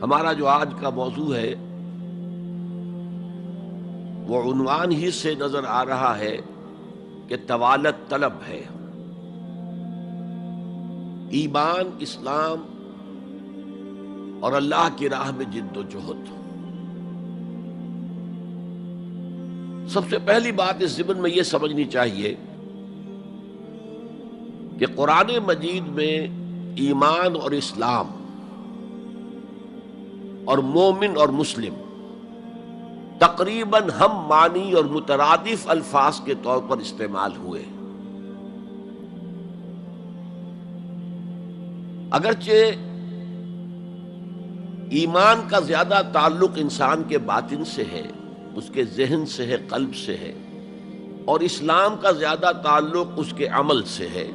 ہمارا جو آج کا موضوع ہے وہ عنوان ہی سے نظر آ رہا ہے کہ طوالت طلب ہے، ایمان، اسلام اور اللہ کی راہ میں جد و جہد۔ سب سے پہلی بات اس ضمن میں یہ سمجھنی چاہیے کہ قرآن مجید میں ایمان اور اسلام اور مومن اور مسلم تقریباً ہم معنی اور مترادف الفاظ کے طور پر استعمال ہوئے، اگرچہ ایمان کا زیادہ تعلق انسان کے باطن سے ہے، اس کے ذہن سے ہے، قلب سے ہے، اور اسلام کا زیادہ تعلق اس کے عمل سے ہے۔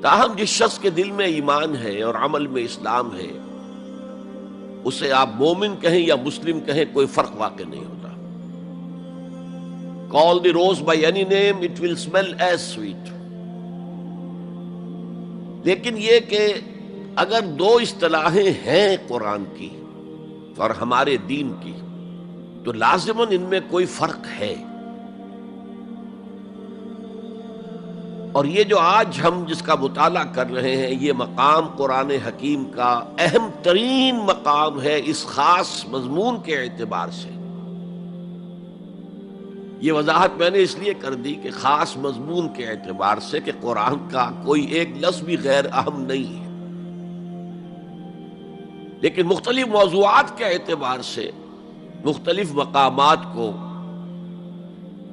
تاہم جس شخص کے دل میں ایمان ہے اور عمل میں اسلام ہے، اسے آپ مومن کہیں یا مسلم کہیں، کوئی فرق واقع نہیں ہوتا۔ Call the rose by any name, it will smell as sweet۔ لیکن یہ کہ اگر دو اصطلاحیں ہیں قرآن کی اور ہمارے دین کی، تو لازماً ان میں کوئی فرق ہے۔ اور یہ جو آج ہم جس کا مطالعہ کر رہے ہیں، یہ مقام قرآن حکیم کا اہم ترین مقام ہے اس خاص مضمون کے اعتبار سے۔ یہ وضاحت میں نے اس لیے کر دی کہ خاص مضمون کے اعتبار سے کہ قرآن کا کوئی ایک لفظ بھی غیر اہم نہیں ہے، لیکن مختلف موضوعات کے اعتبار سے مختلف مقامات کو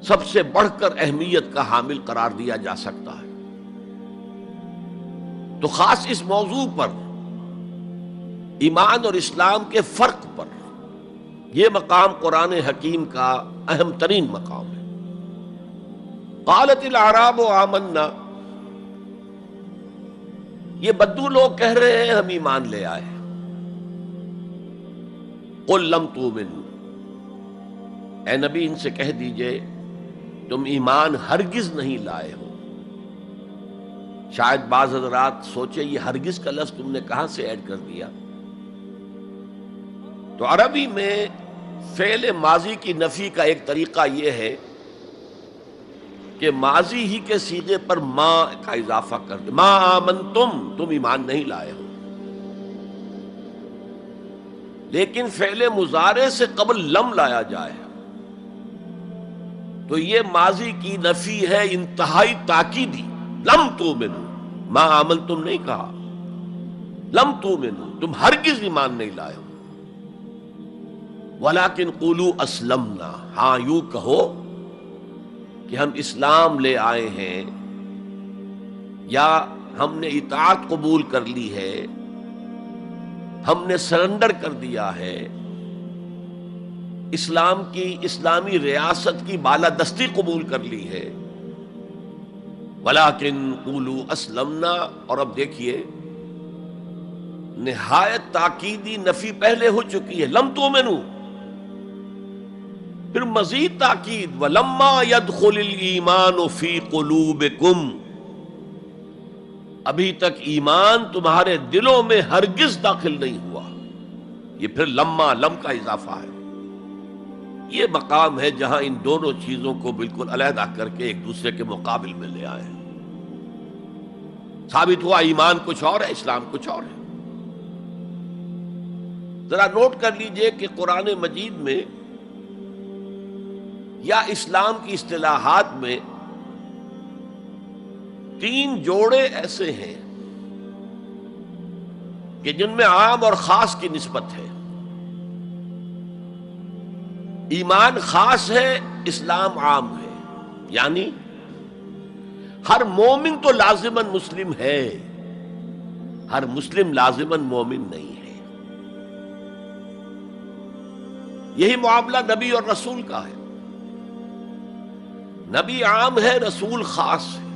سب سے بڑھ کر اہمیت کا حامل قرار دیا جا سکتا ہے۔ تو خاص اس موضوع پر، ایمان اور اسلام کے فرق پر، یہ مقام قرآن حکیم کا اہم ترین مقام ہے۔ قالت الاعراب آمنا، یہ بدو لوگ کہہ رہے ہیں ہم ایمان لے آئے۔ قل لم تؤمنوا، اے نبی ان سے کہہ دیجئے تم ایمان ہرگز نہیں لائے ہو۔ شاید بعض حضرات سوچے یہ ہرگز کا لفظ تم نے کہاں سے ایڈ کر دیا؟ تو عربی میں فعل ماضی کی نفی کا ایک طریقہ یہ ہے کہ ماضی ہی کے صیغے پر ما کا اضافہ کر دے، ما آمنتم، تم ایمان نہیں لائے ہو۔ لیکن فعل مضارع سے قبل لم لایا جائے تو یہ ماضی کی نفی ہے انتہائی تاکیدی۔ لم تؤمنوا، ما آمنتم نہیں کہا، لم تؤمنوا، تم ہرگز ایمان نہیں لائے ہو۔ ولیکن قولوا اسلمنا، ہاں یوں کہو کہ ہم اسلام لے آئے ہیں، یا ہم نے اطاعت قبول کر لی ہے، ہم نے سرنڈر کر دیا ہے، اسلام کی، اسلامی ریاست کی بالادستی قبول کر لی ہے۔ ولیکن قولوا اسلمنا، اور اب دیکھیے نہایت تاکیدی نفی پہلے ہو چکی ہے، لم تؤمنوا، پھر مزید تاکید ولما يدخل الایمان فی قلوبکم، ابھی تک ایمان تمہارے دلوں میں ہرگز داخل نہیں ہوا۔ یہ پھر لما، لم کا اضافہ ہے۔ یہ مقام ہے جہاں ان دونوں چیزوں کو بالکل علیحدہ کر کے ایک دوسرے کے مقابل میں لے آئے ہیں۔ ثابت ہوا ایمان کچھ اور ہے، اسلام کچھ اور ہے۔ ذرا نوٹ کر لیجئے کہ قرآن مجید میں یا اسلام کی اصطلاحات میں تین جوڑے ایسے ہیں کہ جن میں عام اور خاص کی نسبت ہے۔ ایمان خاص ہے، اسلام عام ہے، یعنی ہر مومن تو لازماً مسلم ہے، ہر مسلم لازماً مومن نہیں ہے۔ یہی معاملہ نبی اور رسول کا ہے۔ نبی عام ہے، رسول خاص ہے۔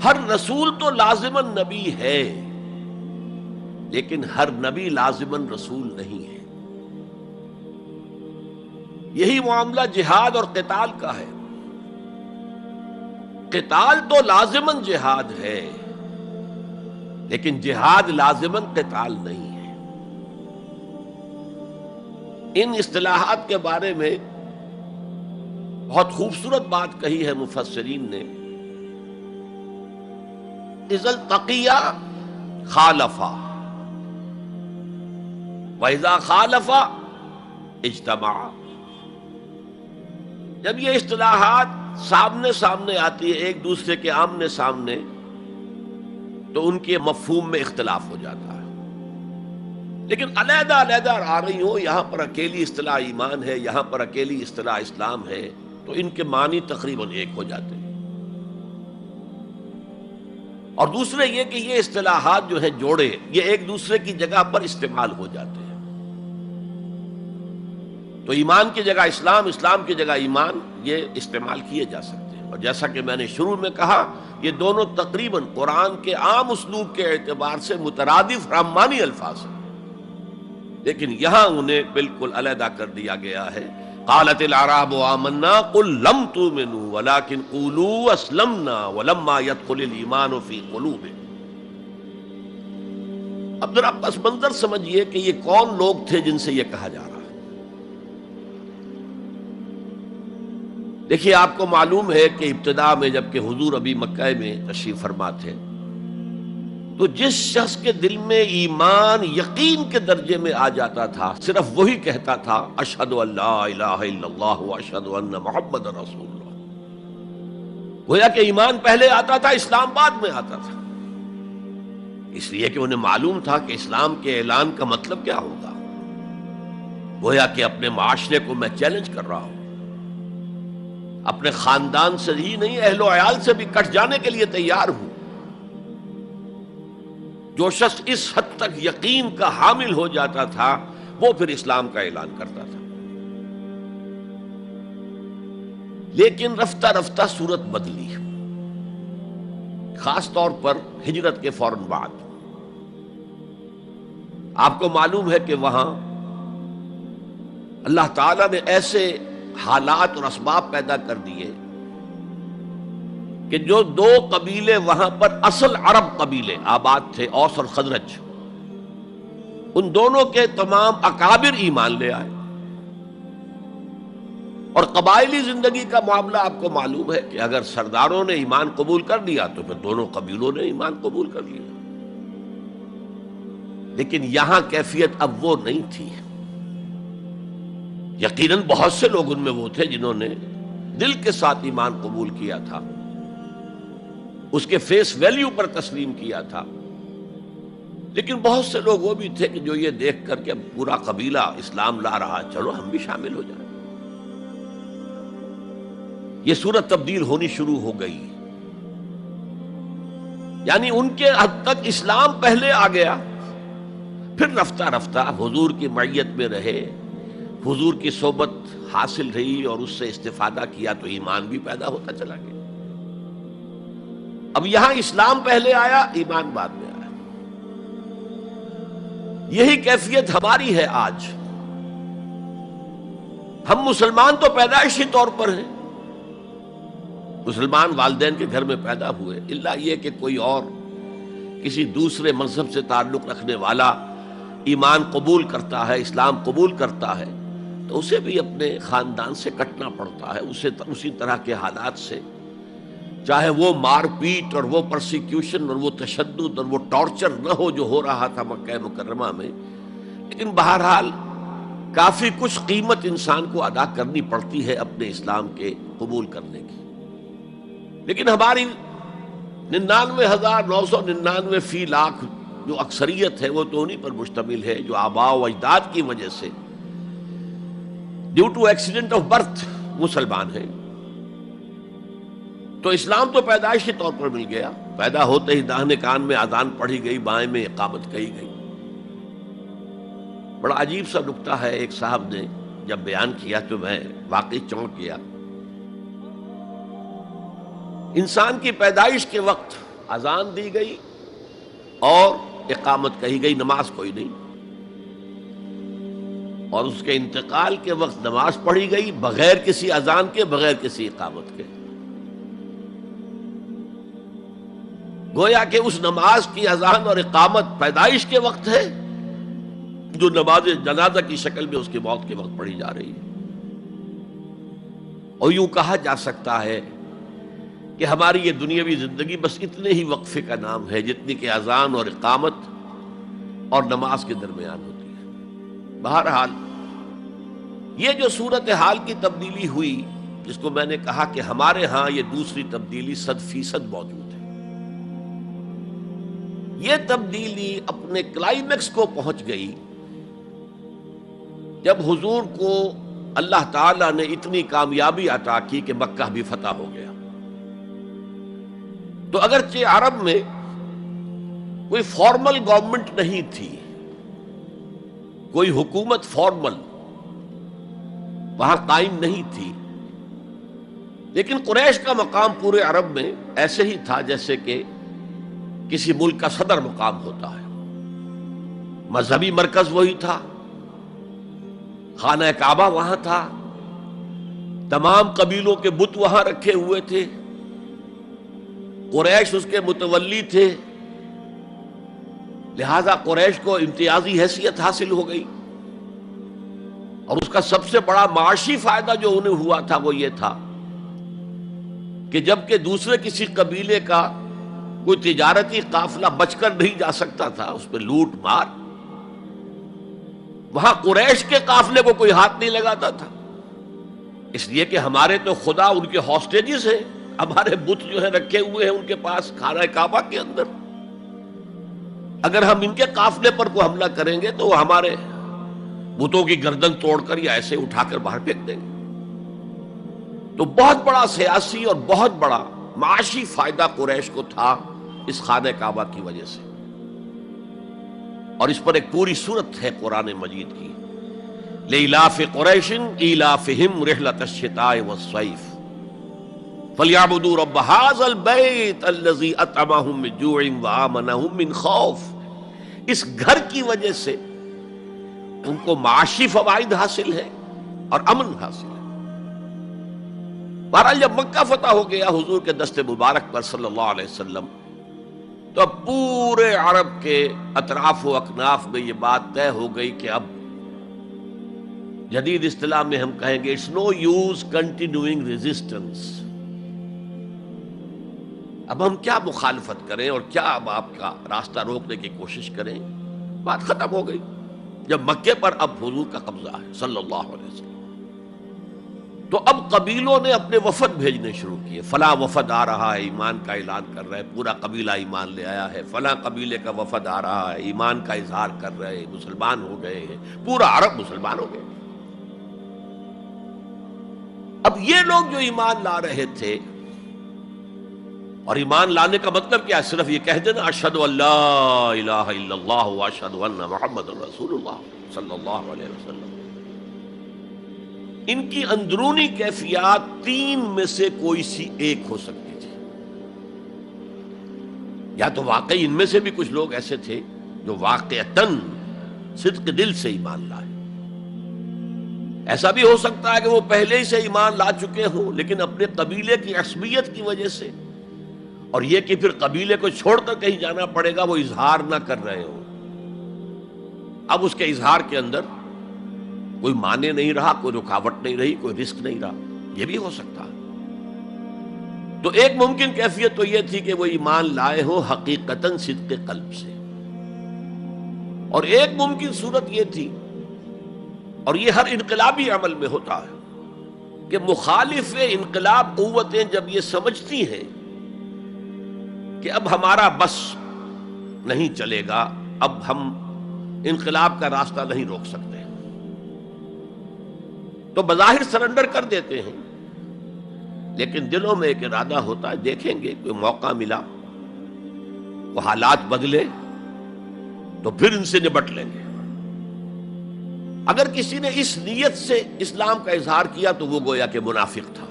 ہر رسول تو لازماً نبی ہے، لیکن ہر نبی لازماً رسول نہیں ہے۔ یہی معاملہ جہاد اور قتال کا ہے۔ قتال تو لازماً جہاد ہے، لیکن جہاد لازماً قتال نہیں ہے۔ ان اصطلاحات کے بارے میں بہت خوبصورت بات کہی ہے مفسرین نے. اذا التقیا خالفا واذا خالفا اجتمعا. جب یہ اصطلاحات سامنے سامنے آتی ہے ایک دوسرے کے آمنے سامنے تو ان کے مفہوم میں اختلاف ہو جاتا ہے. لیکن علیحدہ علیحدہ آ رہی ہو، یہاں پر اکیلی اصطلاح ایمان ہے، یہاں پر اکیلی اصطلاح اسلام ہے، تو ان کے معنی تقریباً ایک ہو جاتے ہیں. اور دوسرے یہ کہ یہ اصطلاحات جو ہیں جوڑے، یہ ایک دوسرے کی جگہ پر استعمال ہو جاتے ہیں. تو ایمان کی جگہ اسلام، اسلام کی جگہ ایمان، یہ استعمال کیے جا سکتے ہیں. اور جیسا کہ میں نے شروع میں کہا، یہ دونوں تقریباً قرآن کے عام اسلوب کے اعتبار سے مترادف رحمانی الفاظ ہیں، لیکن یہاں انہیں بالکل علیحدہ کر دیا گیا ہے. قالت الاعراب آمنا قل لم تؤمنوا ولكن قولوا اسلمنا ولما يدخل الايمان في قلوبكم. اب ذرا پس منظر سمجھیے کہ یہ کون لوگ تھے جن سے یہ کہا جا رہا ہے. دیکھیے، آپ کو معلوم ہے کہ ابتدا میں جب کہ حضور ابھی مکہ میں تشریف فرما تھے تو جس شخص کے دل میں ایمان یقین کے درجے میں آ جاتا تھا، صرف وہی کہتا تھا اشہد ان لا الہ الا اللہ واشہد ان محمد رسول اللہ. گویا کہ ایمان پہلے آتا تھا، اسلام بعد میں آتا تھا، اس لیے کہ انہیں معلوم تھا کہ اسلام کے اعلان کا مطلب کیا ہوگا. گویا کہ اپنے معاشرے کو میں چیلنج کر رہا ہوں، اپنے خاندان سے ہی نہیں، اہل و عیال سے بھی کٹ جانے کے لیے تیار ہوں. جو شخص اس حد تک یقین کا حامل ہو جاتا تھا وہ پھر اسلام کا اعلان کرتا تھا. لیکن رفتہ رفتہ صورت بدلی، خاص طور پر ہجرت کے فوراً بعد. آپ کو معلوم ہے کہ وہاں اللہ تعالیٰ نے ایسے حالات اور اسباب پیدا کر دیے کہ جو دو قبیلے وہاں پر اصل عرب قبیلے آباد تھے، اوس اور خزرج، ان دونوں کے تمام اکابر ایمان لے آئے. اور قبائلی زندگی کا معاملہ آپ کو معلوم ہے کہ اگر سرداروں نے ایمان قبول کر لیا تو پھر دونوں قبیلوں نے ایمان قبول کر لیا. لیکن یہاں کیفیت اب وہ نہیں تھی. یقیناً بہت سے لوگ ان میں وہ تھے جنہوں نے دل کے ساتھ ایمان قبول کیا تھا، اس کے فیس ویلیو پر تسلیم کیا تھا. لیکن بہت سے لوگ وہ بھی تھے کہ جو یہ دیکھ کر کے پورا قبیلہ اسلام لا رہا، چلو ہم بھی شامل ہو جائیں. یہ صورت تبدیل ہونی شروع ہو گئی. یعنی ان کے حد تک اسلام پہلے آ گیا، پھر رفتہ رفتہ حضور کی معیت میں رہے، حضور کی صحبت حاصل رہی اور اس سے استفادہ کیا تو ایمان بھی پیدا ہوتا چلا گیا. اب یہاں اسلام پہلے آیا، ایمان بعد میں آیا. یہی کیفیت ہماری ہے آج. ہم مسلمان تو پیدائشی طور پر ہیں، مسلمان والدین کے گھر میں پیدا ہوئے، الا یہ کہ کوئی اور کسی دوسرے مذہب سے تعلق رکھنے والا ایمان قبول کرتا ہے، اسلام قبول کرتا ہے، تو اسے بھی اپنے خاندان سے کٹنا پڑتا ہے، اسے اسی طرح کے حالات سے، چاہے وہ مار پیٹ اور وہ پرسیکیوشن اور وہ تشدد اور وہ ٹارچر نہ ہو جو ہو رہا تھا مکہ مکرمہ میں. لیکن بہرحال کافی کچھ قیمت انسان کو ادا کرنی پڑتی ہے اپنے اسلام کے قبول کرنے کی. لیکن ہماری 99,999 فی لاکھ جو اکثریت ہے وہ تو انہی پر مشتمل ہے جو آباء و اجداد کی وجہ سے due to accident of birth مسلمان ہیں. تو اسلام تو پیدائشی طور پر مل گیا، پیدا ہوتے ہی داہنے کان میں اذان پڑھی گئی، بائیں میں اقامت کہی گئی. بڑا عجیب سا نکتہ ہے، ایک صاحب نے جب بیان کیا تو میں واقعی چونک گیا. انسان کی پیدائش کے وقت اذان دی گئی اور اقامت کہی گئی، نماز کوئی نہیں. اور اس کے انتقال کے وقت نماز پڑھی گئی بغیر کسی اذان کے، بغیر کسی اقامت کے. گویا کہ اس نماز کی اذان اور اقامت پیدائش کے وقت ہے، جو نماز جنازہ کی شکل میں اس کی موت کے وقت پڑھی جا رہی ہے۔ اور یوں کہا جا سکتا ہے کہ ہماری یہ دنیاوی زندگی بس اتنے ہی وقفے کا نام ہے جتنی کہ اذان اور اقامت اور نماز کے درمیان ہوتی ہے۔ بہرحال یہ جو صورتحال کی تبدیلی ہوئی، جس کو میں نے کہا کہ ہمارے ہاں یہ دوسری تبدیلی 100% موجود ہے، یہ تبدیلی اپنے کلائمیکس کو پہنچ گئی جب حضور کو اللہ تعالیٰ نے اتنی کامیابی عطا کی کہ مکہ بھی فتح ہو گیا۔ تو اگرچہ عرب میں کوئی فارمل گورنمنٹ نہیں تھی، کوئی حکومت فارمل وہاں قائم نہیں تھی، لیکن قریش کا مقام پورے عرب میں ایسے ہی تھا جیسے کہ کسی ملک کا صدر مقام ہوتا ہے۔ مذہبی مرکز وہی تھا، خانہ کعبہ وہاں تھا، تمام قبیلوں کے بت وہاں رکھے ہوئے تھے، قریش اس کے متولی تھے، لہذا قریش کو امتیازی حیثیت حاصل ہو گئی۔ اور اس کا سب سے بڑا معاشی فائدہ جو انہیں ہوا تھا وہ یہ تھا کہ جب کہ دوسرے کسی قبیلے کا کوئی تجارتی قافلہ بچ کر نہیں جا سکتا تھا، اس پہ لوٹ مار، وہاں قریش کے قافلے کو کوئی ہاتھ نہیں لگاتا تھا، اس لیے کہ ہمارے تو خدا ان کے ہاسٹیجز ہیں، ہمارے بت جو ہیں رکھے ہوئے ہیں ان کے پاس خانہ کعبہ کے اندر، اگر ہم ان کے قافلے پر کوئی حملہ کریں گے تو وہ ہمارے بتوں کی گردن توڑ کر یا ایسے اٹھا کر باہر پھینک دیں گے۔ تو بہت بڑا سیاسی اور بہت بڑا معاشی فائدہ قریش کو تھا اس خانہ کعبہ کی وجہ سے، اور اس پر ایک پوری سورت ہے قرآن مجید کی، لإلاف قریش ایلافہم رحلۃ الشتاء والصیف فلیعبدوا رب ھذا البیت الذی اطعمہم من جوع وآمنہم من خوف۔ اس گھر کی وجہ سے ان کو معاشی فوائد حاصل ہے اور امن حاصل ہے۔ بہرحال جب مکہ فتح ہو گیا حضور کے دست مبارک پر صلی اللہ علیہ وسلم، تو اب پورے عرب کے اطراف و اکناف میں یہ بات طے ہو گئی کہ اب جدید اصطلاح میں ہم کہیں گے it's no use continuing resistance. اب ہم کیا مخالفت کریں اور کیا اب آپ کا راستہ روکنے کی کوشش کریں، بات ختم ہو گئی جب مکے پر اب حضور کا قبضہ ہے صلی اللہ علیہ وسلم۔ تو اب قبیلوں نے اپنے وفد بھیجنے شروع کیے، فلاں وفد آ رہا ہے ایمان کا اعلان کر رہا ہے، پورا قبیلہ ایمان لے آیا ہے، فلاں قبیلے کا وفد آ رہا ہے ایمان کا اظہار کر رہے ہیں، مسلمان ہو گئے ہیں، پورا عرب مسلمان ہو گئے۔ اب یہ لوگ جو ایمان لا رہے تھے، اور ایمان لانے کا مطلب کیا ہے؟ صرف یہ کہہ دینا اشہد ان لا الہ الا اللہ واشہد ان محمد رسول اللہ صلی اللہ علیہ وسلم، ان کی اندرونی کیفیات تین میں سے کوئی سی ایک ہو سکتی تھی۔ یا تو واقعی ان میں سے بھی کچھ لوگ ایسے تھے جو واقعتاً صدق دل سے ایمان لائے، ایسا بھی ہو سکتا ہے کہ وہ پہلے ہی سے ایمان لا چکے ہوں لیکن اپنے قبیلے کی عصبیت کی وجہ سے، اور یہ کہ پھر قبیلے کو چھوڑ کر کہیں جانا پڑے گا، وہ اظہار نہ کر رہے ہوں، اب اس کے اظہار کے اندر کوئی معنی نہیں رہا، کوئی رکاوٹ نہیں رہی، کوئی رسک نہیں رہا، یہ بھی ہو سکتا ہے۔ تو ایک ممکن کیفیت تو یہ تھی کہ وہ ایمان لائے ہو حقیقتاً صدق قلب سے، اور ایک ممکن صورت یہ تھی، اور یہ ہر انقلابی عمل میں ہوتا ہے، کہ مخالف انقلاب قوتیں جب یہ سمجھتی ہیں کہ اب ہمارا بس نہیں چلے گا، اب ہم انقلاب کا راستہ نہیں روک سکتے، تو بظاہر سرنڈر کر دیتے ہیں، لیکن دلوں میں ایک ارادہ ہوتا ہے دیکھیں گے کوئی موقع ملا، وہ حالات بدلے تو پھر ان سے نبٹ لیں گے۔ اگر کسی نے اس نیت سے اسلام کا اظہار کیا تو وہ گویا کہ منافق تھا،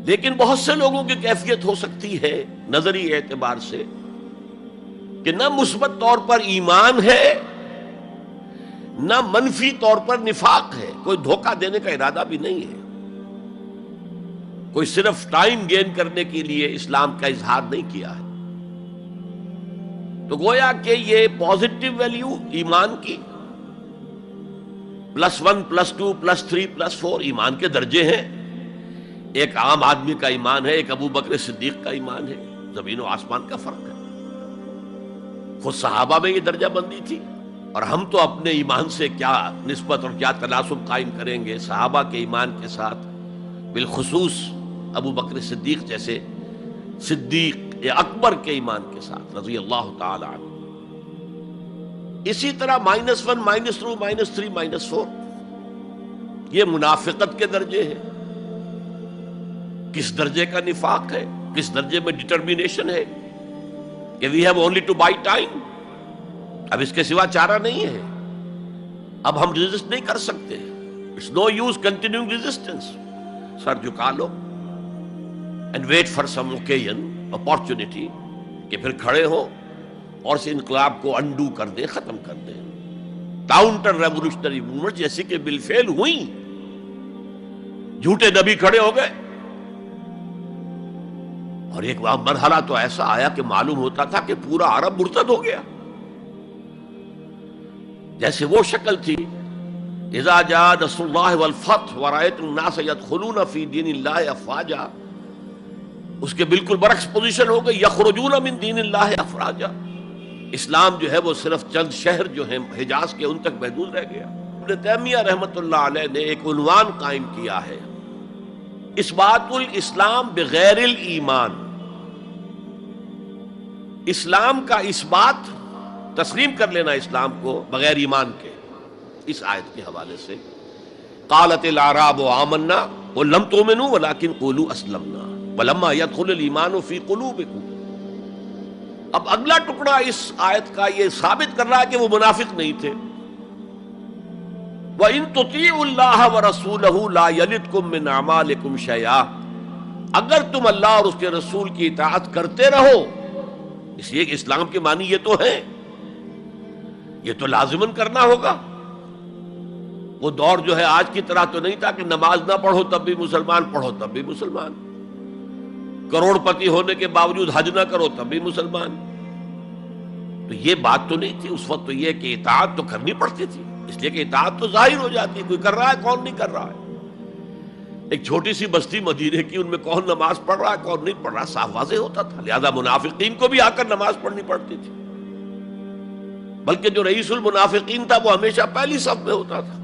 لیکن بہت سے لوگوں کی کیفیت ہو سکتی ہے نظری اعتبار سے کہ نہ مثبت طور پر ایمان ہے نہ منفی طور پر نفاق ہے، کوئی دھوکہ دینے کا ارادہ بھی نہیں ہے، کوئی صرف ٹائم گین کرنے کے لیے اسلام کا اظہار نہیں کیا ہے، تو گویا کہ یہ پازیٹو ویلیو ایمان کی +1 +2 +3 +4 ایمان کے درجے ہیں. ایک عام آدمی کا ایمان ہے، ایک ابو بکر صدیق کا ایمان ہے، زمین و آسمان کا فرق ہے. خود صحابہ میں یہ درجہ بندی تھی، اور ہم تو اپنے ایمان سے کیا نسبت اور کیا تناسب قائم کریں گے صحابہ کے ایمان کے ساتھ، بالخصوص ابو بکر صدیق جیسے صدیق اکبر کے ایمان کے ساتھ رضی اللہ تعالی عنہ. اسی طرح -1 -2 -3 -4 یہ منافقت کے درجے ہیں. کس درجے کا نفاق ہے، کس درجے میں ڈٹرمینیشن ہے کہ we have only to buy time, اب اس کے سوا چارہ نہیں ہے، اب ہم ریزسٹ نہیں کر سکتے. It's no use continuing resistance. سر جھکا لو and wait for some occasion, opportunity, کہ پھر کھڑے ہو اور اس انقلاب کو انڈو کر دیں، ختم کر دیں. کاؤنٹر ریولوشنری موومنٹ جیسی کہ بالفعل ہوئی. جھوٹے نبی کھڑے ہو گئے، اور ایک مرحلہ تو ایسا آیا کہ معلوم ہوتا تھا کہ پورا عرب مرتد ہو گیا. جیسے وہ شکل تھی اذا جاء نصر اللہ والفتح ورأيت الناس يدخلون في دین اللہ افواجا، اس کے بالکل برعکس پوزیشن ہو گئی یخرجون من دین اللہ افواجا. اسلام جو ہے وہ صرف چند شہر جو ہیں حجاز کے ان تک محدود رہ گیا. ابن تیمیہ رحمۃ اللہ علیہ نے ایک عنوان قائم کیا ہے، اثبات الاسلام بغیر الایمان. اسلام کا اثبات، تسلیم کر لینا اسلام کو بغیر ایمان کے. اس آیت کے حوالے سے قالت الاعراب آمنا قل لم تؤمنوا ولكن قولوا اسلمنا ولما يدخل الايمان في قلوبكم. اب اگلا ٹکڑا اس آیت کا یہ ثابت کر رہا ہے کہ وہ منافق نہیں تھے. وَإِن تُطِيعُوا اللَّهَ وَرَسُولَهُ لَا يَلِدْكُم مِّنْ أَعْمَالِكُمْ شَيْئًا. اگر تم اللہ اور اس کے رسول کی اطاعت کرتے رہو، اس لیے کہ اسلام کے معنی یہ تو ہے، یہ تو لازماً کرنا ہوگا. وہ دور جو ہے آج کی طرح تو نہیں تھا کہ نماز نہ پڑھو تب بھی مسلمان، پڑھو تب بھی مسلمان، کروڑ پتی ہونے کے باوجود حج نہ کرو تب بھی مسلمان. تو یہ بات تو نہیں تھی اس وقت. تو یہ کہ اطاعت تو کرنی پڑتی تھی، اس لیے کہ اطاعت تو ظاہر ہو جاتی ہے، کوئی کر رہا ہے کون نہیں کر رہا ہے. ایک چھوٹی سی بستی مدینے کی، ان میں کون نماز پڑھ رہا ہے کون نہیں پڑھ رہا صاف واضح ہوتا تھا. لہذا منافقین کو بھی آ کر نماز پڑھنی پڑتی تھی، بلکہ جو رئیس المنافقین تھا وہ ہمیشہ پہلی صف میں ہوتا تھا.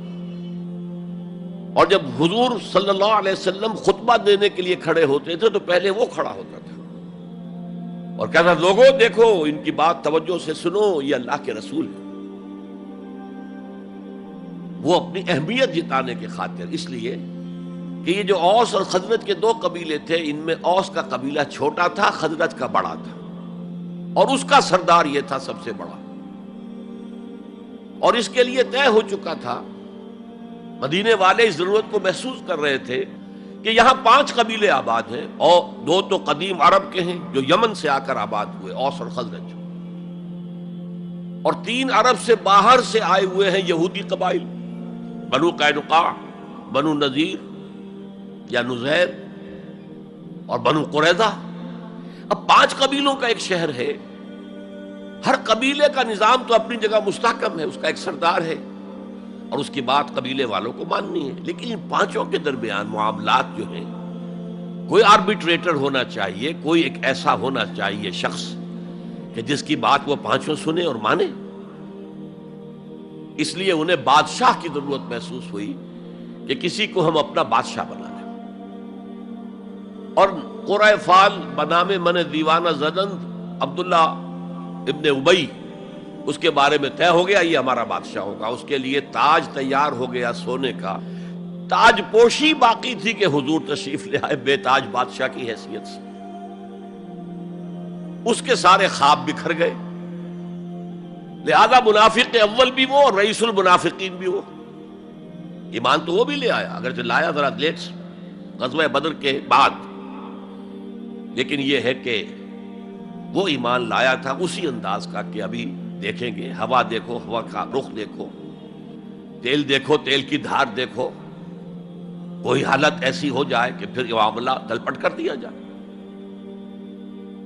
اور جب حضور صلی اللہ علیہ وسلم خطبہ دینے کے لیے کھڑے ہوتے تھے تو پہلے وہ کھڑا ہوتا تھا اور کہتا لوگوں دیکھو ان کی بات توجہ سے سنو، یہ اللہ کے رسول ہے. وہ اپنی اہمیت جتانے کی خاطر، اس لیے کہ یہ جو اوس اور خزرج کے دو قبیلے تھے، ان میں اوس کا قبیلہ چھوٹا تھا، خزرج کا بڑا تھا، اور اس کا سردار یہ تھا سب سے بڑا. اور اس کے لیے طے ہو چکا تھا، مدینے والے اس ضرورت کو محسوس کر رہے تھے کہ یہاں 5 قبیلے آباد ہیں، اور 2 تو قدیم عرب کے ہیں جو یمن سے آ کر آباد ہوئے، اوس اور خزرج، اور 3 عرب سے باہر سے آئے ہوئے ہیں یہودی قبائل، بنو قینقاع، بنو نذیر یا نذیر اور بنو قریظہ. اب 5 قبیلوں کا ایک شہر ہے، ہر قبیلے کا نظام تو اپنی جگہ مستحکم ہے، اس کا ایک سردار ہے اور اس کی بات قبیلے والوں کو ماننی ہے. لیکن ان 5 کے درمیان معاملات جو ہیں، کوئی آربیٹریٹر ہونا چاہیے، کوئی ایک ایسا ہونا چاہیے شخص کہ جس کی بات وہ 5 سنے اور مانے. اس لیے انہیں بادشاہ کی ضرورت محسوس ہوئی کہ کسی کو ہم اپنا بادشاہ بنا لیں. اور قرۂ فال بنام من دیوانہ زدند عبداللہ ابن ابی، اس کے بارے میں طے ہو گیا یہ ہمارا بادشاہ ہوگا. اس کے لیے تاج تیار ہو گیا سونے کا. تاج پوشی باقی تھی کہ حضور تشریف لے آئے بے تاج بادشاہ کی حیثیت سے. اس کے سارے خواب بکھر گئے. لہذا منافق اول بھی وہ اور رئیس المنافقین بھی وہ. ایمان تو وہ بھی لے آیا، اگرچہ لایا ذرا لیٹ غزوہ بدر کے بعد، لیکن یہ ہے کہ وہ ایمان لایا تھا اسی انداز کا کہ ابھی دیکھیں گے، ہوا دیکھو، ہوا کا رخ دیکھو، تیل کی دھار دیکھو، کوئی حالت ایسی ہو جائے کہ پھر یہ معاملہ تلپٹ کر دیا جائے.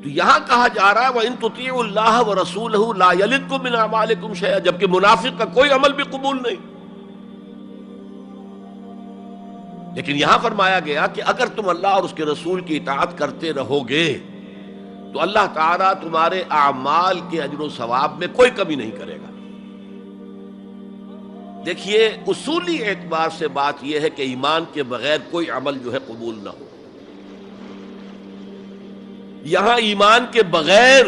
تو یہاں کہا جا رہا ہے وَإِن تُطِيعُوا اللَّهَ وَرَسُولَهُ لَا يَلِدْكُم مِّنْ أَعْمَالِكُمْ شَيْئًا، جبکہ منافق کا کوئی عمل بھی قبول نہیں. لیکن یہاں فرمایا گیا کہ اگر تم اللہ اور اس کے رسول کی اطاعت کرتے رہو گے تو اللہ تعالیٰ تمہارے اعمال کے اجر و ثواب میں کوئی کمی نہیں کرے گا۔ دیکھیے اصولی اعتبار سے بات یہ ہے کہ ایمان کے بغیر کوئی عمل جو ہے قبول نہ ہو۔ یہاں ایمان کے بغیر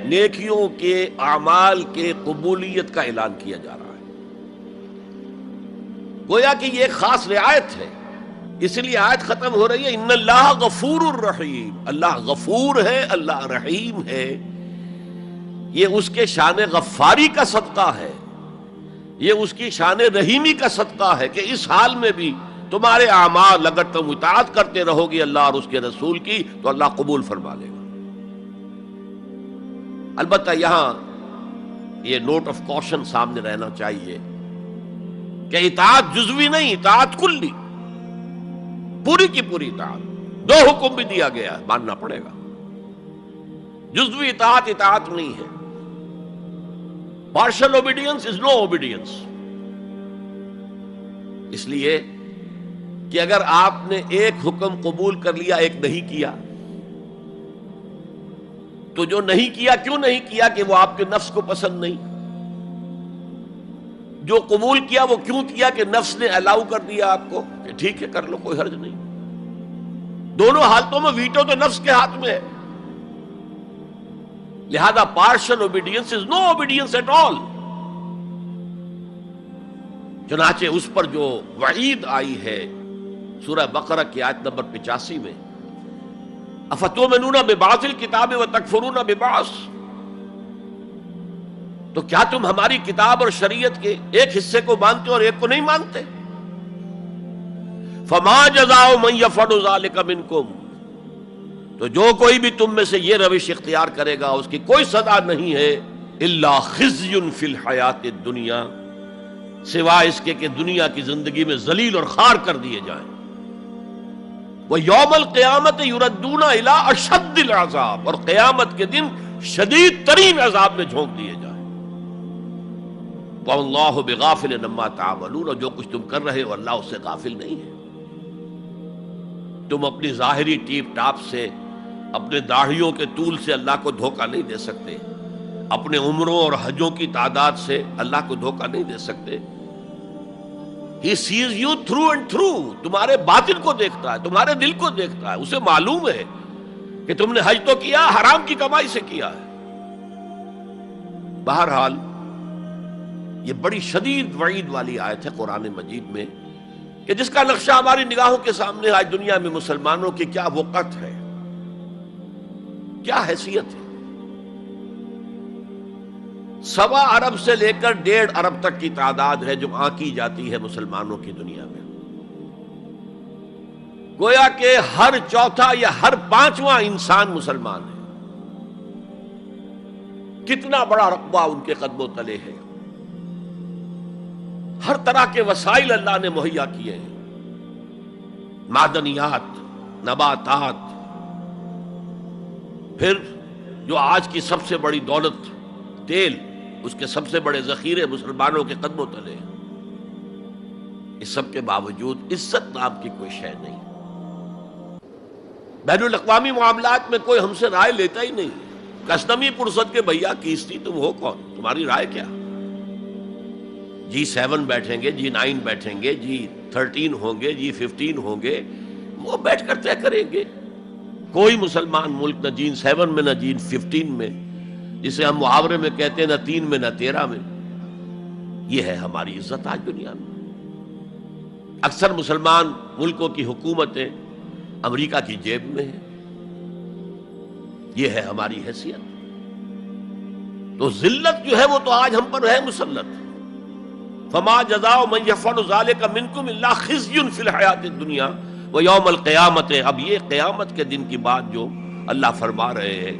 نیکیوں کے اعمال کے قبولیت کا اعلان کیا جا رہا ہے، گویا کہ یہ ایک خاص رعایت ہے، اس لیے آیت ختم ہو رہی ہے ان اللہ غفور الرحیم، اللہ غفور ہے، اللہ رحیم ہے۔ یہ اس کے شان غفاری کا صدقہ ہے، یہ اس کی شان رحیمی کا صدقہ ہے کہ اس حال میں بھی تمہارے اعمال اگر تم اطاعت کرتے رہو گے اللہ اور اس کے رسول کی تو اللہ قبول فرما لے گا۔ البتہ یہاں یہ نوٹ آف کوشن سامنے رہنا چاہیے کہ اطاعت جزوی نہیں، اطاعت کلی، پوری کی پوری اطاعت۔ دو حکم بھی دیا گیا ہے، ماننا پڑے گا۔ جزوی اطاعت اطاعت نہیں ہے، partial obedience is no obedience. اس لیے کہ اگر آپ نے ایک حکم قبول کر لیا ایک نہیں کیا تو جو نہیں کیا کیوں نہیں کیا؟ کہ وہ آپ کے نفس کو پسند نہیں۔ جو قبول کیا وہ کیوں کیا؟ کہ نفس نے الاؤ کر دیا آپ کو کہ ٹھیک ہے کر لو، کوئی حرج نہیں۔ دونوں حالتوں میں ویٹو تو نفس کے ہاتھ میں ہے، لہذا partial obedience is no obedience at all. چنانچہ اس پر جو وعید آئی ہے سورہ بقرہ کی آیت نمبر 85 میں، افتؤمنون ببعض الکتاب وتکفرون ببعض، تو کیا تم ہماری کتاب اور شریعت کے ایک حصے کو مانتے اور ایک کو نہیں مانتے؟ فما جزاء من یفعل ذلک منکم، تو جو کوئی بھی تم میں سے یہ روش اختیار کرے گا اس کی کوئی سزا نہیں ہے الا خزی فی الحیات الدنیا، سوائے اس کے کہ دنیا کی زندگی میں ذلیل اور خوار کر دیے جائیں۔ وَيَوْمَ الْقِيَامَةِ يُرَدُّونَ إِلَىٰ أَشَدِّ الْعَذَابِ، اور قیامت کے دن شدید ترین عذاب میں جھونک دیے جائیں۔ وَاللَّهُ بِغَافِلٍ عَمَّا تَعْمَلُونَ، اور جو کچھ تم کر رہے ہو اللہ اس سے غافل نہیں ہے۔ تم اپنی ظاہری ٹیپ ٹاپ سے، اپنے داڑھیوں کے طول سے اللہ کو دھوکہ نہیں دے سکتے، اپنے عمروں اور حجوں کی تعداد سے اللہ کو دھوکہ نہیں دے سکتے۔ He sees you through and through، تمہارے باطن کو دیکھتا ہے، تمہارے دل کو دیکھتا ہے، اسے معلوم ہے کہ تم نے حج تو کیا، حرام کی کمائی سے کیا ہے۔ بہرحال یہ بڑی شدید وعید والی آیت ہے قرآن مجید میں کہ جس کا نقشہ ہماری نگاہوں کے سامنے آج دنیا میں مسلمانوں کی کیا وقت ہے، کیا حیثیت ہے۔ 1.25 ارب سے لے کر 1.5 ارب تک کی تعداد ہے جو آنکی جاتی ہے مسلمانوں کی دنیا میں۔ گویا کہ ہر چوتھا یا ہر 5واں انسان مسلمان ہے۔ کتنا بڑا رقبہ ان کے قدموں تلے ہے۔ ہر طرح کے وسائل اللہ نے مہیا کیے ہیں، معدنیات، نباتات، پھر جو آج کی سب سے بڑی دولت تیل، اس کے سب سے بڑے ذخیرے مسلمانوں کے قدموں تلے ہیں۔ اس سب کے باوجود عزت نام کی کوئی شے نہیں۔ بین الاقوامی معاملات میں کوئی ہم سے رائے لیتا ہی نہیں۔ کسٹمی پرسد کے بھیا کیستی تم ہو کون، تمہاری رائے کیا؟ G7 بیٹھیں گے، G9 بیٹھیں گے، G13 ہوں گے، G15 ہوں گے، وہ بیٹھ کر طے کریں گے۔ کوئی مسلمان ملک نہ G7 میں نہ G15 میں، جسے ہم محاورے میں کہتے ہیں نہ 3 میں نہ 13 میں۔ یہ ہے ہماری عزت آج دنیا میں۔ اکثر مسلمان ملکوں کی حکومتیں امریکہ کی جیب میں ہیں۔ یہ ہے ہماری حیثیت۔ تو ذلت جو ہے وہ تو آج ہم پر ہے مسلط۔ فما جزاء من يفعل ذلك منكم الا خزي في الحیات الدنیا ويوم القیامة۔ اب یہ قیامت کے دن کی بات جو اللہ فرما رہے ہیں،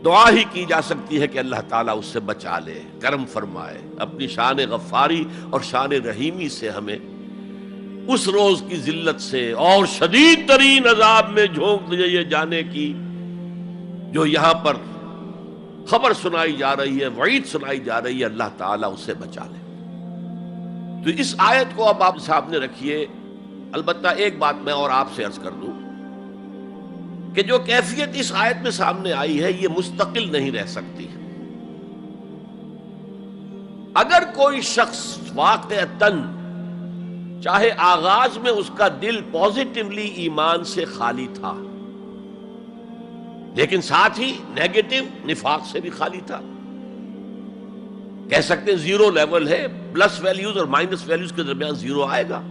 دعا ہی کی جا سکتی ہے کہ اللہ تعالیٰ اس سے بچا لے، کرم فرمائے، اپنی شان غفاری اور شان رحیمی سے ہمیں اس روز کی ذلت سے اور شدید ترین عذاب میں جھونک دیے جانے کی جو یہاں پر خبر سنائی جا رہی ہے، وعید سنائی جا رہی ہے، اللہ تعالیٰ اسے بچا لے۔ تو اس آیت کو اب آپ سامنے رکھیے البتہ ایک بات میں اور آپ سے عرض کر دوں کہ جو کیفیت اس آیت میں سامنے آئی ہے یہ مستقل نہیں رہ سکتی. اگر کوئی شخص واقعتاً چاہے آغاز میں اس کا دل پازیٹیولی ایمان سے خالی تھا لیکن ساتھ ہی نیگیٹو نفاق سے بھی خالی تھا، کہہ سکتے ہیں زیرو لیول ہے، پلس ویلیوز اور مائنس ویلیوز کے درمیان زیرو آئے گا،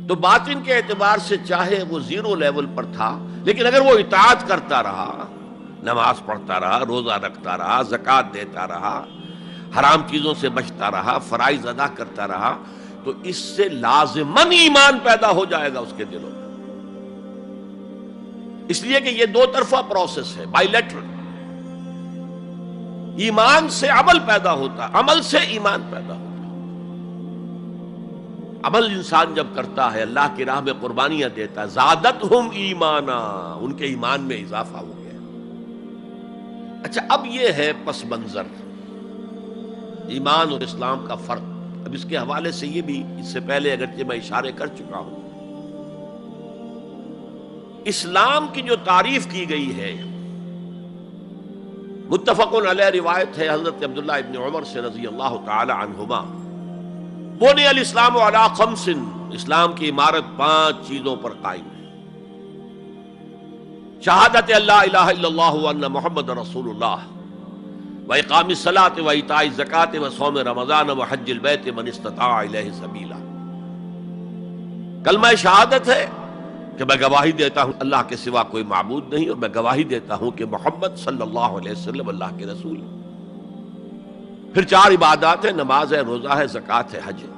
تو باطن کے اعتبار سے چاہے وہ زیرو لیول پر تھا لیکن اگر وہ اطاعت کرتا رہا، نماز پڑھتا رہا، روزہ رکھتا رہا، زکوٰۃ دیتا رہا، حرام چیزوں سے بچتا رہا، فرائض ادا کرتا رہا، تو اس سے لازماً ایمان پیدا ہو جائے گا اس کے دلوں میں. اس لیے کہ یہ دو طرفہ پروسیس ہے، بائی لیٹرل. ایمان سے عمل پیدا ہوتا، عمل سے ایمان پیدا ہوتا. عمل انسان جب کرتا ہے، اللہ کی راہ میں قربانیاں دیتا ہے، زادتہم ایمانا، ان کے ایمان میں اضافہ ہو گیا. اچھا، اب یہ ہے پس منظر ایمان اور اسلام کا فرق. اب اس کے حوالے سے یہ بھی، اس سے پہلے اگرچہ میں اشارے کر چکا ہوں، اسلام کی جو تعریف کی گئی ہے متفق علیہ روایت ہے حضرت عبداللہ ابن عمر سے رضی اللہ تعالی عنہما، بنی الاسلام علی خمس، اسلام کی عمارت 5 چیزوں پر قائم ہے. شہادت اللہ الہ الا اللہ وان محمد رسول اللہ، وإقام الصلاة وإيتاء الزکاة وصوم رمضان وحج البیت من استطاع الیہ سبیلا. کلمہ شہادت ہے کہ میں گواہی دیتا ہوں اللہ کے سوا کوئی معبود نہیں، اور میں گواہی دیتا ہوں کہ محمد صلی اللہ علیہ وسلم اللہ کے رسول ہیں. پھر 4 عبادات ہیں، نماز ہے، روزہ ہے، زکوٰۃ ہے، حج ہے.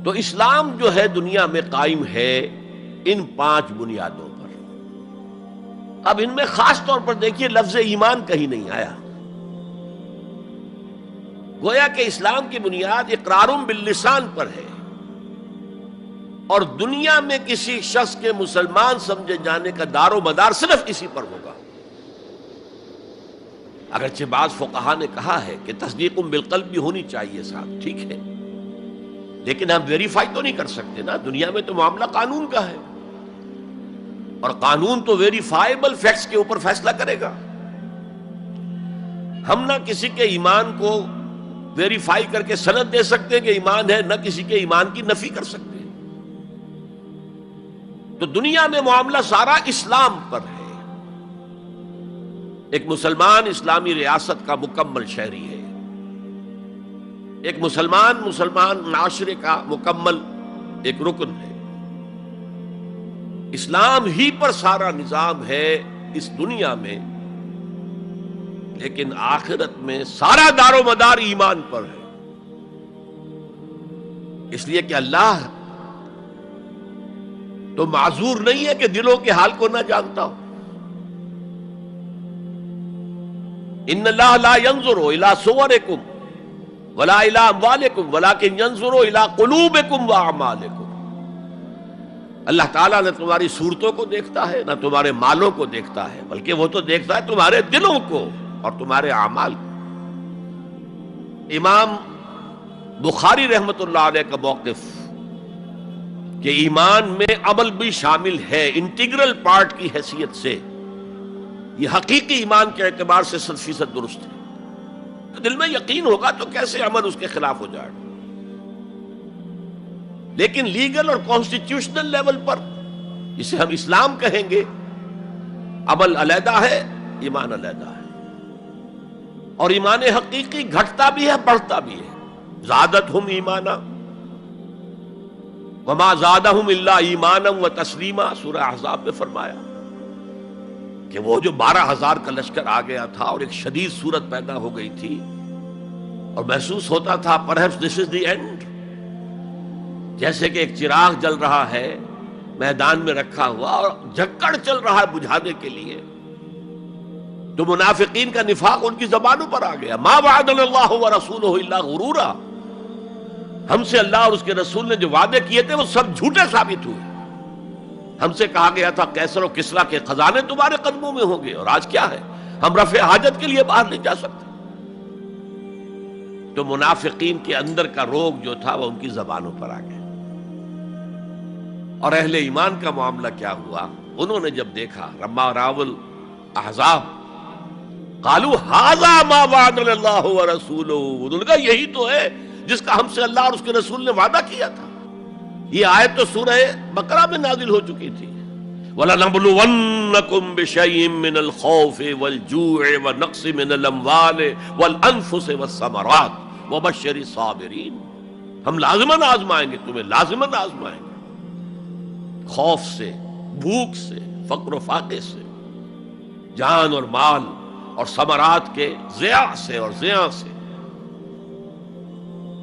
تو اسلام جو ہے دنیا میں قائم ہے ان 5 بنیادوں پر. اب ان میں خاص طور پر دیکھیے لفظ ایمان کہیں نہیں آیا. گویا کہ اسلام کی بنیاد اقرار باللسان پر ہے، اور دنیا میں کسی شخص کے مسلمان سمجھے جانے کا دار و مدار صرف اسی پر ہوگا. اگرچہ بعض فقہا نے کہا ہے کہ تصدیق بالقلب بھی ہونی چاہیے ساتھ، ٹھیک ہے، لیکن ہم ویریفائی تو نہیں کر سکتے نا. دنیا میں تو معاملہ قانون کا ہے، اور قانون تو ویریفائیبل فیکٹس کے اوپر فیصلہ کرے گا. ہم نہ کسی کے ایمان کو ویریفائی کر کے سند دے سکتے کہ ایمان ہے، نہ کسی کے ایمان کی نفی کر سکتے. تو دنیا میں معاملہ سارا اسلام پر ہے. ایک مسلمان اسلامی ریاست کا مکمل شہری ہے، ایک مسلمان معاشرے کا مکمل ایک رکن ہے. اسلام ہی پر سارا نظام ہے اس دنیا میں، لیکن آخرت میں سارا دار و مدار ایمان پر ہے. اس لیے کہ اللہ تو معذور نہیں ہے کہ دلوں کے حال کو نہ جانتا ہو. ان اللہ لا ينظر الى صورکم ولا الى اموالکم ولکن ينظر الى قلوبکم واعمالکم. اللہ تعالیٰ نہ تمہاری صورتوں کو دیکھتا ہے نہ تمہارے مالوں کو دیکھتا ہے، بلکہ وہ تو دیکھتا ہے تمہارے دلوں کو اور تمہارے اعمال کو. امام بخاری رحمۃ اللہ علیہ کا موقف کہ ایمان میں عمل بھی شامل ہے انٹیگرل پارٹ کی حیثیت سے، یہ حقیقی ایمان کے اعتبار سے 100% درست ہے. تو دل میں یقین ہوگا تو کیسے عمل اس کے خلاف ہو جائے گا. لیکن لیگل اور کانسٹیٹیوشنل لیول پر جسے ہم اسلام کہیں گے، عمل علیحدہ ہے، ایمان علیحدہ ہے. اور ایمان حقیقی گھٹتا بھی ہے، بڑھتا بھی ہے. زادتہم ایمانا وما زادہم الا ایمانا وتسلیما، سورہ احزاب میں فرمایا کہ وہ جو 12,000 کا لشکر آ گیا تھا اور ایک شدید صورت پیدا ہو گئی تھی اور محسوس ہوتا تھا perhaps this is the end، جیسے کہ ایک چراغ جل رہا ہے میدان میں رکھا ہوا اور جھکڑ چل رہا ہے بجھانے کے لیے، تو منافقین کا نفاق ان کی زبانوں پر آ گیا. ما وعدنا اللہ ورسولہ الا غرورا، ہم سے اللہ اور اس کے رسول نے جو وعدے کیے تھے وہ سب جھوٹے ثابت ہوئے. ہم سے کہا گیا تھا کیسر و کسریٰ کے خزانے تمہارے قدموں میں ہوں گے، اور آج کیا ہے، ہم رفع حاجت کے لیے باہر نہیں جا سکتے. تو منافقین کے اندر کا روگ جو تھا وہ ان کی زبانوں پر آ گیا. اور اہل ایمان کا معاملہ کیا ہوا؟ انہوں نے جب دیکھا لما راول احزاب قالوا ھذا ما وعدنا اللہ ورسولہ، انہوں نے کہا یہی تو ہے جس کا ہم سے اللہ اور اس کے رسول نے وعدہ کیا تھا۔ یہ آیت تو سورہ بقرہ میں نازل ہو چکی تھی، وَلَنَبْلُوَنَّكُمْ بِشَيْءٍ مِّنَ الْخَوْفِ وَالْجُوعِ وَنَقْصٍ مِّنَ الْأَمْوَالِ وَالْأَنفُسِ وَالثَّمَرَاتِ وَبَشِّرِ الصَّابِرِينَ، ہم لازماً آزمائیں گے تمہیں، لازماً آزمائیں گے، خوف سے، بھوک سے، فقر و فاقے سے، جان اور مال اور ثمرات کے ضیاع سے اور زیاں سے۔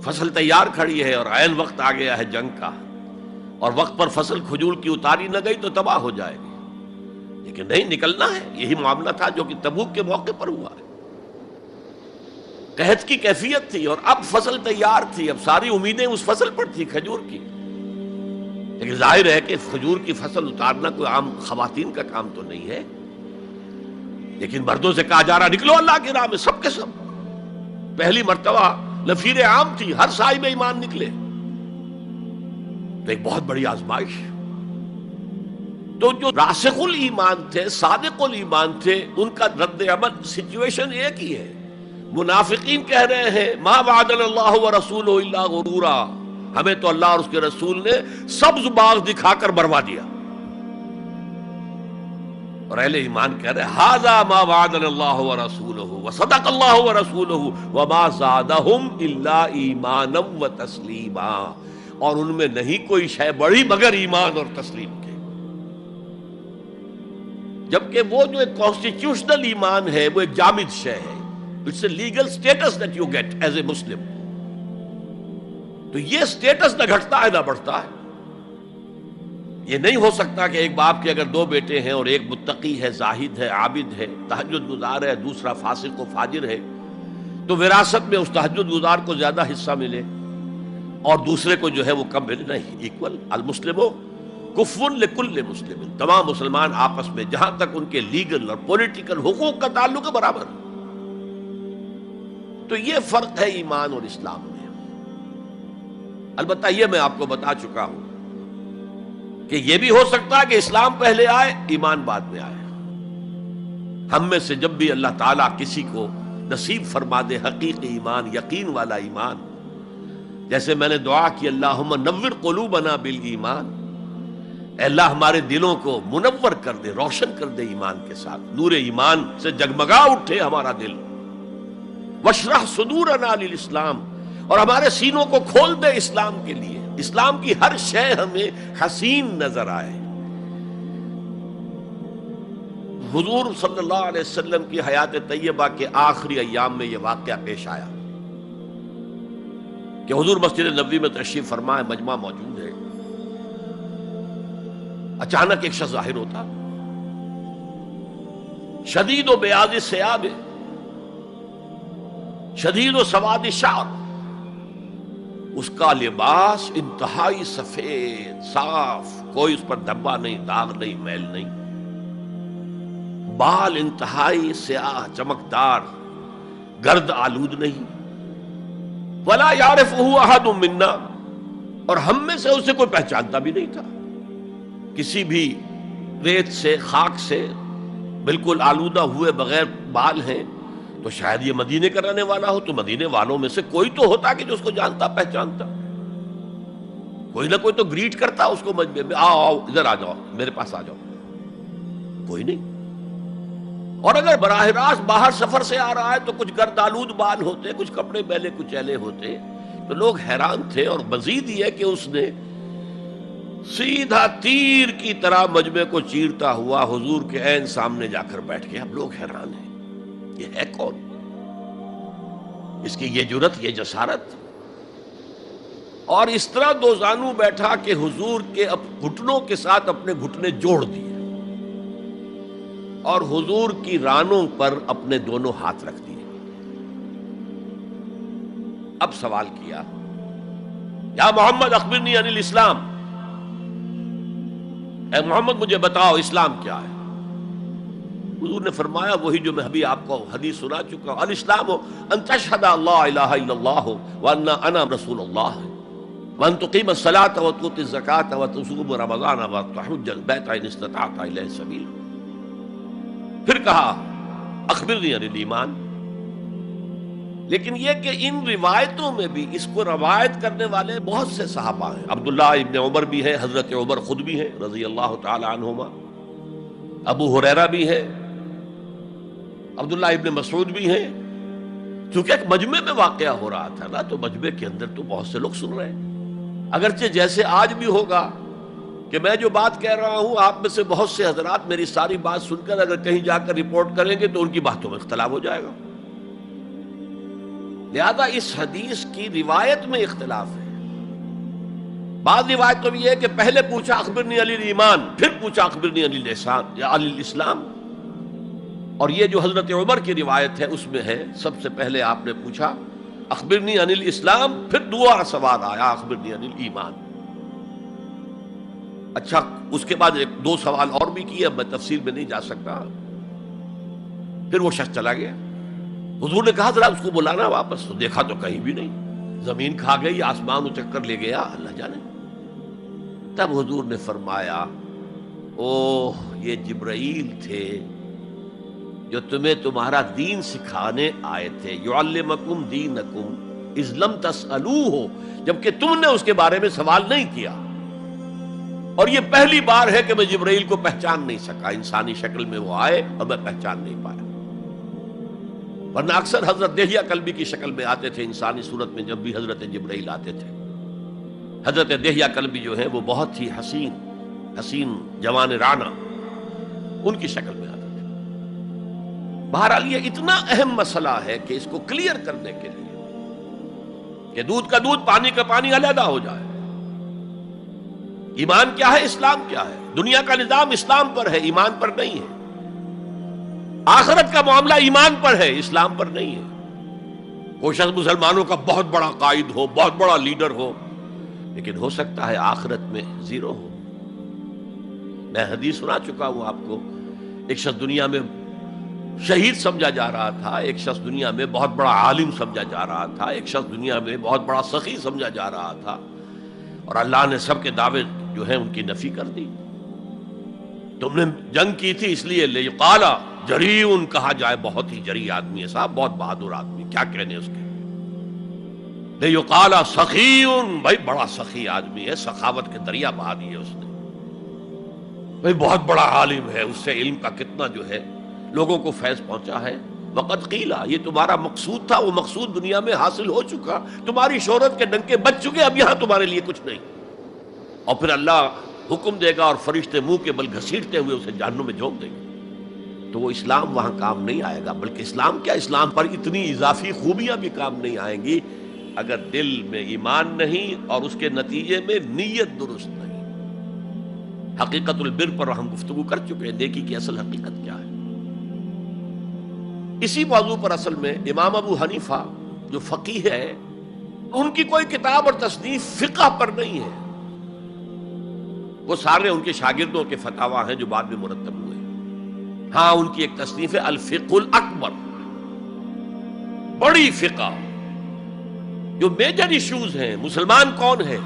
فصل تیار کھڑی ہے اور عین وقت آ گیا ہے جنگ کا، اور وقت پر فصل کھجور کی اتاری نہ گئی تو تباہ ہو جائے گی، لیکن نہیں، نکلنا ہے۔ یہی معاملہ تھا جو کہ تبوک کے موقع پر ہوا ہے۔ قحط کی کیفیت تھی اور اب فصل تیار تھی، اب ساری امیدیں اس فصل پر تھی، کھجور کی، لیکن ظاہر ہے کہ کھجور کی فصل اتارنا کوئی عام خواتین کا کام تو نہیں ہے، لیکن مردوں سے کہا جا رہا نکلو اللہ کی راہ میں، سب کے سب۔ پہلی مرتبہ لفیر عام تھی، ہر صاحب ایمان نکلے، تو ایک بہت بڑی آزمائش۔ تو جو راسخ الایمان تھے، صادق الایمان تھے، ان کا رد عمل سچویشن ایک ہی ہے۔ منافقین کہہ رہے ہیں ما وعدنا اللہ ورسولہ الا غرورا، ہمیں تو اللہ اور اس کے رسول نے سبز باغ دکھا کر بروا دیا، اور اہل ایمان کہہ رہے ھذا ما وعدنا اللہ ورسولہ وصدق اللہ ورسولہ وما زادہم الا ایمانا وتسلیما، اور ان میں نہیں کوئی شے بڑی مگر ایمان اور تسلیم کے۔ جبکہ وہ جو ایک کانسٹیٹیوشنل ایمان ہے وہ ایک جامد شے ہے، it's a legal status that you get as a Muslim, تو یہ سٹیٹس نہ گھٹتا ہے نہ بڑھتا ہے۔ یہ نہیں ہو سکتا کہ ایک باپ کے اگر دو بیٹے ہیں اور ایک متقی ہے، زاہد ہے، عابد ہے، تہجد گزار ہے، دوسرا فاسق و فاجر ہے، تو وراثت میں اس تہجد گزار کو زیادہ حصہ ملے اور دوسرے کو جو ہے وہ کم ملے؟ نہیں، ایکول۔ المسلم کفو لکل مسلم، تمام مسلمان آپس میں جہاں تک ان کے لیگل اور پولیٹیکل حقوق کا تعلق ہے برابر۔ تو یہ فرق ہے ایمان اور اسلام میں۔ البتہ یہ میں آپ کو بتا چکا ہوں کہ یہ بھی ہو سکتا ہے کہ اسلام پہلے آئے، ایمان بعد میں آئے۔ ہم میں سے جب بھی اللہ تعالیٰ کسی کو نصیب فرما دے حقیقی ایمان، یقین والا ایمان، جیسے میں نے دعا کی اللہم نور قلوبنا بالایمان، اے اللہ ہمارے دلوں کو منور کر دے، روشن کر دے ایمان کے ساتھ، نور ایمان سے جگمگا اٹھے ہمارا دل، واشرح صدورنا للاسلام، اور ہمارے سینوں کو کھول دے اسلام کے لیے، اسلام کی ہر شے ہمیں حسین نظر آئے۔ حضور صلی اللہ علیہ وسلم کی حیات طیبہ کے آخری ایام میں یہ واقعہ پیش آیا کہ حضور مسجد نبوی میں تشریف فرما ہے، مجمع موجود ہے، اچانک ایک شخص ظاہر ہوتا، شدید و بیاض الثیاب، شدید و سواد الشعر، اس کا لباس انتہائی سفید صاف، کوئی اس پر دھبا نہیں، داغ نہیں، میل نہیں، بال انتہائی سیاہ چمکدار، گرد آلود نہیں، ولا یعرفہ احد منا، اور ہم میں سے اسے کوئی پہچانتا بھی نہیں تھا۔ کسی بھی ریت سے، خاک سے بالکل آلودہ ہوئے بغیر بال ہیں، تو شاید یہ مدینے کا رہنے والا ہو، تو مدینے والوں میں سے کوئی تو ہوتا کہ جو اس کو جانتا پہچانتا، کوئی نہ کوئی تو گریٹ کرتا اس کو مجمع میں، آؤ آؤ ادھر آ جاؤ، میرے پاس آ جاؤ، کوئی نہیں۔ اور اگر براہ راست باہر سفر سے آ رہا ہے تو کچھ گرد آلود بال ہوتے، کچھ کپڑے میلے کچیلے ہوتے، تو لوگ حیران تھے۔ اور مزید یہ کہ اس نے سیدھا تیر کی طرح مجمع کو چیرتا ہوا حضور کے عین سامنے جا کر بیٹھ گیا۔ اب لوگ حیران ہیں، یہ ہے کون؟ اس کی یہ جرت، یہ جسارت، اور اس طرح دو زانو بیٹھا کہ حضور کے گھٹنوں کے ساتھ اپنے گھٹنے جوڑ دیے اور حضور کی رانوں پر اپنے دونوں ہاتھ رکھ دیے۔ اب سوال کیا، یا محمد اخبرنی عن الاسلام، اے محمد مجھے بتاؤ اسلام کیا ہے؟ حضور نے فرمایا وہی جو میں ابھی آپ کو حدیث سنا چکا ہوں، الاسلام ان تشہد اللہ الہ الا اللہ وان انا رسول اللہ، وَأَن تُقِيمَ الصَّلَاةَ وَتُؤْتِي الزَّكَاةَ وَتَصُومَ رَمَضَانَ وَتَحُجَّ الْبَيْتَ إِنِ اسْتَطَعْتَ إِلَيْهِ سَبِيلًا۔ پھر کہا اخبرنی عن الایمان۔ لیکن یہ کہ ان روایتوں میں بھی اس کو روایت کرنے والے بہت سے صحابہ ہیں۔ عبداللہ ابن عمر بھی ہے، حضرت عمر خود بھی ہے رضی اللہ تعالی عنہما، ابو ہریرہ بھی ہے، عبداللہ ابن مسعود بھی ہیں۔ چونکہ ایک مجمع میں واقعہ ہو رہا تھا نا، تو مجمع کے اندر تو بہت سے لوگ سن رہے ہیں۔ اگرچہ جیسے آج بھی ہوگا کہ میں جو بات کہہ رہا ہوں، آپ میں سے بہت سے حضرات میری ساری بات سن کر اگر کہیں جا کر رپورٹ کریں گے تو ان کی باتوں میں اختلاف ہو جائے گا۔ لہذا اس حدیث کی روایت میں اختلاف ہے۔ بعض روایتوں میں یہ ہے کہ پہلے پوچھا اخبرنی عن الایمان، پھر پوچھا اخبرنی عن الاحسان یا عن الاسلام۔ اور یہ جو حضرت عمر کی روایت ہے اس میں ہے سب سے پہلے آپ نے پوچھا اخبرنی عن الاسلام، پھر دوسرا سوال آیا اخبرنی عن الایمان۔ اچھا، اس کے بعد ایک دو سوال اور بھی کیے، اب میں تفصیل میں نہیں جا سکتا۔ پھر وہ شخص چلا گیا۔ حضور نے کہا ذرا اس کو بلانا واپس، تو دیکھا تو کہیں بھی نہیں، زمین کھا گئی، آسمان اچک کر لے گیا، اللہ جانے۔ تب حضور نے فرمایا اوہ یہ جبرائیل تھے جو تمہیں تمہارا دین سکھانے آئے تھے، یعلمکم دینکم اذ لم تسألوہ، جبکہ تم نے اس کے بارے میں سوال نہیں کیا۔ اور یہ پہلی بار ہے کہ میں جبرائیل کو پہچان نہیں سکا، انسانی شکل میں وہ آئے اور میں پہچان نہیں پایا، ورنہ اکثر حضرت دہیہ کلبی کی شکل میں آتے تھے انسانی صورت میں۔ جب بھی حضرت جبرائیل آتے تھے، حضرت دہیہ کلبی جو ہے وہ بہت ہی حسین جوان رانا، ان کی شکل میں آتے تھے۔ بہرحال یہ اتنا اہم مسئلہ ہے کہ اس کو کلیئر کرنے کے لیے کہ دودھ کا دودھ پانی کا پانی علیحدہ ہو جائے۔ ایمان کیا ہے، اسلام کیا ہے؟ دنیا کا نظام اسلام پر ہے، ایمان پر نہیں ہے۔ آخرت کا معاملہ ایمان پر ہے، اسلام پر نہیں ہے۔ کوئی شخص مسلمانوں کا بہت بڑا قائد ہو، بہت بڑا لیڈر ہو، لیکن ہو سکتا ہے آخرت میں زیرو ہو۔ میں حدیث سنا چکا ہوں آپ کو، ایک شخص دنیا میں شہید سمجھا جا رہا تھا، ایک شخص دنیا میں بہت بڑا عالم سمجھا جا رہا تھا، ایک شخص دنیا میں بہت بڑا سخی سمجھا جا رہا تھا، اور اللہ نے سب کے دعوے جو ہیں ان کی نفی کر دی۔ تم نے جنگ کی تھی اس لیے لیقال جریء کہا جائے، بہت ہی جری آدمی ہے صاحب، بہت بہادر آدمی، کیا کہنے اس کے۔ لیقال سخی، بھائی بڑا سخی آدمی ہے، سخاوت کے دریا بہا دیے اس نے۔ بھائی بہت بڑا عالم ہے، اس سے علم کا کتنا جو ہے لوگوں کو فیض پہنچا ہے۔ وقد قیل، یہ تمہارا مقصود تھا، وہ مقصود دنیا میں حاصل ہو چکا، تمہاری شہرت کے ڈنکے بج چکے، اب یہاں تمہارے لیے کچھ نہیں۔ اور پھر اللہ حکم دے گا اور فرشتے منہ کے بل گھسیٹتے ہوئے اسے جہنم میں جھونک دیں گے۔ تو وہ اسلام وہاں کام نہیں آئے گا، بلکہ اسلام کیا، اسلام پر اتنی اضافی خوبیاں بھی کام نہیں آئیں گی اگر دل میں ایمان نہیں اور اس کے نتیجے میں نیت درست نہیں۔ حقیقت البر پر ہم گفتگو کر چکے ہیں، نیکی کی اصل حقیقت کیا ہے۔ اسی موضوع پر اصل میں امام ابو حنیفہ جو فقیہ ہے، ان کی کوئی کتاب اور تصنیف فقہ پر نہیں ہے، وہ سارے ان کے شاگردوں کے فتاوی ہیں جو بعد میں مرتب ہوئے۔ ہاں ان کی ایک تصنیف ہے الفقہ الاکبر، بڑی فقہ جو میجر ایشوز ہیں، مسلمان کون ہے،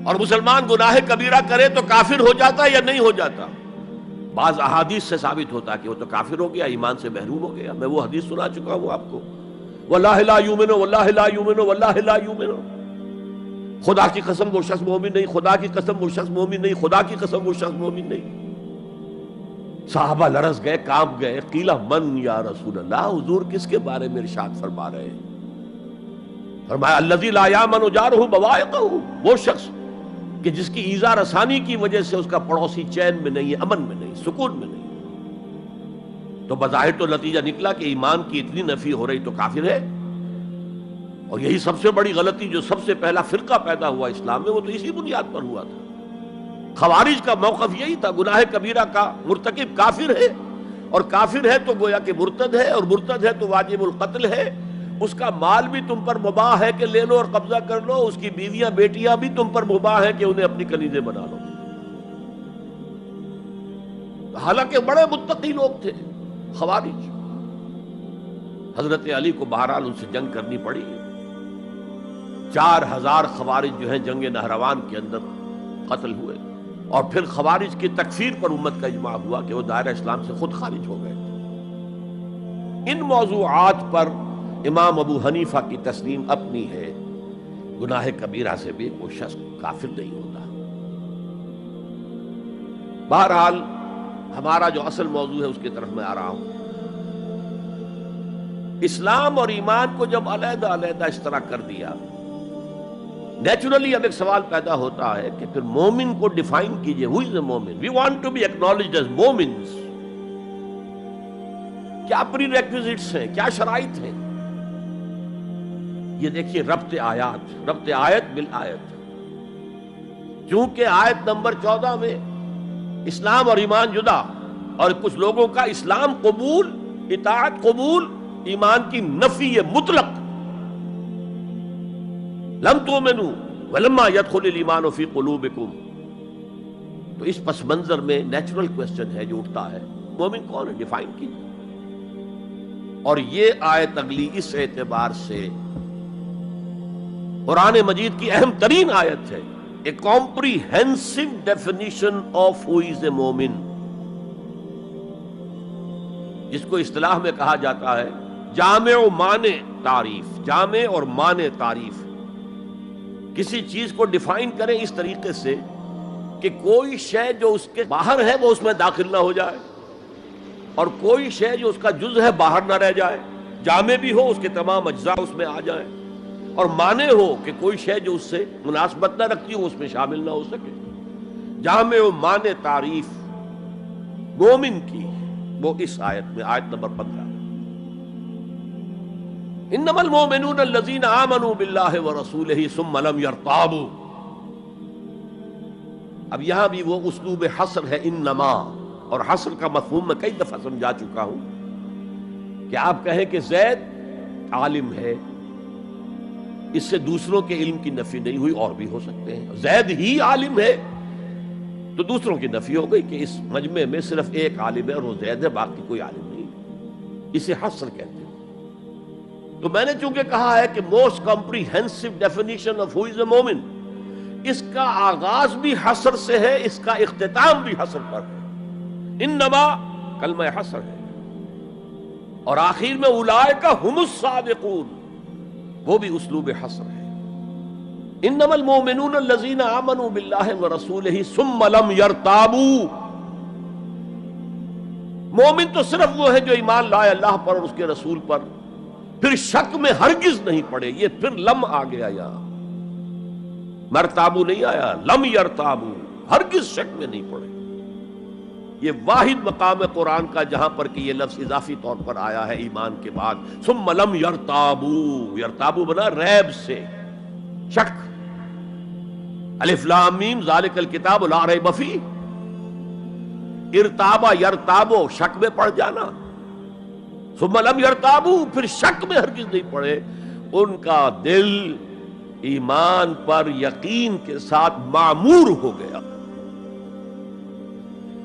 اور مسلمان گناہ کبیرہ کرے تو کافر ہو جاتا ہے یا نہیں ہو جاتا۔ بعض احادیث سے ثابت ہوتا ہے کہ وہ تو کافر ہو گیا، ایمان سے محروم ہو گیا۔ میں وہ حدیث سنا چکا ہوں آپ کو، واللہ لا یؤمن واللہ لا یؤمن واللہ لا یؤمن، خدا کی قسم وہ شخص مومن نہیں، خدا کی قسم وہ شخص مومن نہیں، خدا کی قسم وہ شخص مومن نہیں۔ صحابہ لرز گئے، کانپ گئے، قیل من یا رسول اللہ، حضور کس کے بارے میں ارشاد فرما رہے ہیں؟ فرمایا الذی لا یامن جارہ بوائقہ، وہ شخص کہ جس کی ایذا رسانی کی وجہ سے اس کا پڑوسی چین میں نہیں ہے، امن میں نہیں، سکون میں نہیں۔ تو بظاہر تو نتیجہ نکلا کہ ایمان کی اتنی نفی ہو رہی تو کافر ہے، اور یہی سب سے بڑی غلطی جو سب سے پہلا فرقہ پیدا ہوا اسلام میں، وہ تو اسی بنیاد پر ہوا تھا۔ خوارج کا موقف یہی تھا، گناہ کبیرہ کا مرتکب کافر ہے، اور کافر ہے تو گویا کہ مرتد ہے، اور مرتد ہے تو واجب القتل ہے، اس کا مال بھی تم پر مباح ہے کہ لے لو اور قبضہ کر لو، اس کی بیویاں بیٹیاں بھی تم پر مباح ہے کہ انہیں اپنی کنیزیں بنا لو۔ حالانکہ بڑے متقی لوگ تھے خوارج، حضرت علی کو بہرحال ان سے جنگ کرنی پڑی، 4,000 خوارج جو ہیں جنگ نہروان کے اندر قتل ہوئے، اور پھر خوارج کی تکفیر پر امت کا اجماع ہوا کہ وہ دائرہ اسلام سے خود خارج ہو گئے تھے۔ ان موضوعات پر امام ابو حنیفہ کی تسلیم اپنی ہے، گناہ کبیرہ سے بھی وہ شخص کافر نہیں ہوتا۔ بہرحال ہمارا جو اصل موضوع ہے اس کی طرف میں آ رہا ہوں۔ اسلام اور ایمان کو جب علیحدہ علیحدہ اس طرح کر دیا، نیچرلی اب ایک سوال پیدا ہوتا ہے کہ پھر مومن کو ڈیفائن کیجئے، who is a مومن؟ We want to be acknowledged as مومنز۔ کیا پری ریکویزٹس ہیں، کیا شرائط ہیں؟ یہ دیکھیے ربط آیت بالآیت، چونکہ آیت نمبر 14 میں اسلام اور ایمان جدا، اور کچھ لوگوں کا اسلام قبول، اطاعت قبول، ایمان کی نفی مطلق، لم تؤمنوا ولما يدخل الایمان فی قلوبکم۔ تو اس پس منظر میں نیچرل کوسچن ہے جو اٹھتا ہے، مومن کون ہے؟ ڈیفائن کیجیے۔ اور یہ آیت اگلی اس اعتبار سے قرآن مجید کی اہم ترین آیت ہے، a comprehensive definition of who is a مومن، جس کو اصطلاح میں کہا جاتا ہے جامع و مانع تعریف۔ جامع اور مانع تعریف، کسی چیز کو ڈیفائن کریں اس طریقے سے کہ کوئی شے جو اس کے باہر ہے وہ اس میں داخل نہ ہو جائے، اور کوئی شے جو اس کا جز ہے باہر نہ رہ جائے، جامع بھی ہو، اس کے تمام اجزاء اس میں آ جائیں، اور مانع ہو کہ کوئی شے جو اس سے مناسبت نہ رکھتی ہو اس میں شامل نہ ہو سکے۔ جامع و مانع تعریف مومن کی وہ اس آیت میں، آیت نمبر 15، انما المؤمنون الذین آمنوا باللہ ورسولہ ثم لم یرتابوا۔ اب یہاں بھی وہ اسلوب حصر ہے، انما، اور حصر کا مفہوم میں کئی دفعہ سمجھا چکا ہوں کہ آپ کہیں کہ زید عالم ہے، اس سے دوسروں کے علم کی نفی نہیں ہوئی، اور بھی ہو سکتے ہیں۔ زید ہی عالم ہے تو دوسروں کی نفی ہو گئی کہ اس مجمع میں صرف ایک عالم ہے اور وہ زید ہے، باقی کوئی عالم نہیں۔ اسے حصر کہتے ہیں۔ تو میں نے چونکہ کہا ہے کہ موسٹ کمپریہنسو ڈیفینیشن آف ہو از اے مومن، اس کا آغاز بھی حصر سے ہے، اس کا اختتام بھی حصر پر ہے۔ انما کلمہ حصر ہے، اور آخر میں اولئک ھم الصادقون، وہ بھی اسلوب حصر ہے۔ انما المؤمنون الذین آمنوا باللہ ورسولہ ثم لم یرتابوا۔ مومن تو صرف وہ ہے جو ایمان لائے اللہ پر اور اس کے رسول پر، پھر شک میں ہرگز نہیں پڑے۔ یہ پھر لم آ گیا، یہاں مرتابو نہیں آیا، لم یرتابو، ہرگز شک میں نہیں پڑے۔ یہ واحد مقام قرآن کا جہاں پر کہ یہ لفظ اضافی طور پر آیا ہے ایمان کے بعد، ثم لم یرتابو، یرتابو بنا ریب سے، شک۔ الف لام میم ذالک الکتاب لا ریب فیہ، ارتابا یرتابو، شک میں پڑ جانا، ثم لم یرتابو، پھر شک میں ہرگز نہیں پڑے۔ ان کا دل ایمان پر یقین کے ساتھ معمور ہو گیا۔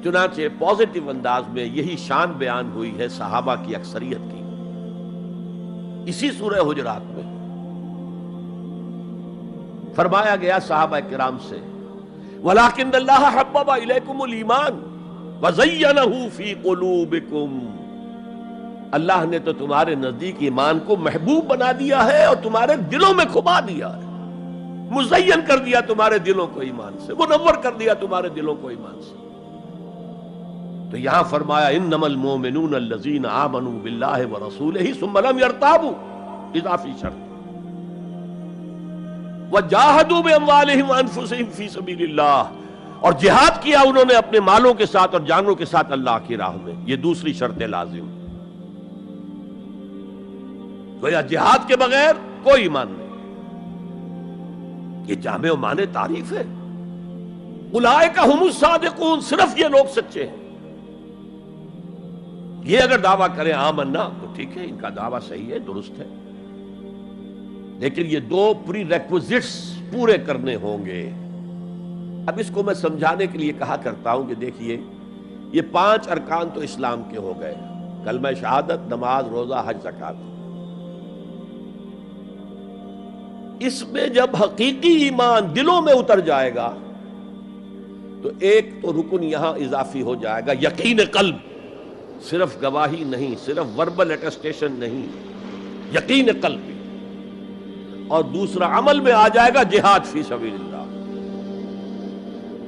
چنانچہ پازیٹیو انداز میں یہی شان بیان ہوئی ہے صحابہ کی اکثریت کی، اسی سورہ حجرات میں فرمایا گیا صحابہ کرام سے، وَلَٰكِنَّ اللَّهَ حَبَّبَ إِلَيْكُمُ الْإِيمَانَ وَزَيَّنَهُ فِي قُلُوبِكُمْ۔ اللہ نے تو تمہارے نزدیک ایمان کو محبوب بنا دیا ہے اور تمہارے دلوں میں کھبا دیا ہے، مزین کر دیا تمہارے دلوں کو ایمان سے، منور کر دیا تمہارے دلوں کو ایمان سے۔ تو یہاں فرمایا انما المؤمنون الذین آمنوا باللہ ورسولہ ثم لم یرتابوا، اضافی شرط، وجاہدوا باموالہم وانفسہم فی سبیل اللہ، اور جہاد کیا انہوں نے اپنے مالوں کے ساتھ اور جانوں کے ساتھ اللہ کی راہ میں، یہ دوسری شرط لازم۔ گویا جہاد کے بغیر کوئی ایمان نہیں۔ یہ جامع و مانع تعریف ہے۔ اولئک ھم الصادقون، صرف یہ لوگ سچے ہیں۔ یہ اگر دعویٰ کریں آمنا تو ٹھیک ہے، ان کا دعویٰ صحیح ہے، درست ہے، لیکن یہ دو پری ریکوزٹس پورے کرنے ہوں گے۔ اب اس کو میں سمجھانے کے لیے کہا کرتا ہوں کہ دیکھیے یہ 5 ارکان تو اسلام کے ہو گئے، کلمہ شہادت، نماز، روزہ، حج، زکوٰۃ۔ اس میں جب حقیقی ایمان دلوں میں اتر جائے گا تو ایک تو رکن یہاں اضافی ہو جائے گا، یقین قلب، صرف گواہی نہیں، صرف وربل اٹیسٹیشن نہیں، یقین قلب بھی، اور دوسرا عمل میں آ جائے گا جہاد فی سبیل اللہ۔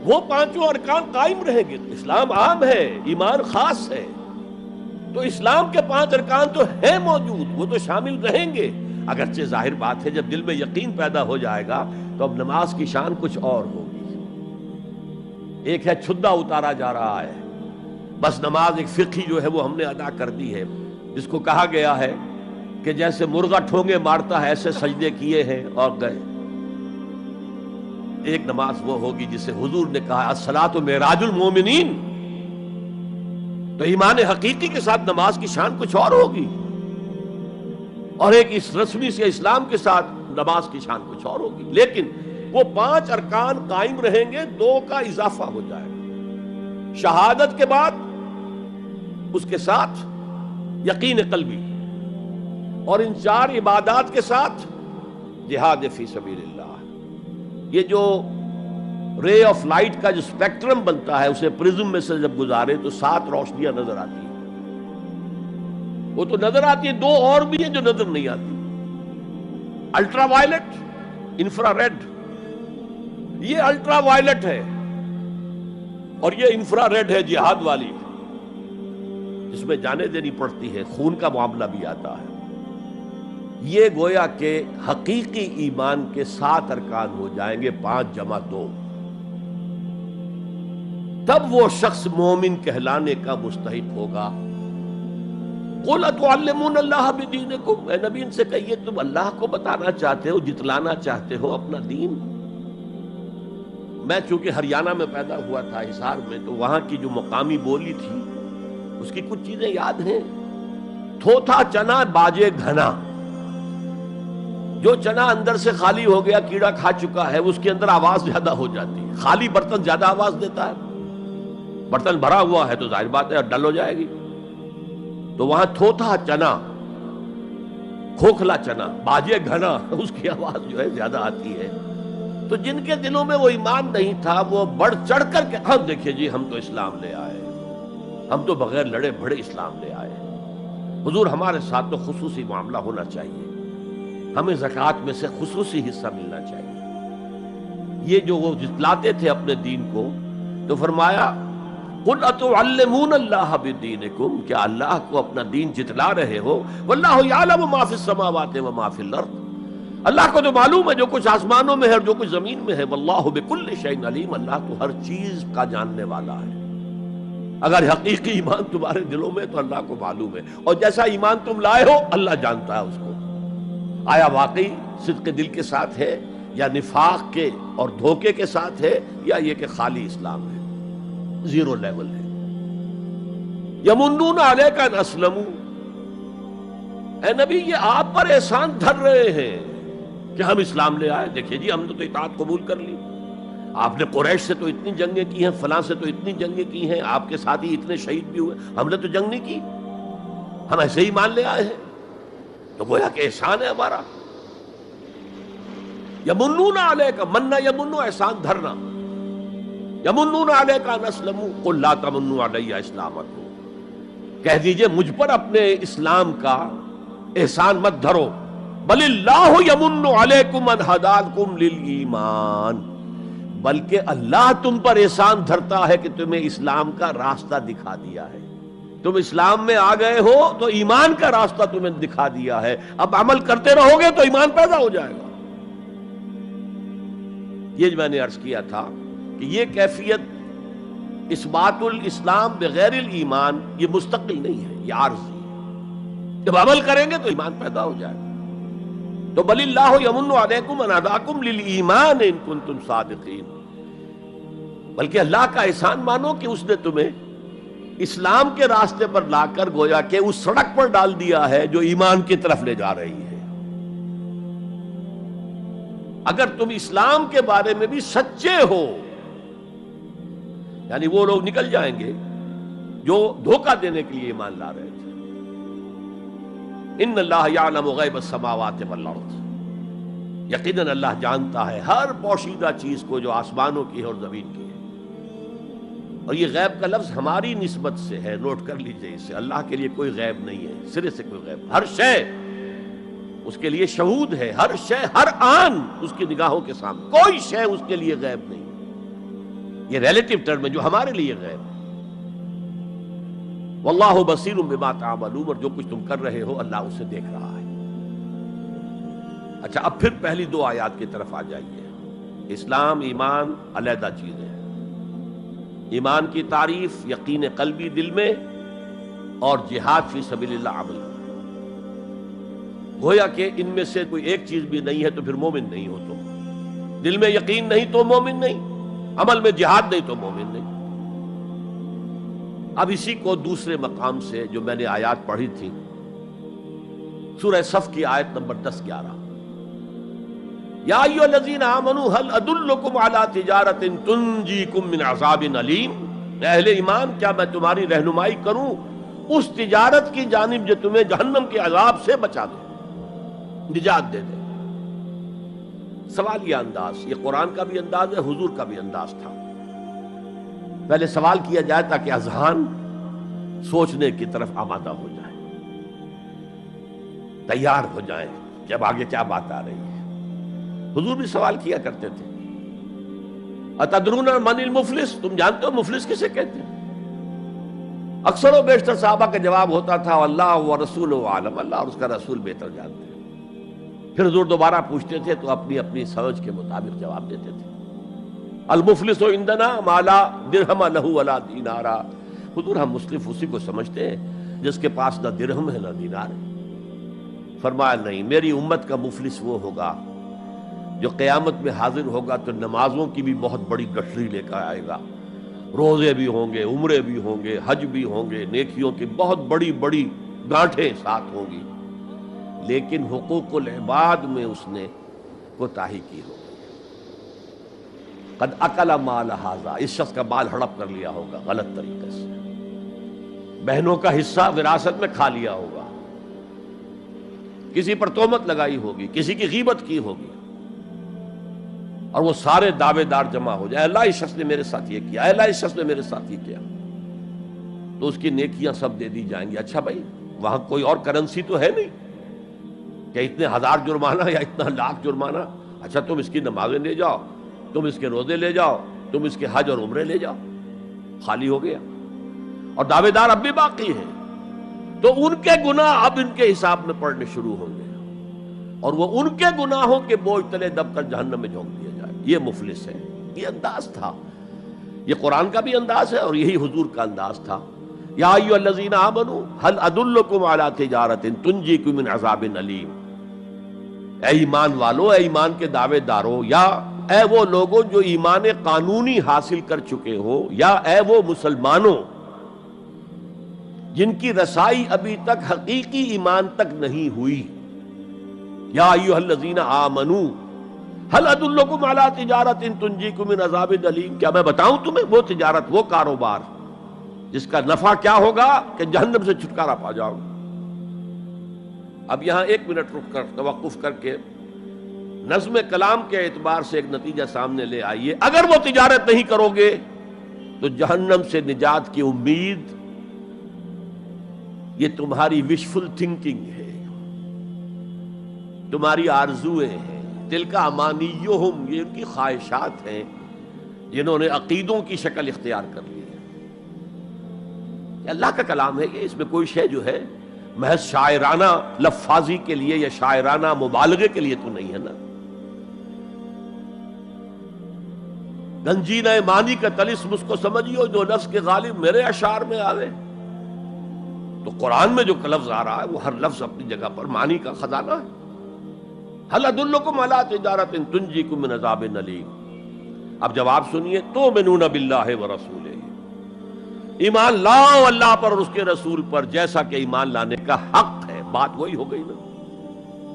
وہ پانچوں ارکان قائم رہیں گے۔ اسلام عام ہے، ایمان خاص ہے، تو اسلام کے 5 ارکان تو ہیں موجود، وہ تو شامل رہیں گے۔ اگرچہ ظاہر بات ہے جب دل میں یقین پیدا ہو جائے گا تو اب نماز کی شان کچھ اور ہوگی۔ ایک ہے چھدا اتارا جا رہا ہے، بس نماز ایک فقہی جو ہے وہ ہم نے ادا کر دی ہے، جس کو کہا گیا ہے کہ جیسے مرغا ٹھونگے مارتا ہے ایسے سجدے کیے ہیں اور گئے۔ ایک نماز وہ ہوگی جسے حضور نے کہا الصلاۃ معراج المومنین، تو ایمان حقیقی کے ساتھ نماز کی شان کچھ اور ہوگی، اور ایک اس رسمی سے اسلام کے ساتھ نماز کی شان کچھ اور ہوگی۔ لیکن وہ 5 ارکان قائم رہیں گے، 2 کا اضافہ ہو جائے گا، شہادت کے بعد اس کے ساتھ یقین قلبی، اور ان 4 عبادات کے ساتھ جہاد فی سبیل اللہ۔ یہ جو رے آف لائٹ کا جو اسپیکٹرم بنتا ہے اسے پرزم میں سے جب گزارے تو 7 روشنیاں نظر آتی ہیں۔ وہ تو نظر آتی ہیں، 2 اور بھی ہیں جو نظر نہیں آتی، الٹرا وائلٹ، انفرا ریڈ۔ یہ الٹرا وائلٹ ہے اور یہ انفرا ریڈ ہے، جہاد والی، جس میں جانیں دینی پڑتی ہے، خون کا معاملہ بھی آتا ہے۔ یہ گویا کہ حقیقی ایمان کے 7 ارکان ہو جائیں گے، 5 جمع 2، تب وہ شخص مومن کہلانے کا مستحق ہوگا۔ قُلْ أَتُعَلِّمُونَ اللَّهَ بِدِينِكُمْ، اے نبی ان سے کہیے تم اللہ کو بتانا چاہتے ہو، جتلانا چاہتے ہو اپنا دین۔ میں چونکہ ہریانہ میں پیدا ہوا تھا، حصار میں، تو وہاں کی جو مقامی بولی تھی اس کی کچھ چیزیں یاد ہیں۔ تھوتھا چنا باجے گھنا، جو چنا اندر سے خالی ہو گیا، کیڑا کھا چکا ہے، اس کے اندر آواز زیادہ ہو جاتی ہے۔ خالی برتن زیادہ آواز دیتا ہے، برتن بھرا ہوا ہے تو ظاہر بات ہے ڈل ہو جائے گی۔ تو وہاں تھوتھا چنا، کھوکھلا چنا، باجے گھنا، اس کی آواز جو ہے زیادہ آتی ہے۔ تو جن کے دلوں میں وہ ایمان نہیں تھا وہ بڑھ چڑھ کر کے ہم دیکھیے جی ہم تو اسلام لے آئے، ہم تو بغیر لڑے بڑے اسلام لے آئے۔ حضور ہمارے ساتھ تو خصوصی معاملہ ہونا چاہیے، ہمیں زکوٰۃ میں سے خصوصی حصہ ملنا چاہیے۔ یہ جو وہ جتلاتے تھے اپنے دین کو، تو فرمایا قُلْ أَتُعَلِّمُونَ اللَّهَ بِدِينِكُمْ، کیا اللہ کو اپنا دین جتلا رہے ہو؟ وَاللَّهُ يَعْلَمُ مَا فِي السَّمَاوَاتِ وَمَا فِي الْأَرْضِ، اللہ کو تو معلوم ہے جو کچھ آسمانوں میں ہے اور جو کچھ زمین میں ہے۔ وَاللَّهُ بِكُلِّ شَيْءٍ عَلِيمٌ، اللہ تو ہر چیز کا جاننے والا ہے۔ اگر حقیقی ایمان تمہارے دلوں میں تو اللہ کو معلوم ہے، اور جیسا ایمان تم لائے ہو اللہ جانتا ہے اس کو۔ آیا واقعی صدق دل کے ساتھ ہے، یا نفاق کے اور دھوکے کے ساتھ ہے، یا یہ کہ خالی اسلام ہے، زیرو لیول ہے۔ یمنون علیک ان اسلموا، اے نبی یہ آپ پر احسان دھر رہے ہیں کہ ہم اسلام لے آئے، دیکھیے جی ہم نے تو اطاعت قبول کر لی، آپ نے قریش سے تو اتنی جنگیں کی ہیں، فلاں سے تو اتنی جنگیں کی ہیں، آپ کے ساتھی اتنے شہید بھی ہوئے، ہم نے تو جنگ نہیں کی، ہم ایسے ہی مان لے آئے ہیں، تو گویا کہ احسان ہے ہمارا۔ یمنون علیک، مننا یمنو احسان دھرنا، یمنون علیک ان اسلموا قل لا تمنوا علی اسلامکم، کہہ دیجئے مجھ پر اپنے اسلام کا احسان مت دھرو، بل اللہ یمن علیکم ان ہداکم للایمان، بلکہ اللہ تم پر احسان دھرتا ہے کہ تمہیں اسلام کا راستہ دکھا دیا ہے۔ تم اسلام میں آ گئے ہو تو ایمان کا راستہ تمہیں دکھا دیا ہے، اب عمل کرتے رہو گے تو ایمان پیدا ہو جائے گا۔ یہ جو میں نے عرض کیا تھا کہ یہ کیفیت اثبات الاسلام بغیر الایمان یہ مستقل نہیں ہے، یہ عارضی ہے۔ جب عمل کریں گے تو ایمان پیدا ہو جائے گا۔ تو بل اللہ یمن علیکم ان ہداکم للایمان ان کنتم صادقین، بلکہ اللہ کا احسان مانو کہ اس نے تمہیں اسلام کے راستے پر لا کر گویا کہ اس سڑک پر ڈال دیا ہے جو ایمان کی طرف لے جا رہی ہے۔ اگر تم اسلام کے بارے میں بھی سچے ہو، یعنی وہ لوگ نکل جائیں گے جو دھوکہ دینے کے لیے ایمان لا رہے تھے۔ ان اللہ یعلم غیب السماوات والارض، یقیناً اللہ جانتا ہے ہر پوشیدہ چیز کو جو آسمانوں کی ہے اور زمین کی ہے. اور یہ غیب کا لفظ ہماری نسبت سے ہے، نوٹ کر لیجئے اسے. اللہ کے لیے کوئی غیب نہیں ہے، سرے سے کوئی غیب. ہر شے اس کے لیے شہود ہے، ہر شے ہر آن اس کی نگاہوں کے سامنے. کوئی شے اس کے لیے غیب نہیں. یہ ریلیٹو ٹرم ہے جو ہمارے لیے غیب ہے. واللہ بصیر بما تعملون، اور جو کچھ تم کر رہے ہو اللہ اسے دیکھ رہا ہے. اچھا، اب پھر پہلی دو آیات کی طرف آ جائیے. اسلام ایمان علیحدہ چیزیں ہیں. ایمان کی تعریف یقین قلبی دل میں، اور جہاد فی سبیل اللہ عمل. گویا کہ ان میں سے کوئی ایک چیز بھی نہیں ہے تو پھر مومن نہیں ہو تم. دل میں یقین نہیں تو مومن نہیں، عمل میں جہاد نہیں تو مومن نہیں. اب اسی کو دوسرے مقام سے جو میں نے آیات پڑھی تھی، سورہ صف کی آیت نمبر 10-11، یا ایھا الذین آمنوا هل ادلکم علی تجارۃ تنجیکم من عذاب علیم. اہل ایمان، کیا میں تمہاری رہنمائی کروں اس تجارت کی جانب جو تمہیں جہنم کے عذاب سے بچا دے، نجات دے دے. سوالیہ انداز، یہ قرآن کا بھی انداز ہے، حضور کا بھی انداز تھا. پہلے سوال کیا جائے تاکہ اذہان سوچنے کی طرف آمادہ ہو جائے، تیار ہو جائیں کہ اب آگے کیا بات آ رہی ہے. حضور بھی سوال کیا کرتے تھے، اتدرون من المفلس، تم جانتے ہو مفلس کسے کہتے ہیں؟ اکثر و بیشتر صحابہ کا جواب ہوتا تھا اللہ و رسول عالم، اللہ اور اس کا رسول بہتر جانتے ہیں. پھر حضور دوبارہ پوچھتے تھے تو اپنی اپنی سمجھ کے مطابق جواب دیتے تھے. المفلس عندنا ما لا درہم لہ ولا دینارا. حضور ہم مصرف اسی کو سمجھتے ہیں جس کے پاس نہ درہم ہے نہ دینار ہے. فرمایا نہیں، میری امت کا مفلس وہ ہوگا جو قیامت میں حاضر ہوگا تو نمازوں کی بھی بہت بڑی گٹھری لے کر آئے گا، روزے بھی ہوں گے، عمرے بھی ہوں گے، حج بھی ہوں گے، نیکیوں کی بہت بڑی بڑی گانٹھیں ساتھ ہوں گی، لیکن حقوق العباد میں اس نے کوتاہی کی ہوگی. قد اکل مال ھذا، اس شخص کا مال ہڑپ کر لیا ہوگا غلط طریقے سے، بہنوں کا حصہ وراثت میں کھا لیا ہوگا، کسی پر تہمت لگائی ہوگی، کسی کی غیبت کی ہوگی، اور وہ سارے دعوے دار جمع ہو جائے، اللہ اس شخص نے میرے ساتھ یہ کیا، اللہ اس شخص نے میرے ساتھ یہ کیا، تو اس کی نیکیاں سب دے دی جائیں گی. اچھا بھائی، وہاں کوئی اور کرنسی تو ہے نہیں کہ اتنے ہزار جرمانہ یا اتنا لاکھ جرمانہ. اچھا تم اس کی نمازیں لے جاؤ، تم اس کے روزے لے جاؤ، تم اس کے حج اور عمرے لے جاؤ، خالی ہو گیا. اور دعوے دار اب بھی باقی ہیں، تو ان کے گناہ اب ان کے حساب میں پڑنے شروع ہوں گے، اور وہ ان کے گناہوں کے بوجھ تلے دب کر جہنم میں جھونک دیا جائے. یہ مفلس ہے. یہ انداز تھا، یہ قرآن کا بھی انداز ہے اور یہی حضور کا انداز تھا. یا ایھا الذین آمنوا هل ادلکم علی تجارۃ تنجیکم من عذاب علیم. اے ایمان والو، اے ایمان کے دعوے دارو، یا اے وہ لوگوں جو ایمان قانونی حاصل کر چکے ہو، یا اے وہ مسلمانوں جن کی رسائی ابھی تک حقیقی ایمان تک نہیں ہوئی. یا ایھا الذین آمنوا هل ادلکم علی تجارۃ تنجیکم من عذاب علیم. کیا میں بتاؤں تمہیں وہ تجارت، وہ کاروبار جس کا نفع کیا ہوگا کہ جہنم سے چھٹکارا پا جاؤ. اب یہاں ایک منٹ رک کر توقف کر کے نظم کلام کے اعتبار سے ایک نتیجہ سامنے لے آئیے. اگر وہ تجارت نہیں کرو گے تو جہنم سے نجات کی امید یہ تمہاری وشفل تھنکنگ ہے، تمہاری آرزویں ہیں، تلک امانیہم، یہ ان کی خواہشات ہیں جنہوں نے عقیدوں کی شکل اختیار کر لی ہے. یہ اللہ کا کلام ہے، اس میں کوئی شے جو ہے محض شاعرانہ لفاظی کے لیے یا شاعرانہ مبالغے کے لیے تو نہیں ہے نا. گنجینہ معنی کا طلسم اس کو سمجھیو جو لفظ کے غالب میرے اشعار میں آوے. تو قرآن میں جو لفظ آ رہا ہے وہ ہر لفظ اپنی جگہ پر معنی کا خزانہ ہے. هل ادلکم علی تجارۃ تنجیکم من عذاب علیم. اب جواب سنیے، تؤمنون باللہ ورسولہ، ایمان لاؤ اللہ پر اور اس کے رسول پر جیسا کہ ایمان لانے کا حق ہے. بات وہی ہو گئی نا.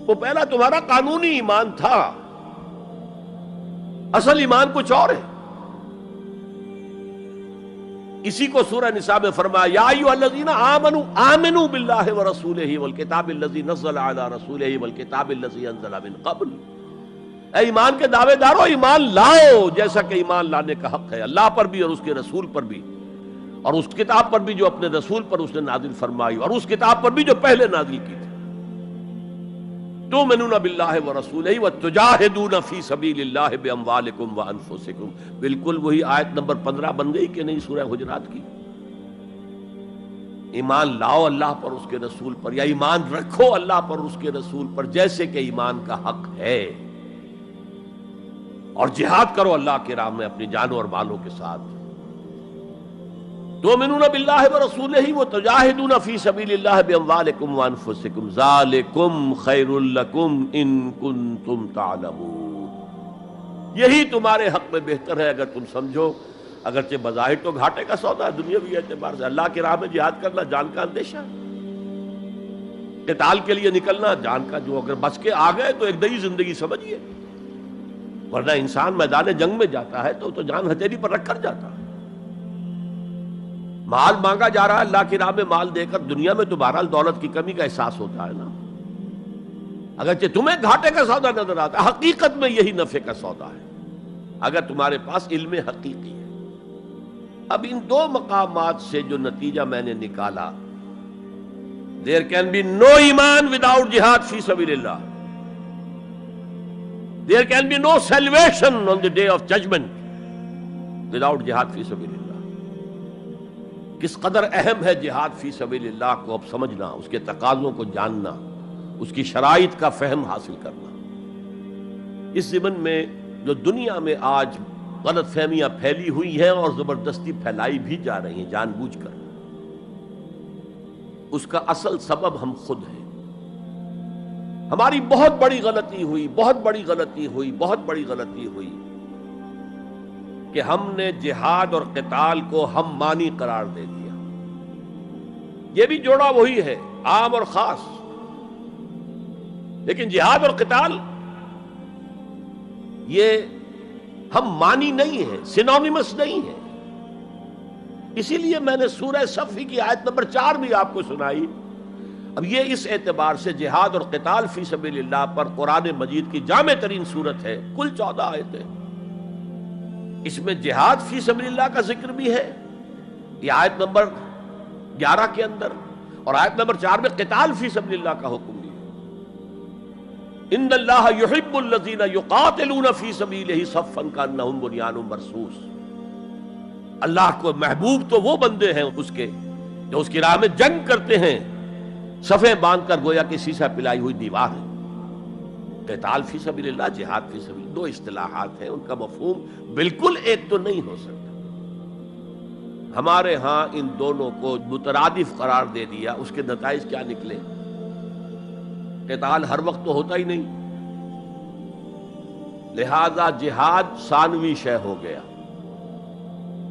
وہ پہلا تمہارا قانونی ایمان تھا، اصل ایمان کچھ اور ہے. اسی کو سورہ نساء میں فرمایا یا ایھا الذین آمنوا آمنوا باللہ ورسولہ والکتاب الذی نزل علی رسولہ والکتاب الذی انزل من قبل. اے ایمان کے دعوے دارو ایمان لاؤ جیسا کہ ایمان لانے کا حق ہے، اللہ پر بھی اور اس کے رسول پر بھی، اور اس کتاب پر بھی جو اپنے رسول پر اس نے نازل فرمائی، اور اس کتاب پر بھی جو پہلے نازل کی تھی۔ تؤمنون باللہ ورسولہ وتجاہدون فی سبیل اللہ باموالکم وانفسکم، بالکل وہی آیت نمبر 15 بن گئی کہ نہیں سورہ حجرات کی؟ ایمان لاؤ اللہ پر اس کے رسول پر، یا ایمان رکھو اللہ پر اس کے رسول پر جیسے کہ ایمان کا حق ہے، اور جہاد کرو اللہ کے راہ میں اپنی جانوں اور مالوں کے ساتھ۔ تؤمنون باللہ ورسولہ وتجاہدون فی سبیل اللہ باموالکم وانفسکم ذالکم خیر لکم ان کنتم تعلمون، یہی تمہارے حق میں بہتر ہے اگر تم سمجھو، اگرچہ بظاہر تو گھاٹے کا سودا ہے دنیاوی اعتبار سے، اللہ کی راہ میں جہاد کرنا جان کا اندیشہ، قتال کے لیے نکلنا جان کا، جو اگر بچ کے آ گئے تو ایک نئی زندگی سمجھیے، ورنہ انسان میدان جنگ میں جاتا ہے تو جان ہتھیلی پر رکھ کر جاتا ہے۔ مال مانگا جا رہا ہے اللہ کی راہ میں، مال دے کر دنیا میں تو بہرحال دولت کی کمی کا احساس ہوتا ہے نا، اگرچہ تمہیں گھاٹے کا سودا نظر آتا ہے، حقیقت میں یہی نفع کا سودا ہے اگر تمہارے پاس علم حقیقی ہے۔ اب ان دو مقامات سے جو نتیجہ میں نے نکالا، there can be no ایمان without jihad فی سبیل اللہ، there can be no salvation on the day of judgment without jihad فی سبیل اللہ۔ کس قدر اہم ہے جہاد فی سبیل اللہ کو اب سمجھنا، اس کے تقاضوں کو جاننا، اس کی شرائط کا فہم حاصل کرنا۔ اس ضمن میں جو دنیا میں آج غلط فہمیاں پھیلی ہوئی ہیں اور زبردستی پھیلائی بھی جا رہی ہیں جان بوجھ کر، اس کا اصل سبب ہم خود ہیں۔ ہماری بہت بڑی غلطی ہوئی، بہت بڑی غلطی ہوئی، بہت بڑی غلطی ہوئی کہ ہم نے جہاد اور قتال کو ہم مانی قرار دے دیا۔ یہ بھی جوڑا وہی ہے، عام اور خاص، لیکن جہاد اور قتال یہ ہم مانی نہیں ہے، سینونیمس نہیں ہے۔ اسی لیے میں نے سورہ صفی کی آیت نمبر 4 بھی آپ کو سنائی۔ اب یہ اس اعتبار سے جہاد اور قتال فی سبیل اللہ پر قرآن مجید کی جامع ترین صورت ہے، کل 14 آیتیں، اس میں جہاد فی سبیل اللہ کا ذکر بھی ہے، یہ آیت نمبر 11 کے اندر، اور آیت نمبر 4 میں قتال فی سبیل اللہ کا حکم بھی ہے۔ ان اللہ یحب الذین یقاتلون فی صفا صفا کانہم بنیان مرصوص، اللہ کو محبوب تو وہ بندے ہیں اس کے جو اس کی راہ میں جنگ کرتے ہیں صفیں باندھ کر گویا کہ سیسا پلائی ہوئی دیوار ہے۔ قتال فی سبیل اللہ، جہاد فی سبیل اللہ، دو اصطلاحات ہیں، ان کا مفہوم بالکل ایک تو نہیں ہو سکتا۔ ہمارے ہاں ان دونوں کو مترادف قرار دے دیا، اس کے نتائج کیا نکلے؟ قتال ہر وقت تو ہوتا ہی نہیں، لہذا جہاد ثانوی شے ہو گیا،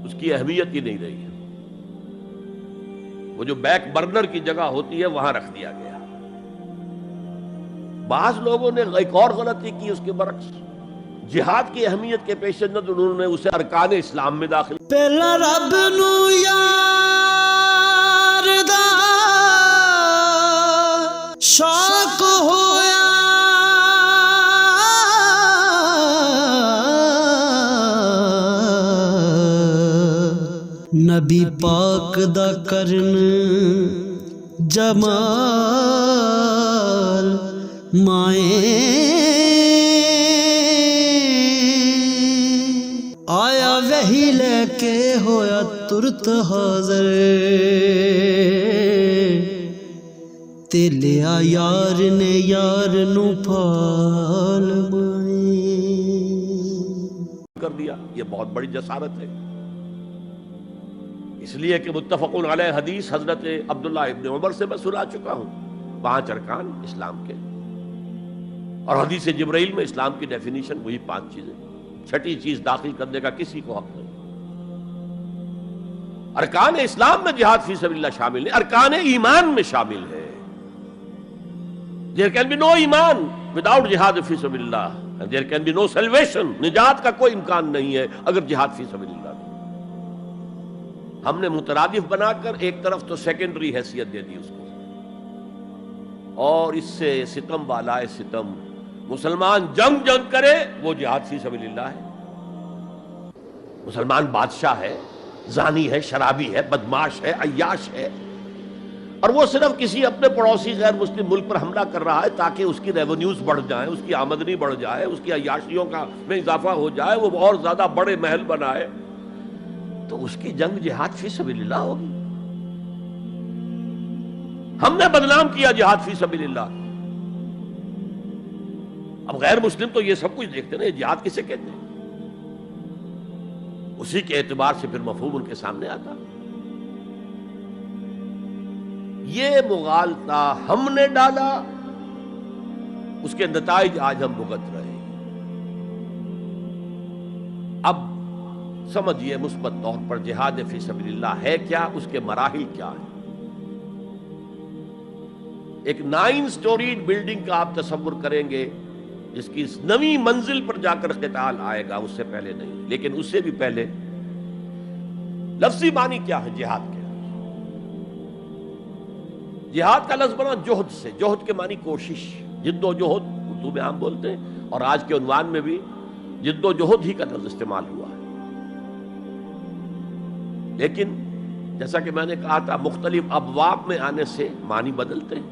اس کی اہمیت ہی نہیں رہی، وہ جو بیک برنر کی جگہ ہوتی ہے وہاں رکھ دیا گیا۔ بعض لوگوں نے ایک اور غلطی کی اس کے برعکس، جہاد کی اہمیت کے پیش نظر انہوں نے اسے ارکان اسلام میں داخل پہلا رب نو یار دا شوق ہویا، نبی پاک دا کرن جمال مائیں آیا وہی لے کے ہویا ترت حاضر، تے لیا یار نے یار نو پھال مائیں کر دیا۔ یہ بہت بڑی جسارت ہے، اس لیے کہ متفقون علیہ حدیث حضرت عبداللہ ابن عمر سے میں سنا چکا ہوں، 5 ارکان اسلام کے، اور حدیث جبرائیل میں اسلام کی ڈیفینیشن وہی 5 چیزیں، چھٹی چیز داخل کرنے کا کسی کو حق نہیں۔ ارکان اسلام میں جہاد فی سبیل اللہ شامل ہے، ارکان ایمان میں شامل ہے۔ there can be no ایمان without جہاد فی سبیل اللہ، and there can be no salvation، نجات کا کوئی امکان نہیں ہے اگر جہاد فی سبیل اللہ نہیں۔ ہم نے مترادف بنا کر ایک طرف تو سیکنڈری حیثیت دے دی اس کو، اور اس سے ستم بالائے ستم مسلمان جنگ کرے وہ جہاد فی سبیل اللہ ہے. مسلمان بادشاہ ہے، زانی ہے، شرابی ہے، بدماش ہے، عیاش ہے، اور وہ صرف کسی اپنے پڑوسی غیر مسلم ملک پر حملہ کر رہا ہے تاکہ اس کی ریونیوز بڑھ جائیں، اس کی آمدنی بڑھ جائے، اس کی عیاشیوں کا میں اضافہ ہو جائے، وہ اور زیادہ بڑے محل بنائے، تو اس کی جنگ جہاد فی سبیل اللہ ہوگی. ہم نے بدنام کیا جہاد فی سبیل اللہ. اب غیر مسلم تو یہ سب کچھ دیکھتے ہیں، جہاد کسے کہتے ہیں؟ اسی کے اعتبار سے پھر مفہوم ان کے سامنے آتا. یہ مغالطہ ہم نے ڈالا، اس کے نتائج آج ہم بھگت رہے ہیں. اب سمجھیے مثبت طور پر جہاد فی سبیل اللہ ہے کیا، اس کے مراحل کیا ہیں. ایک 9 سٹوریڈ بلڈنگ کا آپ تصور کریں گے جس کی نویں منزل پر جا کر قتال آئے گا، اس سے پہلے نہیں. لیکن اس سے بھی پہلے لفظی معنی کیا ہے جہاد کے؟ جہاد کا لفظ بنا جہد سے. جہد کے معنی کوشش، جد و جہد اردو میں عام بولتے ہیں، اور آج کے عنوان میں بھی جد و جہد ہی کا لفظ استعمال ہوا ہے. لیکن جیسا کہ میں نے کہا تھا، مختلف ابواب میں آنے سے معنی بدلتے ہیں.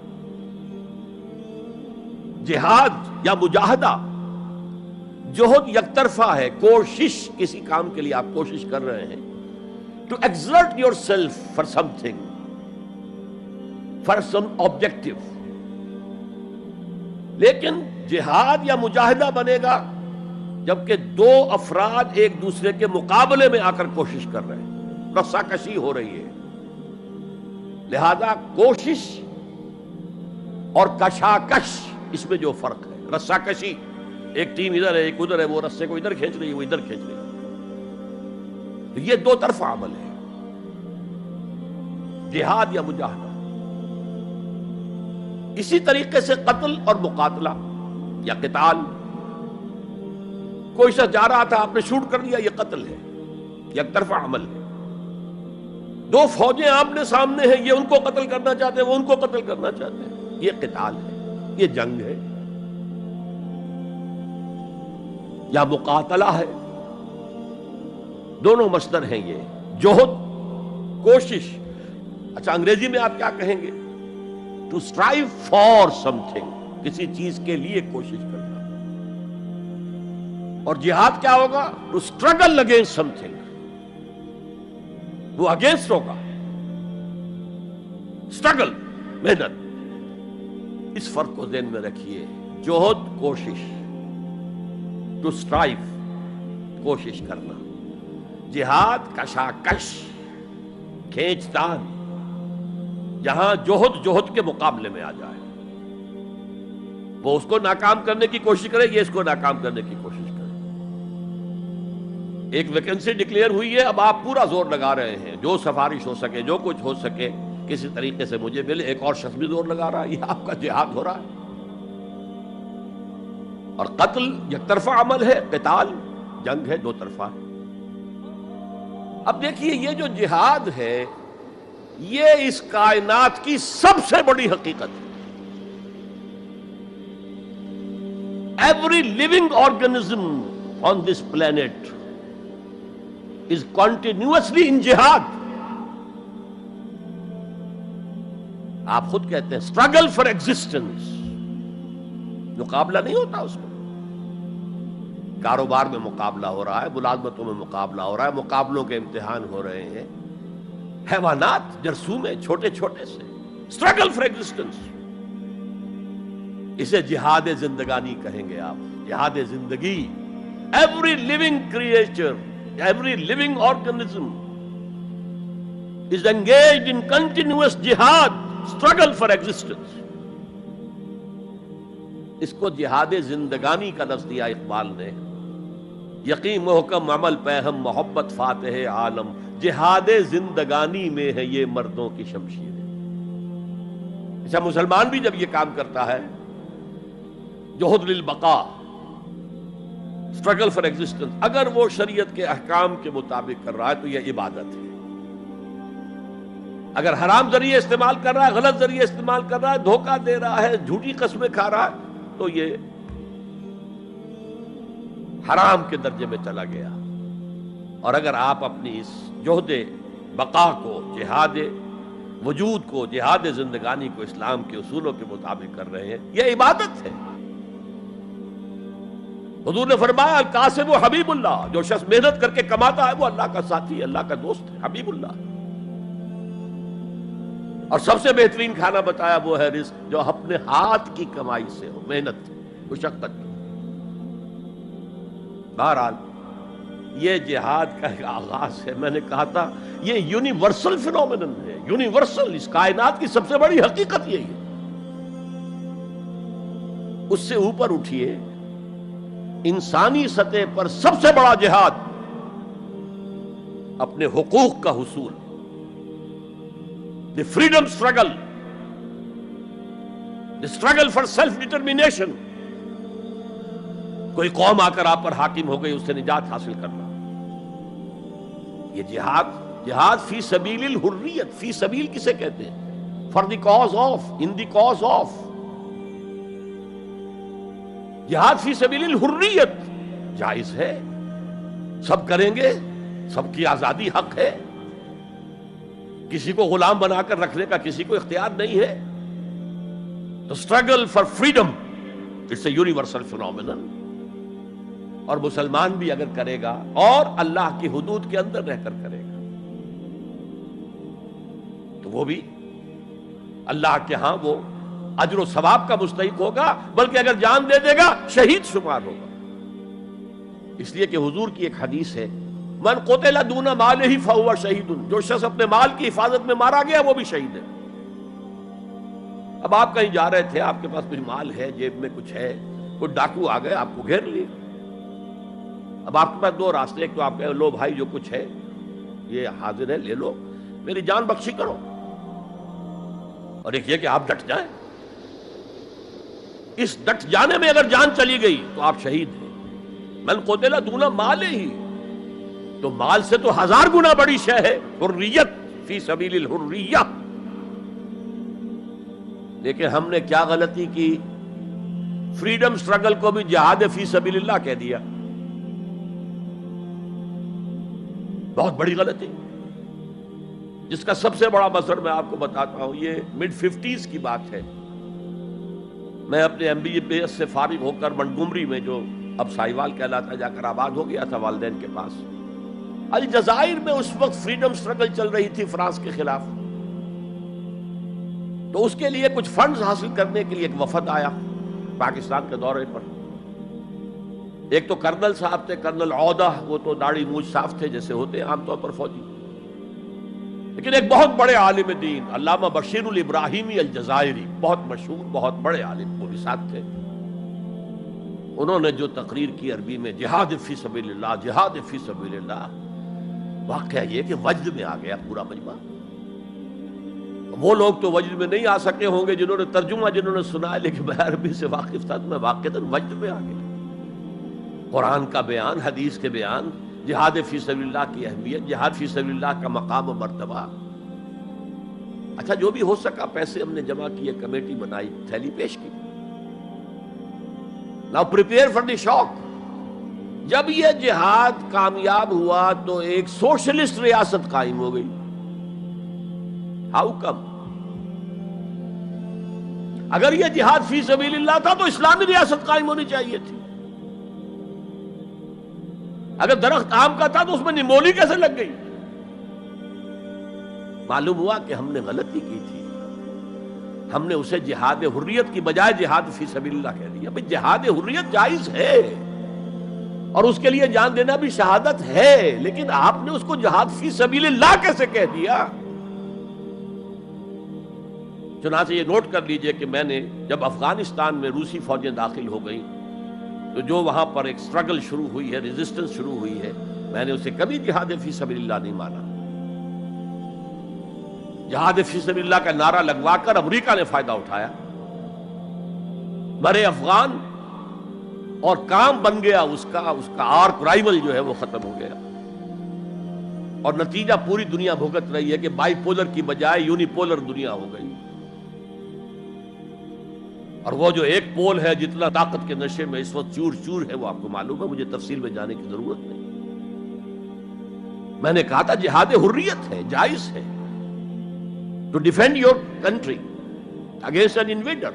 جہاد یا مجاہدہ، جہد یک طرفہ ہے، کوشش، کسی کام کے لیے آپ کوشش کر رہے ہیں. To exert yourself for something, for some objective. لیکن جہاد یا مجاہدہ بنے گا جبکہ دو افراد ایک دوسرے کے مقابلے میں آ کر کوشش کر رہے ہیں، رسا کشی ہو رہی ہے. لہذا کوشش اور کشاکش، اس میں جو فرق ہے، رسا کشی، ایک ٹیم ادھر ہے ایک ادھر ہے، وہ رسے کو ادھر کھینچ رہی ہے وہ ادھر کھینچ رہی ہے، تو یہ دو طرفہ عمل ہے جہاد یا مجاہدہ. اسی طریقے سے قتل اور مقاتلہ یا قتال، کوئی شخص جا رہا تھا آپ نے شوٹ کر دیا، یہ قتل ہے، یک طرفہ عمل ہے. دو فوجیں آمنے سامنے ہیں، یہ ان کو قتل کرنا چاہتے ہیں، وہ ان کو قتل کرنا چاہتے ہیں، یہ قتال ہے، یہ جنگ ہے. یا مقاتلہ ہے، دونوں مصدر ہیں یہ، جہد، کوشش. اچھا انگریزی میں آپ کیا کہیں گے؟ To strive for something, کسی چیز کے لیے کوشش کرنا. اور جہاد کیا ہوگا؟ To struggle against something, وہ اگینسٹ ہوگا، اسٹرگل، محنت. اس فرق کو ذہن میں رکھیے. جہد کوشش، ٹو اسٹرائیو کوشش کرنا. جہاد کشاکش، کھینچ تان، جہاں جہد کے مقابلے میں آ جائے، وہ اس کو ناکام کرنے کی کوشش کرے، یہ اس کو ناکام کرنے کی کوشش کرے. ایک ویکنسی ڈکلیئر ہوئی ہے، اب آپ پورا زور لگا رہے ہیں، جو سفارش ہو سکے، جو کچھ ہو سکے کسی طریقے سے مجھے ملے. ایک اور شخص بھی زور لگا رہا ہے، یہ آپ کا جہاد ہو رہا ہے. اور قتل یک طرفہ عمل ہے، قتال جنگ ہے، دو طرفہ. اب دیکھیے یہ جو جہاد ہے یہ اس کائنات کی سب سے بڑی حقیقت ہے. Every living organism on this planet is continuously in جہاد. آپ خود کہتے ہیں اسٹرگل فار ایگزسٹنس، مقابلہ نہیں ہوتا اس میں. کاروبار میں مقابلہ ہو رہا ہے، ملازمتوں میں مقابلہ ہو رہا ہے، مقابلوں کے امتحان ہو رہے ہیں. حیوانات جرثومے چھوٹے چھوٹے سے، اسٹرگل فار ایگزسٹنس. اسے جہاد زندگانی کہیں گے آپ، جہاد زندگی. Every living creature, every living organism is engaged in continuous جہاد، اسٹرگل فار ایگزسٹنس. اس کو جہاد زندگانی کا لفظ دیا اقبال نے. یقین محکم عمل پہم محبت فاتح عالم، جہاد زندگانی میں ہے یہ مردوں کی شمشیر. اچھا مسلمان بھی جب یہ کام کرتا ہے، جہد للبقاء، اسٹرگل فار ایگزسٹنس، اگر وہ شریعت کے احکام کے مطابق کر رہا ہے تو یہ عبادت ہے. اگر حرام ذریعے استعمال کر رہا ہے، غلط ذریعے استعمال کر رہا ہے، دھوکہ دے رہا ہے، جھوٹی قسمیں کھا رہا ہے، تو یہ حرام کے درجے میں چلا گیا. اور اگر آپ اپنی اس جہد بقا کو، جہاد وجود کو، جہاد زندگانی کو اسلام کے اصولوں کے مطابق کر رہے ہیں، یہ عبادت ہے. حضور نے فرمایا القاسم و حبیب اللہ، جو شخص محنت کر کے کماتا ہے وہ اللہ کا ساتھی، اللہ کا دوست ہے، حبیب اللہ. اور سب سے بہترین کھانا بتایا وہ ہے رزق جو اپنے ہاتھ کی کمائی سے ہو، محنت مشقت. بہرحال یہ جہاد کا ایک آغاز ہے. میں نے کہا تھا یہ یونیورسل فینومینن ہے، یونیورسل. اس کائنات کی سب سے بڑی حقیقت یہی ہے. اس سے اوپر اٹھیے، انسانی سطح پر سب سے بڑا جہاد اپنے حقوق کا حصول، the freedom struggle, the struggle for self determination. کوئی قوم آ کر آپ پر حاکم ہو گئی، اس سے نجات حاصل کرنا. یہ جہاد فی سبیل الحریت. فی سبیل کسے کہتے ہیں؟ For the cause of, in the cause of. جہاد فی سبیل الحریت جائز ہے، سب کریں گے، سب کی آزادی حق ہے. کسی کو غلام بنا کر رکھنے کا کسی کو اختیار نہیں ہے. تو struggle for freedom it's a universal phenomenon. اور مسلمان بھی اگر کرے گا اور اللہ کی حدود کے اندر رہ کر کرے گا تو وہ بھی اللہ کے ہاں وہ اجر و ثواب کا مستحق ہوگا، بلکہ اگر جان دے دے گا شہید شمار ہوگا. اس لیے کہ حضور کی ایک حدیث ہے، من قتل دون مالہ فہو شہید. جو شخص اپنے مال کی حفاظت میں مارا گیا وہ بھی شہید ہے. اب آپ کہیں جا رہے تھے، آپ کے پاس کچھ مال ہے، جیب میں کچھ ہے، کوئی ڈاکو آ گئے آپ کو گھیر لیے. اب آپ کے پاس دو راستے، ایک تو آپ کہیں لو بھائی جو کچھ ہے یہ حاضر ہے، لے لو، میری جان بخشی کرو. اور ایک یہ کہ آپ ڈٹ جائیں. اس ڈٹ جانے میں اگر جان چلی گئی تو آپ شہید ہیں. من قتل دون مالہ، تو مال سے تو 1000 گنا بڑی شے ہے حریت، فی سبیل الحریہ. لیکن ہم نے کیا غلطی کی؟ فریڈم سٹرگل کو بھی جہاد فی سبیل اللہ کہہ دیا. بہت بڑی غلطی، جس کا سب سے بڑا مثل میں آپ کو بتاتا ہوں. یہ mid 50s کی بات ہے. میں اپنے MBA سے فارغ ہو کر منٹگومری میں، جو اب سائیوال کہلاتا ہے، جا کر آباد ہو گیا تھا والدین کے پاس. الجزائر میں اس وقت فریڈم سٹرگل چل رہی تھی فرانس کے خلاف. تو اس کے لیے کچھ فنڈز حاصل کرنے کے لیے ایک وفد آیا پاکستان کے دورے پر. ایک تو کرنل صاحب تھے، کرنل عودہ، وہ تو داڑھی مونچھ صاف تھے جیسے ہوتے ہیں عام طور پر فوجی. لیکن ایک بہت بڑے عالم دین علامہ بشیر الابراہیمی الجزائری، بہت مشہور، بہت بڑے عالم، وہ بھی ساتھ تھے. انہوں نے جو تقریر کی عربی میں، جہاد فی سبیل اللہ، جہاد فی سبیل اللہ. واقعہ یہ کہ وجد میں آ گیا پورا مجمع. وہ لوگ تو وجد میں نہیں آ سکے ہوں گے جنہوں نے ترجمہ، جنہوں نے سنا ہے، لیکن میں عربی سے واقف تھا تو میں واقعتاً وجد میں آ گیا. قرآن کا بیان، حدیث کے بیان، جہاد فی سبیل اللہ کی اہمیت، جہاد فی سبیل اللہ کا مقام و مرتبہ. اچھا جو بھی ہو سکا پیسے ہم نے جمع کیے، کمیٹی بنائی، تھیلی پیش کی. Now prepare for the shock. جب یہ جہاد کامیاب ہوا تو ایک سوشلسٹ ریاست قائم ہو گئی. How come؟ اگر یہ جہاد فی سبیل اللہ تھا تو اسلامی ریاست قائم ہونی چاہیے تھی. اگر درخت آم کا تھا تو اس میں نمولی کیسے لگ گئی؟ معلوم ہوا کہ ہم نے غلطی کی تھی. ہم نے اسے جہاد حریت کی بجائے جہاد فی سبیل اللہ کہہ دیا. بھئی جہاد حریت جائز ہے اور اس کے لیے جان دینا بھی شہادت ہے، لیکن آپ نے اس کو جہاد فی سبیل اللہ کیسے کہہ دیا؟ چنانچہ یہ نوٹ کر لیجئے کہ میں نے جب افغانستان میں روسی فوجیں داخل ہو گئیں تو جو وہاں پر ایک سٹرگل شروع ہوئی ہے، ریزسٹنس شروع ہوئی ہے، میں نے اسے کبھی جہاد فی سبیل اللہ نہیں مانا. جہاد فی سبیل اللہ کا نعرہ لگوا کر امریکہ نے فائدہ اٹھایا، مرے افغان، اور کام بن گیا اس کا آرک رائیول جو ہے وہ ختم ہو گیا. اور نتیجہ پوری دنیا بھگت رہی ہے کہ بائی پولر کی بجائے یونی پولر دنیا ہو گئی. اور وہ جو ایک پول ہے جتنا طاقت کے نشے میں اس وقت چور چور ہے، وہ آپ کو معلوم ہے، مجھے تفصیل میں جانے کی ضرورت نہیں۔ میں نے کہا تھا جہاد حریت ہے، جائز ہے، to defend your country against an invader,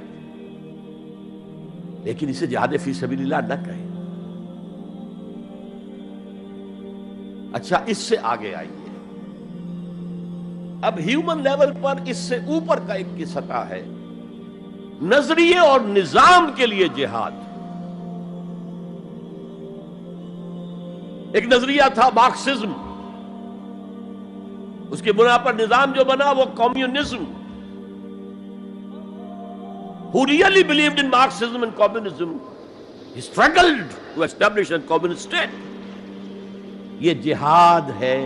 لیکن اسے جہاد فی سبیل اللہ نہ کہیں۔ اچھا، اس سے آگے آئیے، اب ہیومن لیول پر اس سے اوپر کا ایک کی سطح ہے، نظریے اور نظام کے لیے جہاد۔ ایک نظریہ تھا مارکسزم، اس کی بنا پر نظام جو بنا وہ communism. Who really believed in Marxism and communism, he struggled to establish a communist state. یہ جہاد ہے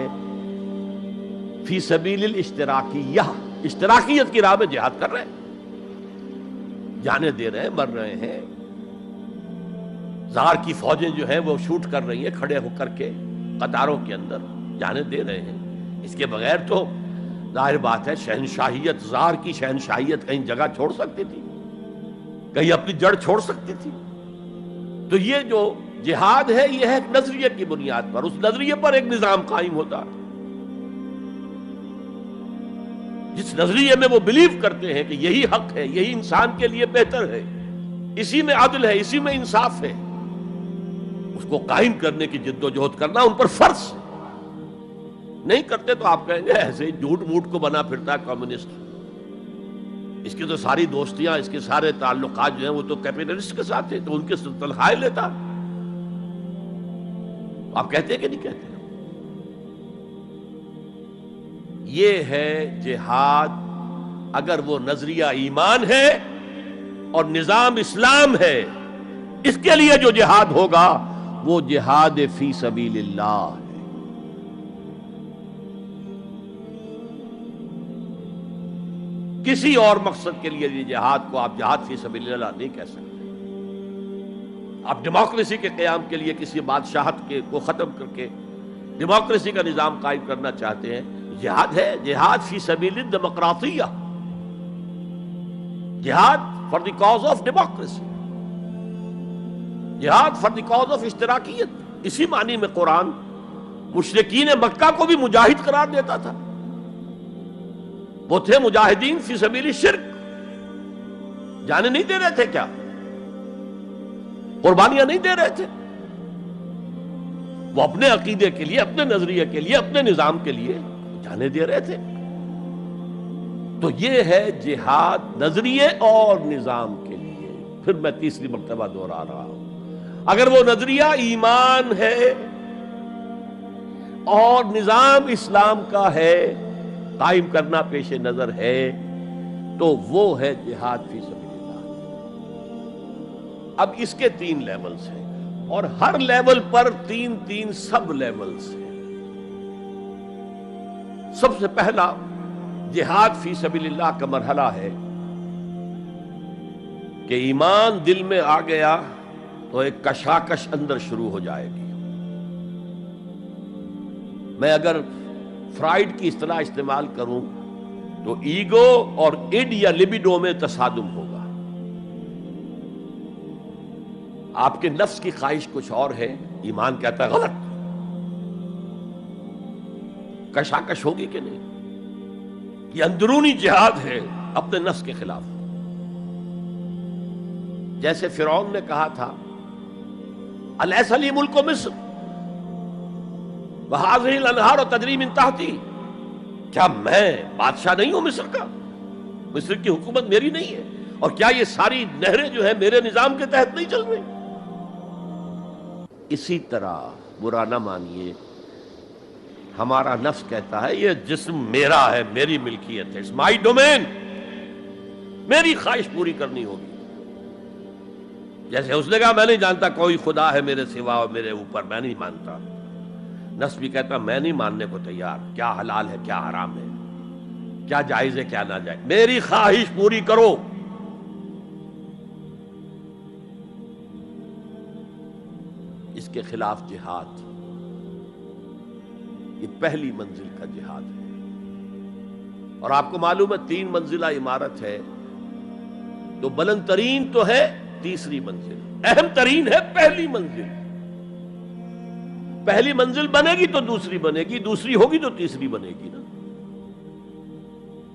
فی سبیل الاشتراکیہ، اشتراکیت کی راہ میں جہاد کر رہے ہیں، جانے دے رہے ہیں، مر رہے ہیں، زار کی فوجیں جو ہیں وہ شوٹ کر رہی ہیں کھڑے ہو کر کے قطاروں کے اندر، جانے دے رہے ہیں۔ اس کے بغیر تو ظاہر بات ہے شہنشاہیت، زار کی شہنشاہیت کہیں جگہ چھوڑ سکتی تھی، کہیں اپنی جڑ چھوڑ سکتی تھی؟ تو یہ جو جہاد ہے یہ ہے ایک نظریے کی بنیاد پر، اس نظریے پر ایک نظام قائم ہوتا، جس نظریے میں وہ بلیو کرتے ہیں کہ یہی حق ہے، یہی انسان کے لیے بہتر ہے، اسی میں عدل ہے، اسی میں انصاف ہے، اس کو قائم کرنے کی جد و جہد کرنا ان پر فرض ہے۔ نہیں کرتے تو آپ کہیں گے ایسے ہی جھوٹ موٹ کو بنا پھرتا ہے کمیونسٹ، اس کی تو ساری دوستیاں، اس کے سارے تعلقات جو ہیں وہ تو کیپٹلسٹ کے ساتھ ہیں، تو ان کے تنخواہ لیتا۔ آپ کہتے ہیں کہ نہیں کہتے؟ یہ ہے جہاد، اگر وہ نظریہ ایمان ہے اور نظام اسلام ہے، اس کے لیے جو جہاد ہوگا وہ جہاد فی سبیل اللہ ہے۔ کسی اور مقصد کے لیے یہ جہاد کو آپ جہاد فی سبیل اللہ نہیں کہہ سکتے۔ آپ ڈیموکریسی کے قیام کے لیے کسی بادشاہت کو ختم کر کے ڈیموکریسی کا نظام قائم کرنا چاہتے ہیں، جہاد ہے، جہاد فی سبیل الدیمقراطیہ، جہاد for the cause of democracy, جہاد فار دی کاز آف اشتراکیت۔ اسی معنی میں قرآن مشرکین مکہ کو بھی مجاہد قرار دیتا تھا، وہ تھے مجاہدین فی سبیل الشرک، جانے نہیں دے رہے تھے، کیا قربانیاں نہیں دے رہے تھے، وہ اپنے عقیدے کے لیے، اپنے نظریے کے لیے، اپنے نظام کے لیے جانے دے رہے تھے۔ تو یہ ہے جہاد نظریے اور نظام کے لیے۔ پھر میں تیسری مرتبہ دوہرا رہا ہوں، اگر وہ نظریہ ایمان ہے اور نظام اسلام کا ہے، قائم کرنا پیش نظر ہے، تو وہ ہے جہاد فی سبیل اللہ۔ اب اس کے 3 لیولز ہیں، اور ہر لیول پر 3 سب لیولز ہیں۔ سب سے پہلا جہاد فی سبیل اللہ کا مرحلہ ہے کہ ایمان دل میں آ گیا تو ایک کشاکش اندر شروع ہو جائے گی۔ میں اگر فرائیڈ کی اصطلاح استعمال کروں تو ایگو اور ایڈ یا لبیڈو میں تصادم ہوگا۔ آپ کے نفس کی خواہش کچھ اور ہے، ایمان کہتا ہے غلط، کشاکش ہوگی کہ نہیں؟ یہ اندرونی جہاد ہے اپنے نفس کے خلاف۔ جیسے فرعون نے کہا تھا الیس لی ملک مصر وہذہ الانہار تجری من تحتی، کیا میں بادشاہ نہیں ہوں مصر کا؟ مصر کی حکومت میری نہیں ہے؟ اور کیا یہ ساری نہریں جو ہیں میرے نظام کے تحت نہیں چل رہی؟ اسی طرح برا نہ مانیے، ہمارا نفس کہتا ہے یہ جسم میرا ہے، میری ملکیت ہے، اٹس مائی ڈومین، میری خواہش پوری کرنی ہوگی۔ جیسے اس نے کہا میں نہیں جانتا کوئی خدا ہے میرے سوا اور میرے اوپر، میں نہیں مانتا، نفس بھی کہتا میں نہیں ماننے کو تیار، کیا حلال ہے کیا حرام ہے، کیا جائز ہے کیا ناجائز، میری خواہش پوری کرو۔ اس کے خلاف جہاد، یہ پہلی منزل کا جہاد ہے۔ اور آپ کو معلوم ہے 3 منزلہ عمارت ہے، تو بلند ترین تو ہے تیسری منزل، اہم ترین ہے پہلی منزل۔ پہلی منزل بنے گی تو دوسری بنے گی، دوسری ہوگی تو تیسری بنے گی نا۔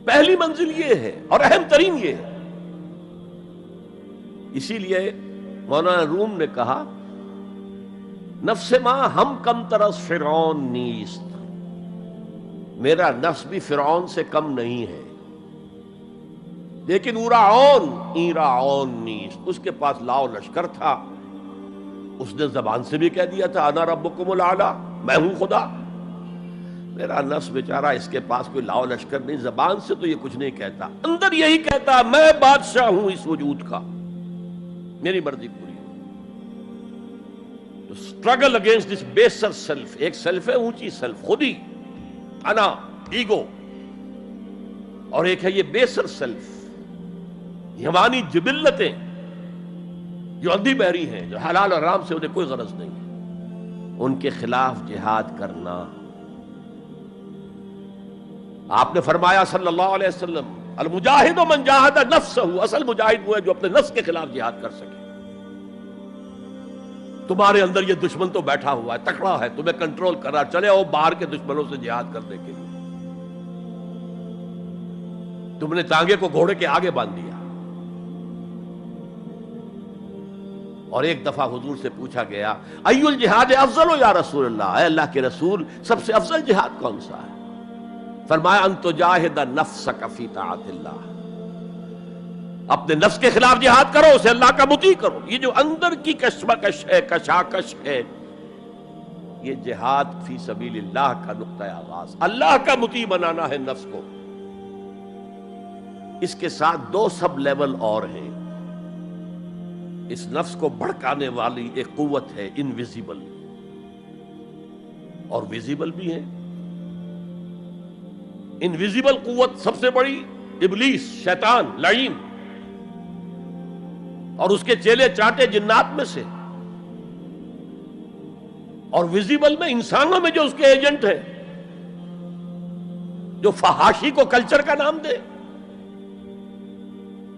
پہلی منزل یہ ہے اور اہم ترین یہ ہے۔ اسی لیے مولانا روم نے کہا نفس ماں ہم کم ترس فرعون نیست، میرا نفس بھی فرعون سے کم نہیں ہے، لیکن ایراعون نیست، اس کے پاس لاؤ لشکر تھا، اس نے زبان سے بھی کہہ دیا تھا انا ربکم الاعلی، میں ہوں خدا۔ میرا نفس بیچارہ اس کے پاس کوئی لاؤ لشکر نہیں، زبان سے تو یہ کچھ نہیں کہتا، اندر یہی کہتا میں بادشاہ ہوں اس وجود کا، میری مرضی پوری ہو۔ تو اسٹرگل اگینسٹ دس بیسر سیلف، ایک سیلف ہے اونچی سیلف، خودی، انا، ایگو، اور ایک ہے یہ بیسر سیلف، یمانی جبلتیں جو اندھی بہری ہیں، جو حلال اور حرام سے انہیں کوئی غرض نہیں ہے، ان کے خلاف جہاد کرنا۔ آپ نے فرمایا صلی اللہ علیہ وسلم المجاہد من جاہد نفسہ، اصل مجاہد وہ ہے جو اپنے نفس کے خلاف جہاد کر سکے۔ تمہارے اندر یہ دشمن تو بیٹھا ہوا ہے، تکڑا ہے، تمہیں کنٹرول کر رہا، چلے آؤ باہر کے دشمنوں سے جہاد کرنے کے لیے۔ تم نے ٹانگے کو گھوڑے کے آگے باندھ دیا۔ اور ایک دفعہ حضور سے پوچھا گیا ای الجہاد افضل یا رسول اللہ، اے اللہ کے رسول سب سے افضل جہاد کون سا ہے؟ فرمایا ان تجاہد نفسک فی طاعت اللہ، اپنے نفس کے خلاف جہاد کرو، اسے اللہ کا مطیع کرو۔ یہ جو اندر کی کشمکش ہے، کشاکش ہے، یہ جہاد فی سبیل اللہ کا نقطہ آغاز، اللہ کا مطیع بنانا ہے نفس کو۔ اس کے ساتھ دو سب لیول اور ہیں۔ اس نفس کو بھڑکانے والی ایک قوت ہے انویزیبل، اور ویزیبل بھی ہے۔ انویزیبل قوت سب سے بڑی ابلیس، شیطان، لعین، اور اس کے چیلے چاٹے جنات میں سے، اور ویزیبل میں انسانوں میں جو اس کے ایجنٹ ہیں، جو فحاشی کو کلچر کا نام دے،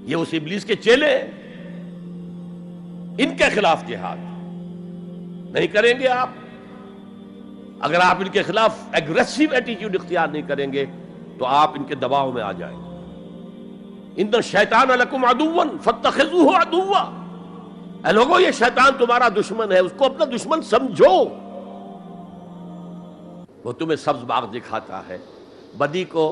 یہ اس ابلیس کے چیلے ہیں۔ ان کے خلاف جہاد نہیں کریں گے آپ، اگر آپ ان کے خلاف ایگریسو ایٹیٹیوڈ اختیار نہیں کریں گے تو آپ ان کے دباؤ میں آ جائیں گے۔ ان الشیطان لکم عدو فاتخذوہ عدوا، اے لوگوں یہ شیطان تمہارا دشمن ہے، اس کو اپنا دشمن سمجھو۔ وہ تمہیں سبز باغ دکھاتا ہے، بدی کو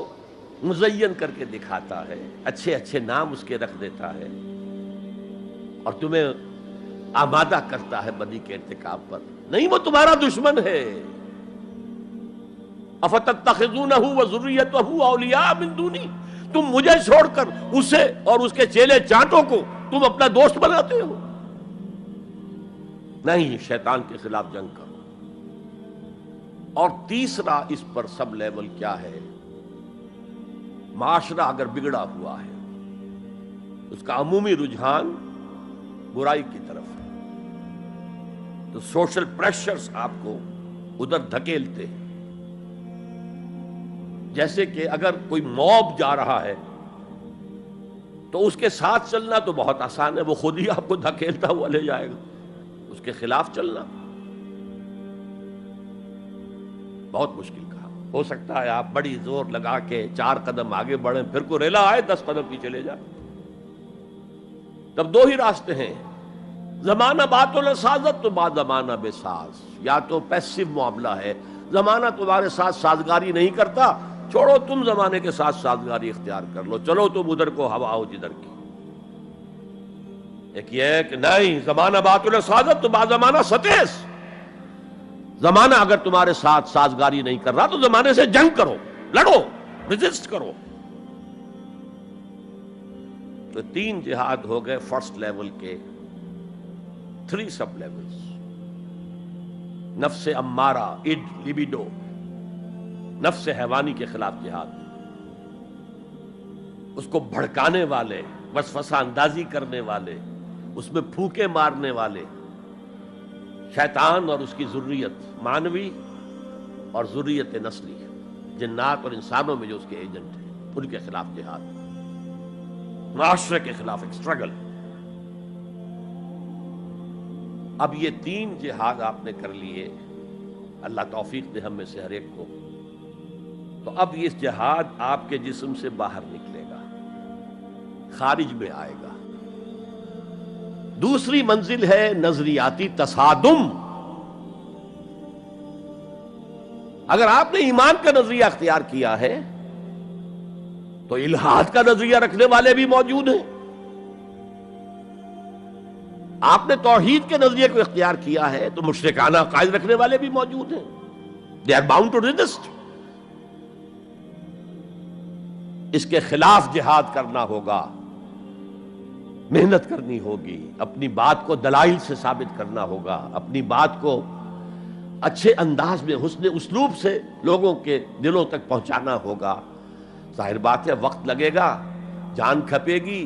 مزین کر کے دکھاتا ہے، اچھے اچھے نام اس کے رکھ دیتا ہے، اور تمہیں آمادہ کرتا ہے بدی کے ارتکاب پر۔ نہیں، وہ تمہارا دشمن ہے۔ افتتخذونہ وذریتہ اولیاء من دونی، تم مجھے چھوڑ کر اسے اور اس کے چیلے چانٹوں کو تم اپنا دوست بناتے ہو۔ نہیں، شیطان کے خلاف جنگ کرو۔ اور تیسرا اس پر سب لیول کیا ہے؟ معاشرہ اگر بگڑا ہوا ہے، اس کا عمومی رجحان برائی کی طرف ہے، تو سوشل پریشرز آپ کو ادھر دھکیلتے ہیں۔ جیسے کہ اگر کوئی موب جا رہا ہے تو اس کے ساتھ چلنا تو بہت آسان ہے، وہ خود ہی آپ کو دھکیلتا ہوا لے جائے گا۔ اس کے خلاف چلنا بہت مشکل کہا۔ ہو سکتا ہے آپ بڑی زور لگا کے 4 قدم آگے بڑھیں، پھر کوئی ریلا آئے 10 قدم پیچھے لے جائے۔ تب 2 ہی راستے ہیں، زمانہ بات سازت تو بعد زمانہ بے ساز۔ یا تو پیسو معاملہ ہے، زمانہ تمہارے ساتھ سازگاری نہیں کرتا، چھوڑو تم زمانے کے ساتھ سازگاری اختیار کر لو، چلو تم ادھر کو ہوا ہو جدھر کی۔ ایک یہ ہے کہ نہیں، زمانہ بات سازت تو بعد زمانہ ستیس، زمانہ اگر تمہارے ساتھ سازگاری نہیں کر رہا تو زمانے سے جنگ کرو، لڑو، ریزسٹ کرو۔ تو 3 جہاد ہو گئے فرسٹ لیول کے، 3 سب لیولز۔ نفس امارہ، اڈ، لیبیڈو، نفس حیوانی کے خلاف جہاد، اس کو بھڑکانے والے، وسوسہ اندازی کرنے والے، اس میں پھونکے مارنے والے، شیطان اور اس کی ذریت مانوی اور ذریت نسلی، جنات اور انسانوں میں جو اس کے ایجنٹ ہیں، ان کے خلاف جہاد۔ معاشرے کے خلاف ایک اسٹرگل. اب یہ 3 جہاد آپ نے کر لیے، اللہ توفیق دے ہم میں سے ہر ایک کو. تو اب یہ جہاد آپ کے جسم سے باہر نکلے گا، خارج میں آئے گا. دوسری منزل ہے نظریاتی تصادم. اگر آپ نے ایمان کا نظریہ اختیار کیا ہے تو الحاد کا نظریہ رکھنے والے بھی موجود ہیں. آپ نے توحید کے نظریے کو اختیار کیا ہے تو مشرکانہ عقائد رکھنے والے بھی موجود ہیں. They are bound to resist. اس کے خلاف جہاد کرنا ہوگا، محنت کرنی ہوگی، اپنی بات کو دلائل سے ثابت کرنا ہوگا، اپنی بات کو اچھے انداز میں حسن اسلوب سے لوگوں کے دلوں تک پہنچانا ہوگا. ظاہر بات ہے وقت لگے گا، جان کھپے گی،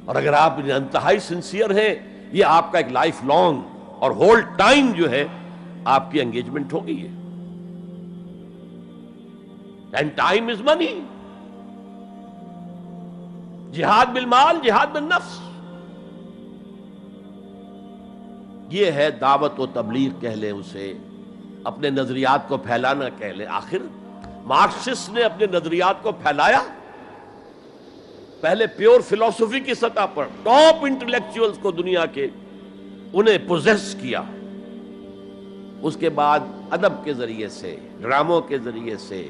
اور اگر آپ انتہائی سنسیئر ہیں یہ آپ کا ایک لائف لانگ اور ہول ٹائم جو ہے آپ کی انگیجمنٹ ہوگی. ہے اینڈ ٹائم از منی. جہاد بالمال، جہاد بالنفس، یہ ہے دعوت و تبلیغ کہہ لیں اسے، اپنے نظریات کو پھیلانا کہہ لیں. آخر مارکسسٹ نے اپنے نظریات کو پھیلایا پہلے پیور فلسفی کی سطح پر، ٹاپ انٹلیکچوئلز کو دنیا کے انہیں پوزیس کیا. اس کے بعد ادب کے ذریعے سے، ڈراموں کے ذریعے سے،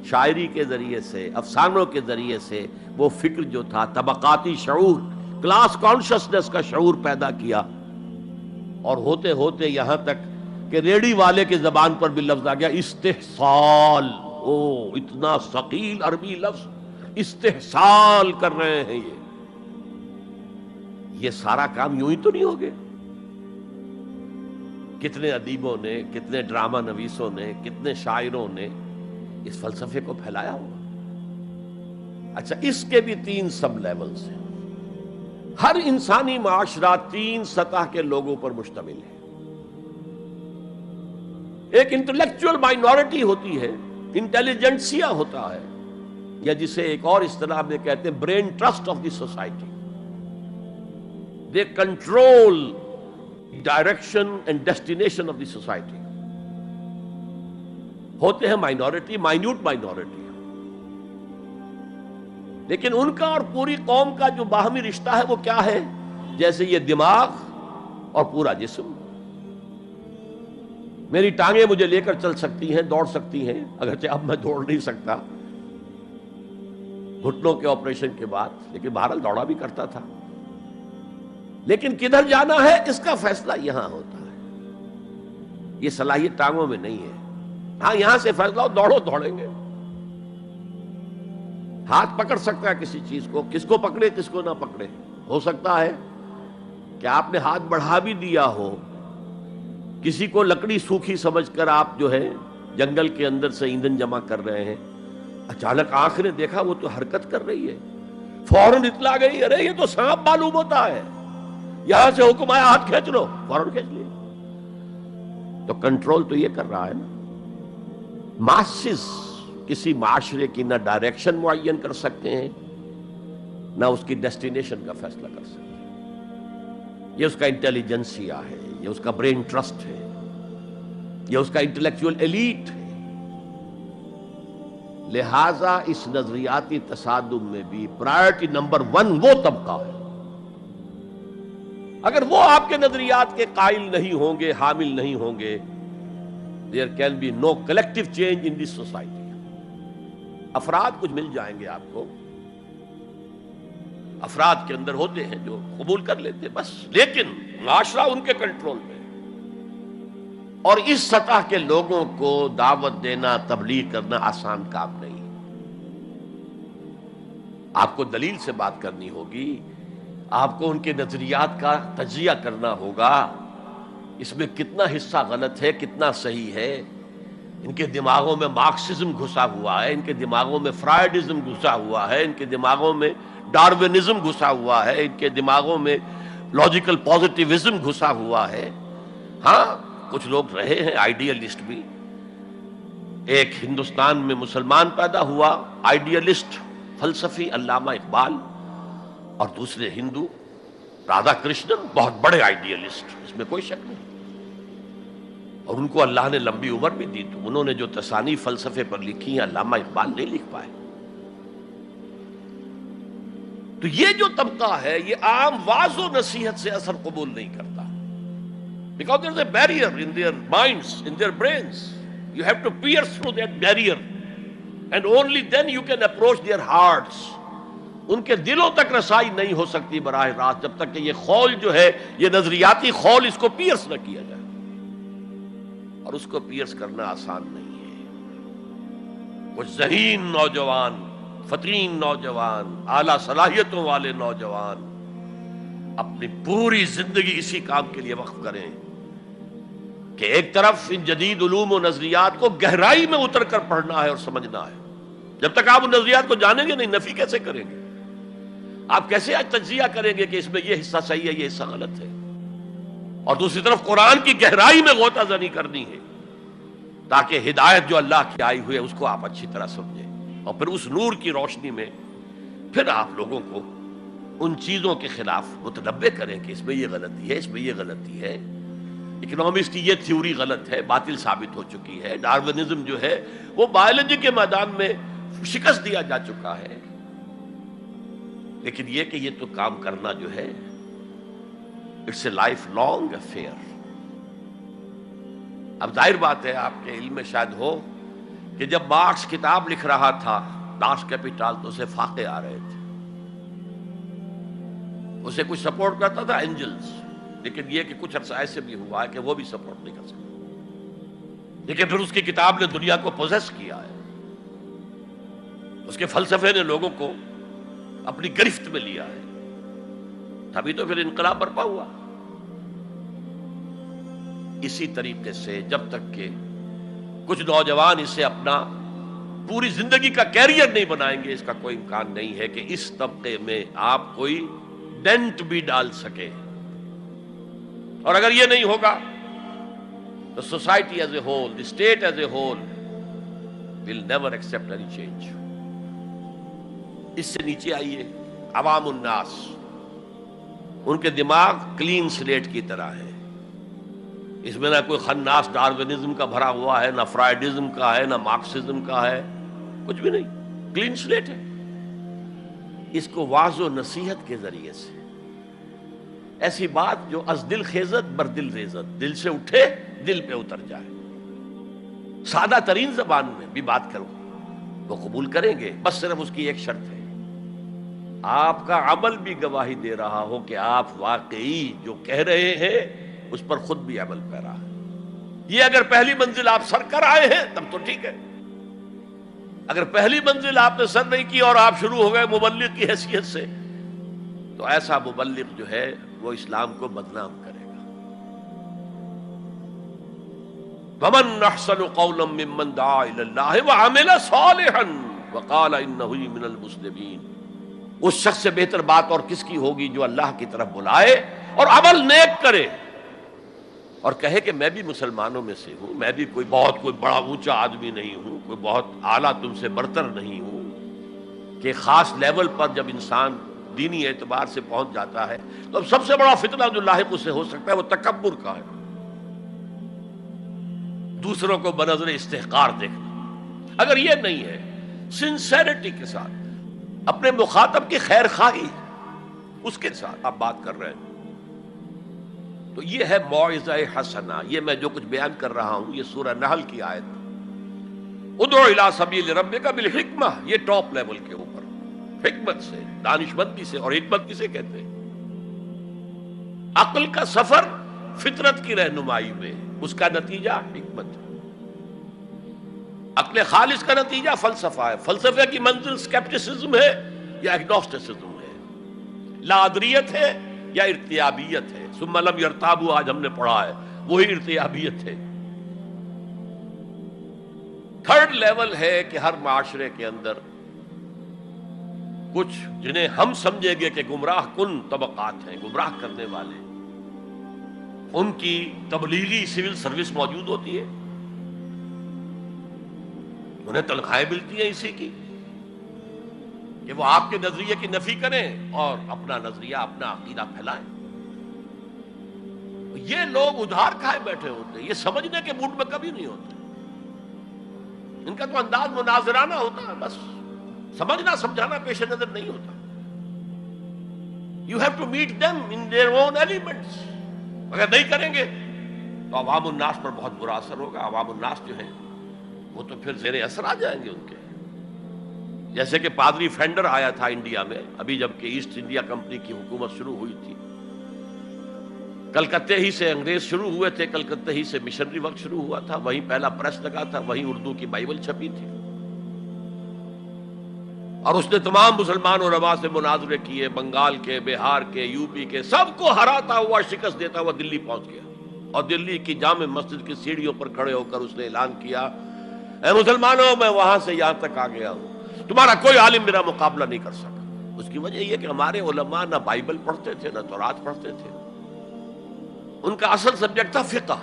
شاعری کے ذریعے سے، افسانوں کے ذریعے سے وہ فکر جو تھا طبقاتی شعور، کلاس کانشسنس کا شعور پیدا کیا. اور ہوتے ہوتے یہاں تک کہ ریڑی والے کے زبان پر بھی لفظ آ گیا استحصال. اتنا ثقیل عربی لفظ، استحصال کر رہے ہیں. یہ سارا کام یوں ہی تو نہیں ہو گیا. کتنے ادیبوں نے، کتنے ڈرامہ نویسوں نے، کتنے شاعروں نے اس فلسفے کو پھیلایا ہوا. اچھا، اس کے بھی 3 سب لیولز ہیں. ہر انسانی معاشرہ 3 سطح کے لوگوں پر مشتمل ہے. ایک انٹلیکچوئل مائنورٹی ہوتی ہے، انٹیلیجنسیا ہوتا ہے، یا جسے ایک اور اصطلاح میں کہتے ہیں brain trust of the society. They control direction and destination of the society. ہوتے ہیں مائنورٹی، مائنیوٹ مائنورٹی، لیکن ان کا اور پوری قوم کا جو باہمی رشتہ ہے وہ کیا ہے؟ جیسے یہ دماغ اور پورا جسم. میری ٹانگیں مجھے لے کر چل سکتی ہیں، دوڑ سکتی ہیں، اگرچہ اب میں دوڑ نہیں سکتا گھٹنوں کے آپریشن کے بعد، لیکن بہرحال دوڑا بھی کرتا تھا. لیکن کدھر جانا ہے اس کا فیصلہ یہاں ہوتا ہے. یہ صلاحیت ٹانگوں میں نہیں ہے. ہاں یہاں سے فیصلہ ہو دوڑو، دوڑیں گے. ہاتھ پکڑ سکتا ہے کسی چیز کو، کس کو پکڑے کس کو نہ پکڑے. ہو سکتا ہے کہ آپ نے ہاتھ بڑھا بھی دیا ہو، کسی کو لکڑی سوکھی سمجھ کر آپ جو ہے جنگل کے اندر سے ایندھن جمع کر رہے ہیں، اچانک آنکھ نے دیکھا وہ تو حرکت کر رہی ہے، فوراً اطلاع گئی ارے یہ تو سانپ معلوم ہوتا ہے، یہاں سے حکم آیا ہاتھ کھینچ لو، فوراً کھینچ لیا. تو کنٹرول تو یہ کر رہا ہے نا. ماسز کسی معاشرے کی نہ ڈائریکشن معین کر سکتے ہیں نہ اس کی ڈیسٹینیشن کا فیصلہ کر سکتے ہیں. یہ اس کا انٹیلیجنسیا ہے، یہ اس کا برین ٹرسٹ ہے، یہ اس کا انٹلیکچوئل ایلیٹ ہے. لہذا اس نظریاتی تصادم میں بھی پرائرٹی نمبر 1 وہ طبقہ ہے. اگر وہ آپ کے نظریات کے قائل نہیں ہوں گے، حامل نہیں ہوں گے، there can be no collective change in this society. افراد کچھ مل جائیں گے آپ کو، افراد کے اندر ہوتے ہیں جو قبول کر لیتے ہیں بس، لیکن معاشرہ ان کے کنٹرول میں. اور اس سطح کے لوگوں کو دعوت دینا، تبلیغ کرنا آسان کام نہیں. آپ کو دلیل سے بات کرنی ہوگی، آپ کو ان کے نظریات کا تجزیہ کرنا ہوگا، اس میں کتنا حصہ غلط ہے، کتنا صحیح ہے. ان کے دماغوں میں مارکسزم گھسا ہوا ہے، ان کے دماغوں میں فرائیڈزم گھسا ہوا ہے، ان کے دماغوں میں ڈاروینزم گھسا ہوا ہے، ان کے دماغوں میں لاجیکل پازیٹیوزم گھسا ہوا ہے. ہاں کچھ لوگ رہے ہیں آئیڈیلسٹ بھی. ایک ہندوستان میں مسلمان پیدا ہوا آئیڈیلسٹ فلسفی علامہ اقبال، اور دوسرے ہندو رادھا کرشنن بہت بڑے آئیڈیلسٹ، اس میں کوئی شک نہیں، اور ان کو اللہ نے لمبی عمر بھی دی، تو انہوں نے جو تصانیف فلسفے پر لکھی ہیں علامہ اقبال نہیں لکھ پائے۔ تو یہ جو طبقہ ہے یہ عام واعظ و نصیحت سے اثر قبول نہیں کرتا، because there is a barrier in their minds, in their brains. You have to pierce through that barrier and only then you can approach their hearts. ان کے دلوں تک رسائی نہیں ہو سکتی براہ راست جب تک کہ یہ خول جو ہے، یہ نظریاتی خول، اس کو پیئرس نہ کیا جائے، اور اس کو پیئرس کرنا آسان نہیں ہے۔ کچھ ذہین نوجوان، فطین نوجوان، اعلیٰ صلاحیتوں والے نوجوان اپنی پوری زندگی اسی کام کے لیے وقف کریں کہ ایک طرف ان جدید علوم و نظریات کو گہرائی میں اتر کر پڑھنا ہے اور سمجھنا ہے۔ جب تک آپ ان نظریات کو جانیں گے نہیں، نفی کیسے کریں گے؟ آپ کیسے آج تجزیہ کریں گے کہ اس میں یہ حصہ صحیح ہے، یہ حصہ غلط ہے؟ اور دوسری طرف قرآن کی گہرائی میں غوطہ زنی کرنی ہے تاکہ ہدایت جو اللہ کی آئی ہوئی ہے اس کو آپ اچھی طرح سمجھیں، اور پھر اس نور کی روشنی میں پھر آپ لوگوں کو ان چیزوں کے خلاف متنبع کریں کہ اس میں یہ غلطی ہے، اس میں یہ غلطی ہے، اکنامکس کی یہ تھیوری غلط ہے، باطل ثابت ہو چکی ہے، ڈارونزم جو ہے وہ بایولوجی کے میدان میں شکست دیا جا چکا ہے۔ لیکن یہ کہ یہ تو کام کرنا جو ہے it's a life long affair. اب ظاہر بات ہے آپ کے علم میں شاید ہو کہ جب مارکس کتاب لکھ رہا تھا داس کیپیٹال تو اسے فاقے آ رہے تھے، اسے کچھ سپورٹ کرتا تھا اینجلز، لیکن یہ کہ کچھ عرصہ ایسے بھی ہوا ہے کہ وہ بھی سپورٹ نہیں کر سکتا، لیکن پھر اس کی کتاب نے دنیا کو پوزیس کیا ہے، اس کے فلسفے نے لوگوں کو اپنی گرفت میں لیا ہے، تبھی تو پھر انقلاب برپا ہوا۔ اسی طریقے سے جب تک کہ کچھ نوجوان اسے اپنا پوری زندگی کا کیریئر نہیں بنائیں گے، اس کا کوئی امکان نہیں ہے کہ اس طبقے میں آپ کوئی ڈینٹ بھی ڈال سکے، اور اگر یہ نہیں ہوگا تو society as a whole, the state as a whole will never accept any change. اس سے نیچے آئیے، عوام الناس، ان کے دماغ کلین سلیٹ کی طرح ہے، اس میں نہ کوئی خناس ڈارونزم کا بھرا ہوا ہے، نہ فرائیڈزم کا ہے، نہ مارکسزم کا ہے، کچھ بھی نہیں، کلین سلیٹ ہے۔ اس کو واعظ و نصیحت کے ذریعے سے ایسی بات جو از دل خیزت بر دل ریزت، دل سے اٹھے دل پہ اتر جائے، سادہ ترین زبان میں بھی بات کرو وہ قبول کریں گے، بس صرف اس کی ایک شرط ہے، آپ کا عمل بھی گواہی دے رہا ہو کہ آپ واقعی جو کہہ رہے ہیں اس پر خود بھی عمل پیرا ہے۔ یہ اگر پہلی منزل آپ سر کر آئے ہیں تب تو ٹھیک ہے، اگر پہلی منزل آپ نے سر نہیں کی اور آپ شروع ہو گئے مبلغ کی حیثیت سے، تو ایسا مبلغ جو ہے وہ اسلام کو بدنام کرے گا۔ وَمَنْ أَحْسَنُ قَوْلًا مِّمَّنْ دَعَا إِلَى اللَّهِ وَعَمِلَ صَالِحًا وَقَالَ إِنَّهُ مِنَ الْمُسْلِمِينَ۔ اس شخص سے بہتر بات اور کس کی ہوگی جو اللہ کی طرف بلائے اور عمل نیک کرے اور کہے کہ میں بھی مسلمانوں میں سے ہوں، میں بھی کوئی بڑا اونچا آدمی نہیں ہوں، کوئی بہت اعلیٰ تم سے برتر نہیں ہوں، کہ خاص لیول پر جب انسان دینی اعتبار سے پہنچ جاتا ہے تو اب سب سے بڑا فتنہ جو لاحق اسے ہو سکتا ہے وہ تکبر کا ہے، دوسروں کو بنظر استحقار دیکھنا۔ اگر یہ نہیں ہے، سنسیریٹی کے ساتھ اپنے مخاطب کی خیر خواہی اس کے ساتھ آپ بات کر رہے ہیں، تو یہ ہے موعظہ حسنہ۔ یہ میں جو کچھ بیان کر رہا ہوں یہ سورہ نحل کی آیت، ادعو الی سبیل ربک بالحکمہ، یہ ٹاپ لیول کے اوپر حکمت سے، دانشمندی سے، اور حکمت کسے کہتے ہیں؟ عقل کا سفر فطرت کی رہنمائی میں، اس کا نتیجہ حکمت ہے۔ عقل خالص کا نتیجہ فلسفہ ہے، فلسفے کی منزل سکیپٹسزم ہے یا ایگنوسٹسزم ہے، لادریت ہے یا ارتیابیت ہے، ثم لم یرتابوا آج ہم نے پڑھا ہے، وہی ارتیابیت ہے۔ تھرڈ لیول ہے کہ ہر معاشرے کے اندر کچھ جنہیں ہم سمجھیں گے کہ گمراہ کن طبقات ہیں، گمراہ کرنے والے، ان کی تبلیغی سول سروس موجود ہوتی ہے، انہیں تنخواہیں ملتی ہیں اسی کی کہ وہ آپ کے نظریے کی نفی کریں اور اپنا نظریہ، اپنا عقیدہ پھیلائیں۔ یہ لوگ ادھار کھائے بیٹھے ہوتے ہیں، یہ سمجھنے کے موڈ میں کبھی نہیں ہوتے۔ ان کا تو انداز مناظرانہ ہوتا ہے، بس سمجھنا سمجھانا پیش نظر نہیں ہوتا۔ You have to meet them in their own elements۔ اگر نہیں کریں گے تو عوام الناس پر بہت برا اثر ہوگا۔ عوام الناس جو ہیں وہ تو پھر زیر اثر آ جائیں گے ان کے، جیسے کہ پادری فینڈر آیا تھا انڈیا میں، ابھی جب کہ ایسٹ انڈیا کمپنی کی حکومت شروع ہوئی تھی، کلکتے ہی سے انگریز شروع ہوئے تھے، کلکتے ہی سے مشنری وقت شروع ہوا تھا، وہیں پہلا پریس لگا تھا، وہیں اردو کی بائبل چھپی تھی، اور اس نے تمام مسلمان علماء سے مناظرے کیے، بنگال کے، بہار کے، یو پی کے، سب کو ہراتا ہوا، شکست دیتا ہوا دلی پہنچ گیا، اور دلی کی جامع مسجد کی سیڑھیوں پر کھڑے ہو کر اس نے اعلان کیا، اے مسلمانوں، میں وہاں سے یہاں تک آ گیا ہوں، تمہارا کوئی عالم میرا مقابلہ نہیں کر سکا۔ اس کی وجہ یہ کہ ہمارے علماء نہ بائبل پڑھتے تھے نہ تورات پڑھتے تھے، ان کا اصل سبجیکٹ تھا فقہ،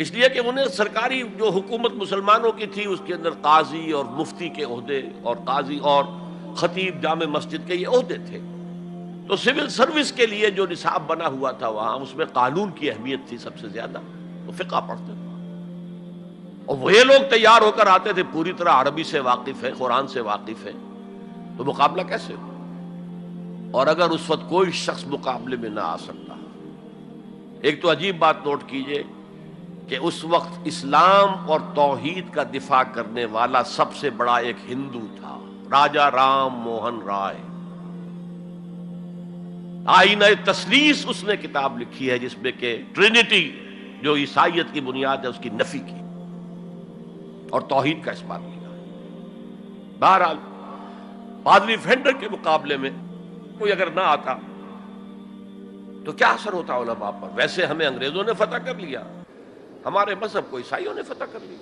اس لیے کہ انہیں سرکاری جو حکومت مسلمانوں کی تھی اس کے اندر قاضی اور مفتی کے عہدے، اور قاضی اور خطیب جامع مسجد کے یہ عہدے تھے، تو سول سروس کے لیے جو نصاب بنا ہوا تھا وہاں، اس میں قانون کی اہمیت تھی سب سے زیادہ، تو فقہ پڑھتے تھے، اور وہ لوگ تیار ہو کر آتے تھے پوری طرح عربی سے واقف ہے، قرآن سے واقف ہے، تو مقابلہ کیسے ہو؟ اور اگر اس وقت کوئی شخص مقابلے میں نہ آ سکتا، ایک تو عجیب بات نوٹ کیجئے کہ اس وقت اسلام اور توحید کا دفاع کرنے والا سب سے بڑا ایک ہندو تھا، راجا رام موہن رائے، آئینہ تثلیث اس نے کتاب لکھی ہے جس میں کہ ٹرینٹی جو عیسائیت کی بنیاد ہے اس کی نفی کی اور توحید کا اثبات کیا۔ بہرحال پادری فینڈر کے مقابلے میں کوئی اگر نہ آتا تو کیا اثر ہوتا علماء پر؟ ویسے ہمیں انگریزوں نے فتح کر لیا، ہمارے مذہب کو عیسائیوں نے فتح کر لیا،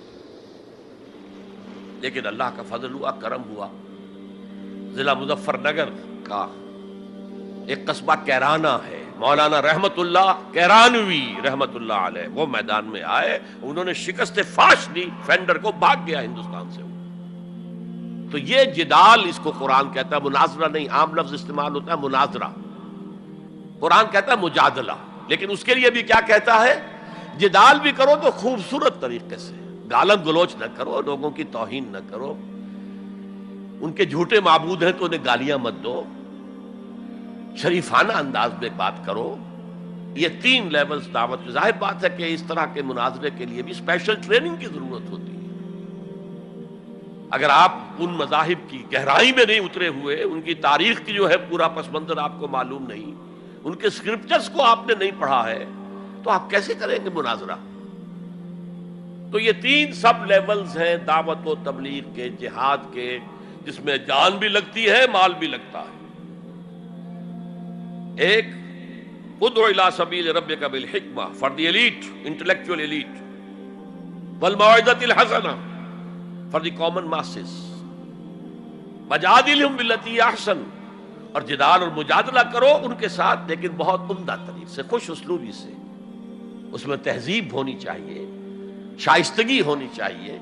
لیکن اللہ کا فضل ہوا، کرم ہوا، ضلع مظفر نگر کا ایک قصبہ کیرانہ ہے، مولانا رحمت اللہ کیرانوی رحمت اللہ علیہ، وہ میدان میں آئے، انہوں نے شکست فاش دی، فینڈر کو بھاگ گیا ہندوستان سے۔ تو یہ جدال، اس کو قرآن کہتا ہے، مناظرہ نہیں، عام لفظ استعمال ہوتا ہے مناظرہ، قرآن کہتا ہے مجادلہ، لیکن اس کے لیے بھی کیا کہتا ہے؟ جدال بھی کرو تو خوبصورت طریقے سے، گالم گلوچ نہ کرو، لوگوں کی توہین نہ کرو، ان کے جھوٹے معبود ہیں تو انہیں گالیاں مت دو، شریفانہ انداز میں بات کرو۔ یہ تین لیولز دعوت، ظاہر بات ہے کہ اس طرح کے مناظرے کے لیے بھی اسپیشل ٹریننگ کی ضرورت ہوتی ہے۔ اگر آپ ان مذاہب کی گہرائی میں نہیں اترے ہوئے، ان کی تاریخ کی جو ہے پورا پس منظر آپ کو معلوم نہیں، ان کے اسکرپچرز کو آپ نے نہیں پڑھا ہے، تو آپ کیسے کریں گے مناظرہ؟ تو یہ تین سب لیولز ہیں دعوت و تبلیغ کے، جہاد کے، جس میں جان بھی لگتی ہے، مال بھی لگتا ہے۔ ایک ادعو الی سبیل ربک بالحکمہ for the elite, intellectual elite, والموعظۃ الحسنہ فار دی کامن ماسز، وجادلہم باللتی احسن، اور جدال اور مجادلہ کرو ان کے ساتھ، لیکن بہت عمدہ طریقے سے، خوش اسلوبی سے، اس میں تہذیب ہونی چاہیے، شائستگی ہونی چاہیے،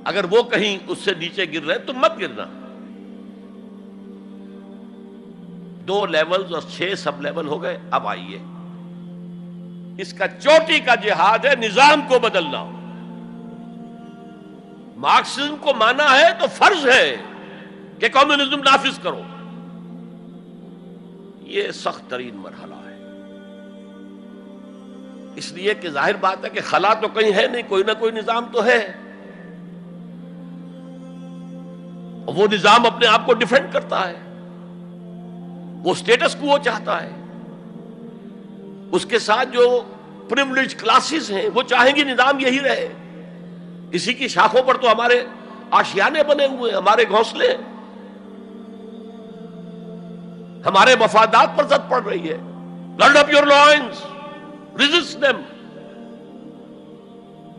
اگر وہ کہیں اس سے نیچے گر رہے تو مت گرنا۔ 2 لیولز اور 6 سب لیول ہو گئے۔ اب آئیے، اس کا چوٹی کا جہاد ہے نظام کو بدلنا۔ مارکسزم کو مانا ہے تو فرض ہے کہ کمیونزم نافذ کرو، یہ سخت ترین مرحلہ ہے، اس لیے کہ ظاہر بات ہے کہ خلا تو کہیں ہے نہیں، کوئی نہ کوئی نظام تو ہے، وہ نظام اپنے آپ کو ڈیفینڈ کرتا ہے، وہ سٹیٹس کو وہ چاہتا ہے، اس کے ساتھ جو پریویلیج کلاسز ہیں وہ چاہیں گی نظام یہی رہے، اسی کی شاخوں پر تو ہمارے آشیانے بنے ہوئے، ہمارے گھونسلے، ہمارے مفادات پر زد پڑ رہی ہے۔ Grid up your lines, resist them.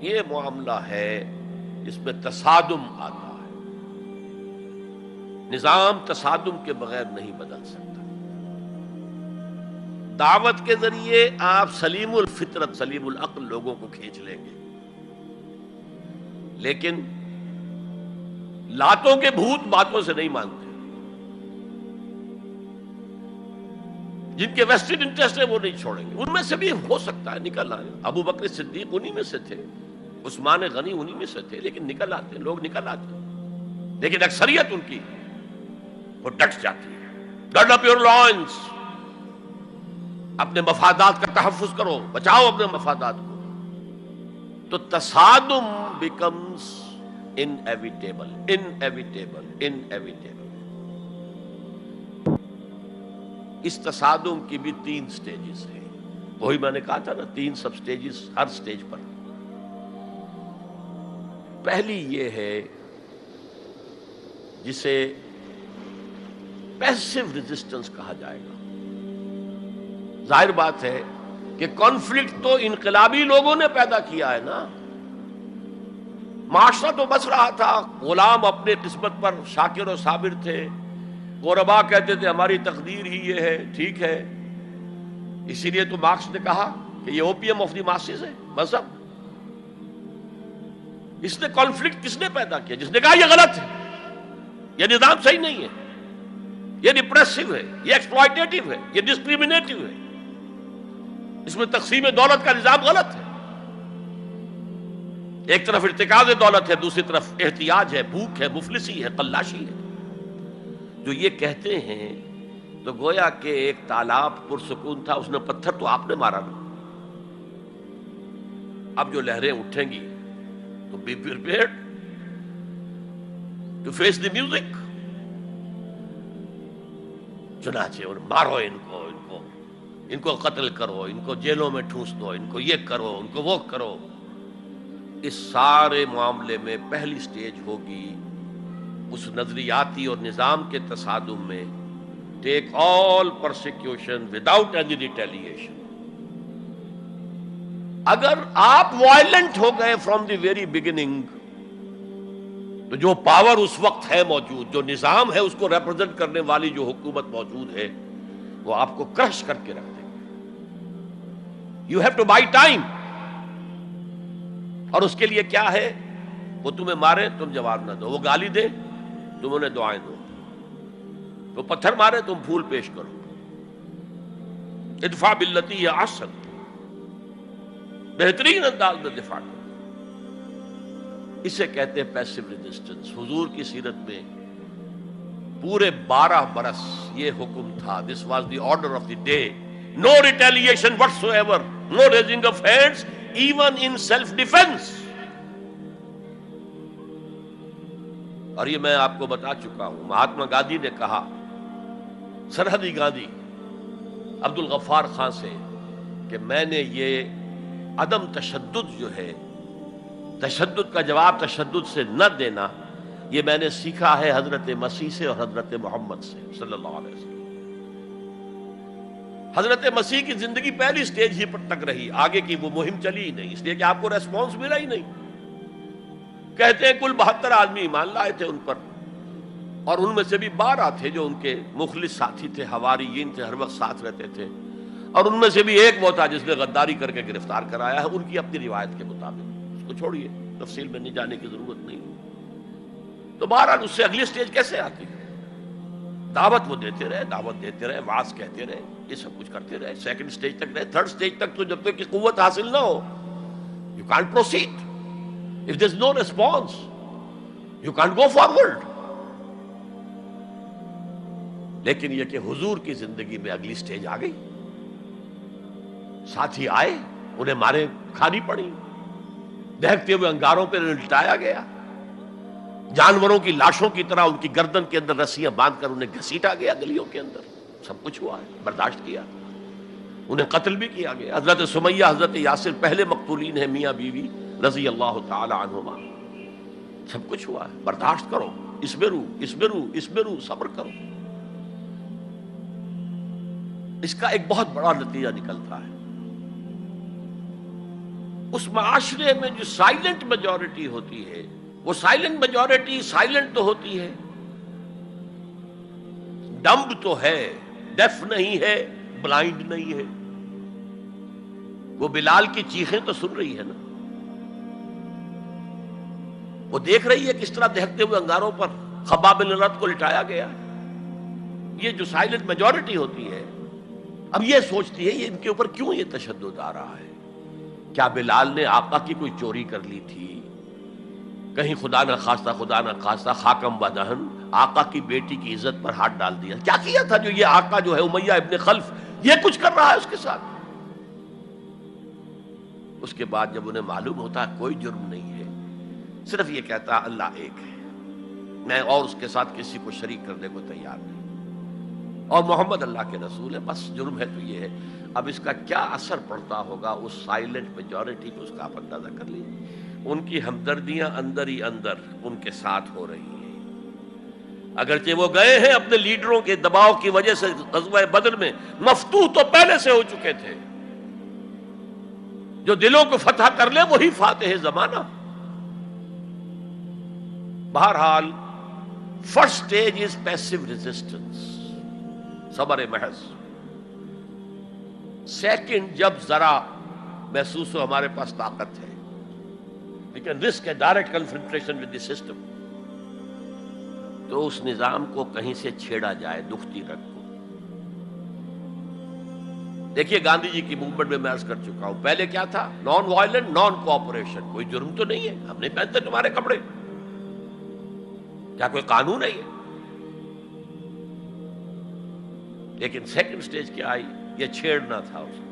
یہ معاملہ ہے جس میں تصادم آتا ہے، نظام تصادم کے بغیر نہیں بدل سکتا۔ دعوت کے ذریعے آپ سلیم الفطرت، سلیم العقل لوگوں کو کھینچ لیں گے، لیکن لاتوں کے بھوت باتوں سے نہیں مانتے، جن کے ویسٹڈ انٹرسٹ ہے وہ نہیں چھوڑیں گے. ان میں سے بھی ہو سکتا ہے نکل آئے. ابو بکر صدیق انہی میں سے تھے، عثمان غنی انہی میں سے تھے، لیکن نکل آتے، لوگ نکل آتے. لیکن اکثریت ان کی وہ ڈٹ جاتی ہے. گارڈ اپ یور لائنس، اپنے مفادات کا تحفظ کرو، بچاؤ اپنے مفادات کو. تو تصادم بیکمز انیویٹیبل. اس تصادم کی بھی 3 سٹیجز ہیں. وہی میں نے کہا تھا نا، 3 سب سٹیجز ہر سٹیج پر. پہلی یہ ہے جسے پیسیو ریزسٹنس کہا جائے گا. ظاہر بات ہے کہ کانفلکٹ تو انقلابی لوگوں نے پیدا کیا ہے نا. معاشرہ تو بس رہا تھا، غلام اپنے قسمت پر شاکر و صابر تھے. غربا کہتے تھے ہماری تقدیر ہی یہ ہے، ٹھیک ہے. اسی لیے تو مارکس نے کہا کہ یہ اوپیم آف دی ماسز ہے مذہب. اس نے کانفلکٹ کس نے پیدا کیا؟ جس نے کہا یہ غلط ہے، یہ نظام صحیح نہیں ہے، یہ ریپریسو ہے، یہ ایکسپلائٹیٹو ہے، یہ ڈسکریمنیٹو ہے، اس میں تقسیم دولت کا نظام غلط ہے. ایک طرف ارتکاز دولت ہے، دوسری طرف احتیاج ہے، بھوک ہے، مفلسی ہے، قلاشی ہے. جو یہ کہتے ہیں تو گویا کہ ایک تالاب پرسکون تھا، اس نے پتھر تو آپ نے مارا نا. اب جو لہریں اٹھیں گی تو be prepared to face the music. چنانچہ اور مارو ان کو قتل کرو، ان کو جیلوں میں ٹھونس دو، ان کو یہ کرو، ان کو وہ کرو. اس سارے معاملے میں پہلی سٹیج ہوگی اس نظریاتی اور نظام کے تصادم میں ٹیک آل پرسیکیوشن وداؤٹ اینی ریٹیلیشن. اگر آپ وائلنٹ ہو گئے فرام دی ویری بگننگ تو جو پاور اس وقت ہے موجود، جو نظام ہے اس کو ریپرزینٹ کرنے والی جو حکومت موجود ہے، وہ آپ کو کرش کر کے رکھ دیں گے. You have to buy time. اور اس کے لیے کیا ہے؟ وہ تمہیں مارے تم جواب نہ دو، وہ گالی دے تم انہیں دعائیں دو، وہ پتھر مارے تم پھول پیش کرو. ادفع باللتی ہی احسن، بہترین انداز میں دفاع کرو. اسے کہتے ہیں پیسیو ریزسٹنس. حضور کی سیرت میں پورے 12 برس یہ حکم تھا. This was the order of the day. No retaliation whatsoever, no raising of hands even in self defence. اور یہ میں آپ کو بتا چکا ہوں، مہاتما گاندھی نے کہا سرحدی گاندھی عبد الغفار خان سے کہ میں نے یہ عدم تشدد جو ہے، تشدد کا جواب تشدد سے نہ دینا، یہ میں نے سیکھا ہے حضرت مسیح سے اور حضرت محمد سے صلی اللہ علیہ وسلم. حضرت مسیح کی زندگی پہلی سٹیج ہی پر تک رہی، آگے کی وہ مہم چلی ہی نہیں، اس لیے کہ آپ کو ریسپانس ملا ہی نہیں. کہتے ہیں کل 72 آدمی ایمان لائے تھے ان پر، اور ان میں سے بھی 12 تھے جو ان کے مخلص ساتھی تھے، حواریین تھے، ہر وقت ساتھ رہتے تھے. اور ان میں سے بھی ایک وہ تھا جس نے غداری کر کے گرفتار کرایا ہے، ان کی اپنی روایت کے مطابق. اس کو چھوڑیے، تفصیل میں نہیں جانے کی ضرورت نہیں. تو بہرحال اس سے اگلی سٹیج کیسے آتی ہے؟ دعوت وہ دیتے رہے، دعوت دیتے رہے، وعظ کہتے رہے، یہ سب کچھ کرتے رہے. سیکنڈ سٹیج تک رہے. تھرڈ سٹیج تک تو جب تک کہ قوت حاصل نہ ہو you can't proceed. If there's no response you can't go forward. لیکن یہ کہ حضور کی زندگی میں اگلی سٹیج آ گئی. ساتھی آئے، انہیں مارے کھانی پڑی، دہکتے ہوئے انگاروں پہ لٹایا گیا، جانوروں کی لاشوں کی طرح ان کی گردن کے اندر رسیاں باندھ کر انہیں گھسیٹا گیا گلیوں کے اندر. سب کچھ ہوا ہے، برداشت کیا. انہیں قتل بھی کیا گیا. حضرت سمیہ، حضرت یاسر پہلے مقتولین ہیں، میاں بیوی رضی اللہ تعالی عنہما. سب کچھ ہوا ہے، برداشت کرو. اسبرو، صبر کرو. اس کا ایک بہت بڑا نتیجہ نکلتا ہے. اس معاشرے میں جو سائلنٹ میجورٹی ہوتی ہے، وہ سائلنٹ میجورٹی سائلنٹ تو ہوتی ہے، ڈمب تو ہے، ڈیف نہیں ہے، بلائنڈ نہیں ہے. وہ بلال کی چیخیں تو سن رہی ہے نا. وہ دیکھ رہی ہے کس طرح دہکتے ہوئے انگاروں پر خباب بن الارت کو لٹایا گیا. یہ جو سائلنٹ میجورٹی ہوتی ہے اب یہ سوچتی ہے یہ ان کے اوپر کیوں یہ تشدد آ رہا ہے. کیا بلال نے آقا کی کوئی چوری کر لی تھی؟ کہیں خدا نہ خواستہ خاکم بدہن آقا کی بیٹی کی عزت پر ہاتھ ڈال دیا؟ کیا کیا تھا جو یہ آقا جو ہے امیہ ابن خلف یہ کچھ کر رہا ہے اس کے ساتھ؟ اس کے بعد جب انہیں معلوم ہوتا ہے کوئی جرم نہیں ہے، صرف یہ کہتا ہے اللہ ایک ہے، میں اور اس کے ساتھ کسی کو شریک کرنے کو تیار نہیں، اور محمد اللہ کے رسول ہے، بس جرم ہے تو یہ ہے. اب اس کا کیا اثر پڑتا ہوگا اس سائلنٹ میجورٹی کو، اس کا آپ اندازہ کر لیجیے. ان کی ہمدردیاں اندر ہی اندر ان کے ساتھ ہو رہی ہیں، اگرچہ وہ گئے ہیں اپنے لیڈروں کے دباؤ کی وجہ سے غزوہ بدر میں، مفتوح تو پہلے سے ہو چکے تھے، جو دلوں کو فتح کر لے وہی فاتح زمانہ. بہرحال first stage is passive resistance, صبر محض. سیکنڈ جب ذرا محسوس ہو ہمارے پاس طاقت ہے، we can risk a direct confrontation with the system، تو اس نظام کو کہیں سے چھیڑا جائے دکھتی رگ کو. دیکھیے گاندھی جی کی موومنٹ میں عرض کر چکا ہوں، پہلے کیا تھا؟ نان وائلنٹ نان کوآپریشن، کوئی جرم تو نہیں ہے، ہم نہیں پہنتے تمہارے کپڑے، کیا کوئی قانون ہے یہ؟ لیکن سیکنڈ سٹیج کیا آئی؟ یہ چھیڑنا تھا اس کو.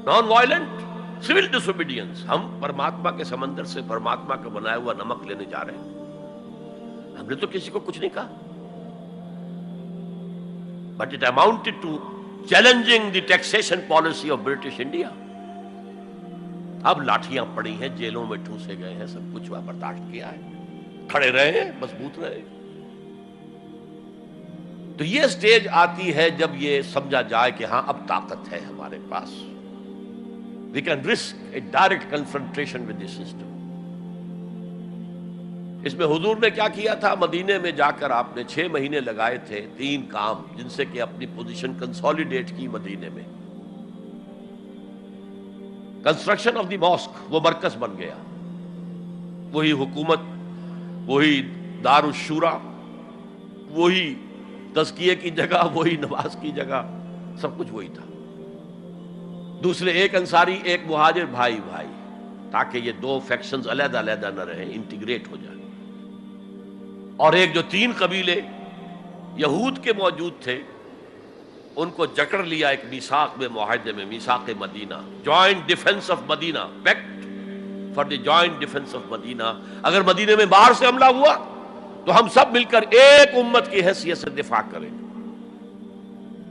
نان وائلنٹ سول ڈس اوبیڈینس، ہم پرماتما کے سمندر سے پرماتما کا بنایا ہوا نمک لینے جا رہے ہیں، ہم نے تو کسی کو کچھ نہیں کہا، but it amounted to challenging the taxation policy of British India. اب لاٹھیاں پڑی ہیں، جیلوں میں ٹھوسے گئے ہیں، سب کچھ برداشت کیا ہے، کھڑے رہے ہیں، مضبوط رہے. تو یہ سٹیج آتی ہے جب یہ سمجھا جائے کہ ہاں اب طاقت ہے ہمارے پاس، we can risk a direct confrontation with the system. اس میں حضور نے کیا کیا تھا؟ مدینے میں جا کر آپ نے 6 مہینے لگائے تھے 3 کام جن سے کہ اپنی پوزیشن کنسولیڈیٹ کی. مدینے میں کنسٹرکشن آف دی ماسک، وہ مرکز بن گیا، وہی حکومت، وہی دار الشورا، وہی تزکیے کی جگہ، وہی نماز کی جگہ، سب کچھ وہی تھا. دوسرے ایک انصاری ایک مہاجر، بھائی بھائی، تاکہ یہ 2 فیکشنز علیحدہ علیحدہ نہ رہیں، انٹیگریٹ ہو جائیں. اور ایک جو 3 قبیلے یہود کے موجود تھے ان کو جکڑ لیا ایک میثاق میں، معاہدے میں، میثاق Madina, joint defence of Madina, pact for the joint defence of Madina. اگر مدینے میں باہر سے حملہ ہوا تو ہم سب مل کر ایک امت کی حیثیت سے دفاع کریں.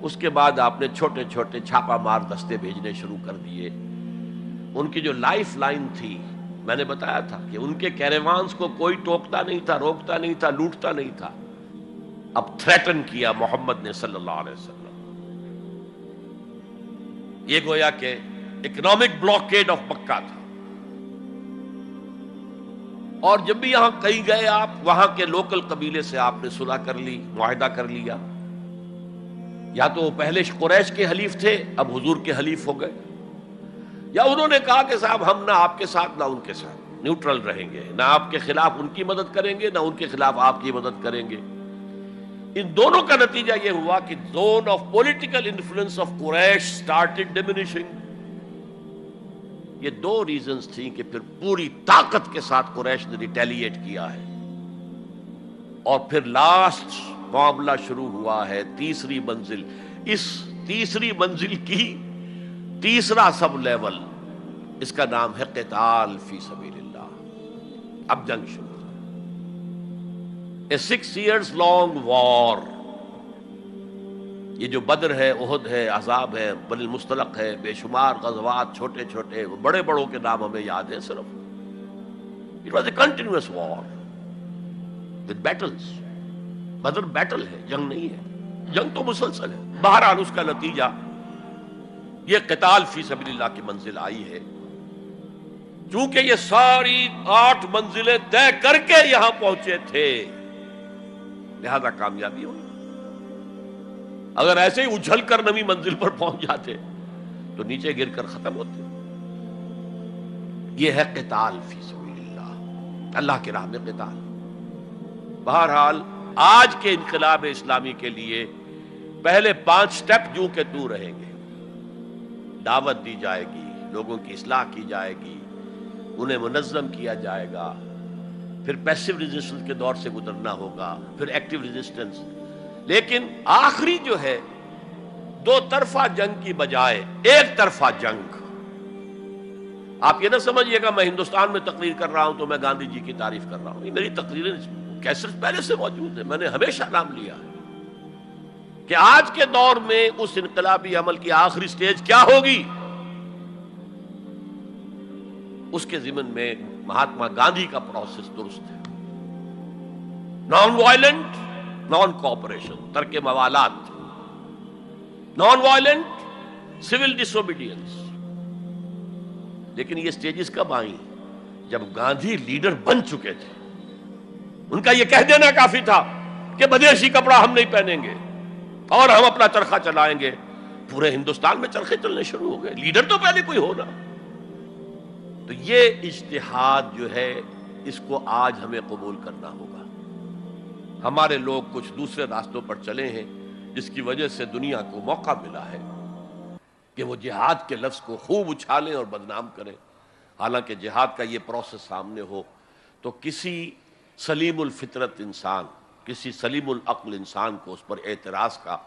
اس کے بعد آپ نے چھوٹے چھوٹے چھاپا مار دستے بھیجنے شروع کر دیے. ان کی جو لائف لائن تھی، میں نے بتایا تھا کہ ان کے کیریوانز کو کوئی ٹوکتا نہیں تھا، روکتا نہیں تھا، لوٹتا نہیں تھا. اب تھریٹن کیا محمد نے صلی اللہ علیہ وسلم. یہ گویا کہ اکنامک بلاکیڈ آف مکہ تھا. اور جب بھی یہاں کہیں گئے آپ، وہاں کے لوکل قبیلے سے آپ نے صلح کر لی، معاہدہ کر لیا. یا تو وہ پہلے قریش کے حلیف تھے، اب حضور کے حلیف ہو گئے، یا انہوں نے کہا کہ صاحب ہم نہ آپ کے ساتھ نہ ان کے ساتھ، نیوٹرل رہیں گے، نہ آپ کے خلاف ان کی مدد کریں گے، نہ ان کے خلاف آپ کی مدد کریں گے. ان دونوں کا نتیجہ یہ ہوا کہ zone of political influence of Quraish started diminishing. یہ 2 ریزنز تھیں کہ پھر پوری طاقت کے ساتھ قریش نے ریٹیلیٹ کیا ہے. اور پھر لاسٹ معاملہ شروع ہوا ہے، تیسری منزل. اس تیسری منزل کی تیسرا سب لیول، اس کا نام ہے قتال فی سبیل اللہ. اب جنگ شروع، اے 6 years long وار. یہ جو بدر ہے، احد ہے، احزاب ہے، بنی المصطلق ہے، بے شمار غزوات، چھوٹے چھوٹے بڑے بڑوں کے نام ہمیں یاد ہیں صرف. It was a continuous war with battles. Badr battle ہے، جنگ نہیں ہے، جنگ تو مسلسل ہے. بہرحال اس کا نتیجہ یہ قتال فی سبیل اللہ کی منزل آئی ہے. چونکہ یہ ساری 8 منزلیں طے کر کے یہاں پہنچے تھے، لہذا کامیابی ہوئی. اگر ایسے ہی اچھل کر نویں منزل پر پہنچ جاتے تو نیچے گر کر ختم ہوتے. یہ ہے قتال فی سبیل اللہ. اللہ کی راہ میں قتال۔ بہرحال آج کے انقلاب اسلامی کے لیے پہلے 5 سٹیپ جو کہ تو رہیں گے۔ دعوت دی جائے گی، لوگوں کی اصلاح کی جائے گی، انہیں منظم کیا جائے گا، پھر پیسو ریزسٹنس کے دور سے گزرنا ہوگا، پھر ایکٹیو ریزسٹنس۔ لیکن آخری جو ہے 2 طرفہ جنگ کی بجائے 1 طرفہ جنگ۔ آپ یہ نہ سمجھیے گا میں ہندوستان میں تقریر کر رہا ہوں تو میں گاندھی جی کی تعریف کر رہا ہوں، یہ میری تقریریں کیسٹ پہلے سے موجود ہے، میں نے ہمیشہ نام لیا ہے کہ آج کے دور میں اس انقلابی عمل کی آخری سٹیج کیا ہوگی۔ اس کے ضمن میں مہاتما گاندھی کا پروسیس درست ہے، نان وائلنٹ، نان کوآپریشن، ترک موالات، نان وائلنٹ، سول ڈس اوبیڈینس۔ لیکن یہ سٹیجز کب آئیں؟ جب گاندھی لیڈر بن چکے تھے۔ ان کا یہ کہہ دینا کافی تھا کہ بدیشی کپڑا ہم نہیں پہنیں گے اور ہم اپنا چرخہ چلائیں گے۔ پورے ہندوستان میں چرخے چلنے شروع ہو گئے، لیڈر تو پہلے کوئی ہونا۔ تو یہ اجتہاد جو ہے اس کو آج ہمیں قبول کرنا ہوگا۔ ہمارے لوگ کچھ دوسرے راستوں پر چلے ہیں جس کی وجہ سے دنیا کو موقع ملا ہے کہ وہ جہاد کے لفظ کو خوب اچھالیں اور بدنام کریں۔ حالانکہ جہاد کا یہ پروسیس سامنے ہو تو کسی سلیم الفطرت انسان، کسی سلیم العقل انسان کو اس پر اعتراض کا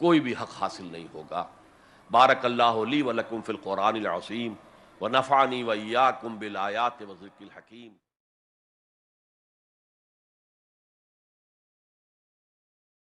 کوئی بھی حق حاصل نہیں ہوگا۔ بارک اللہ لی ولکم فی القرآن العظیم ونفعنی وإیاکم بالآیات والذکر الحکیم۔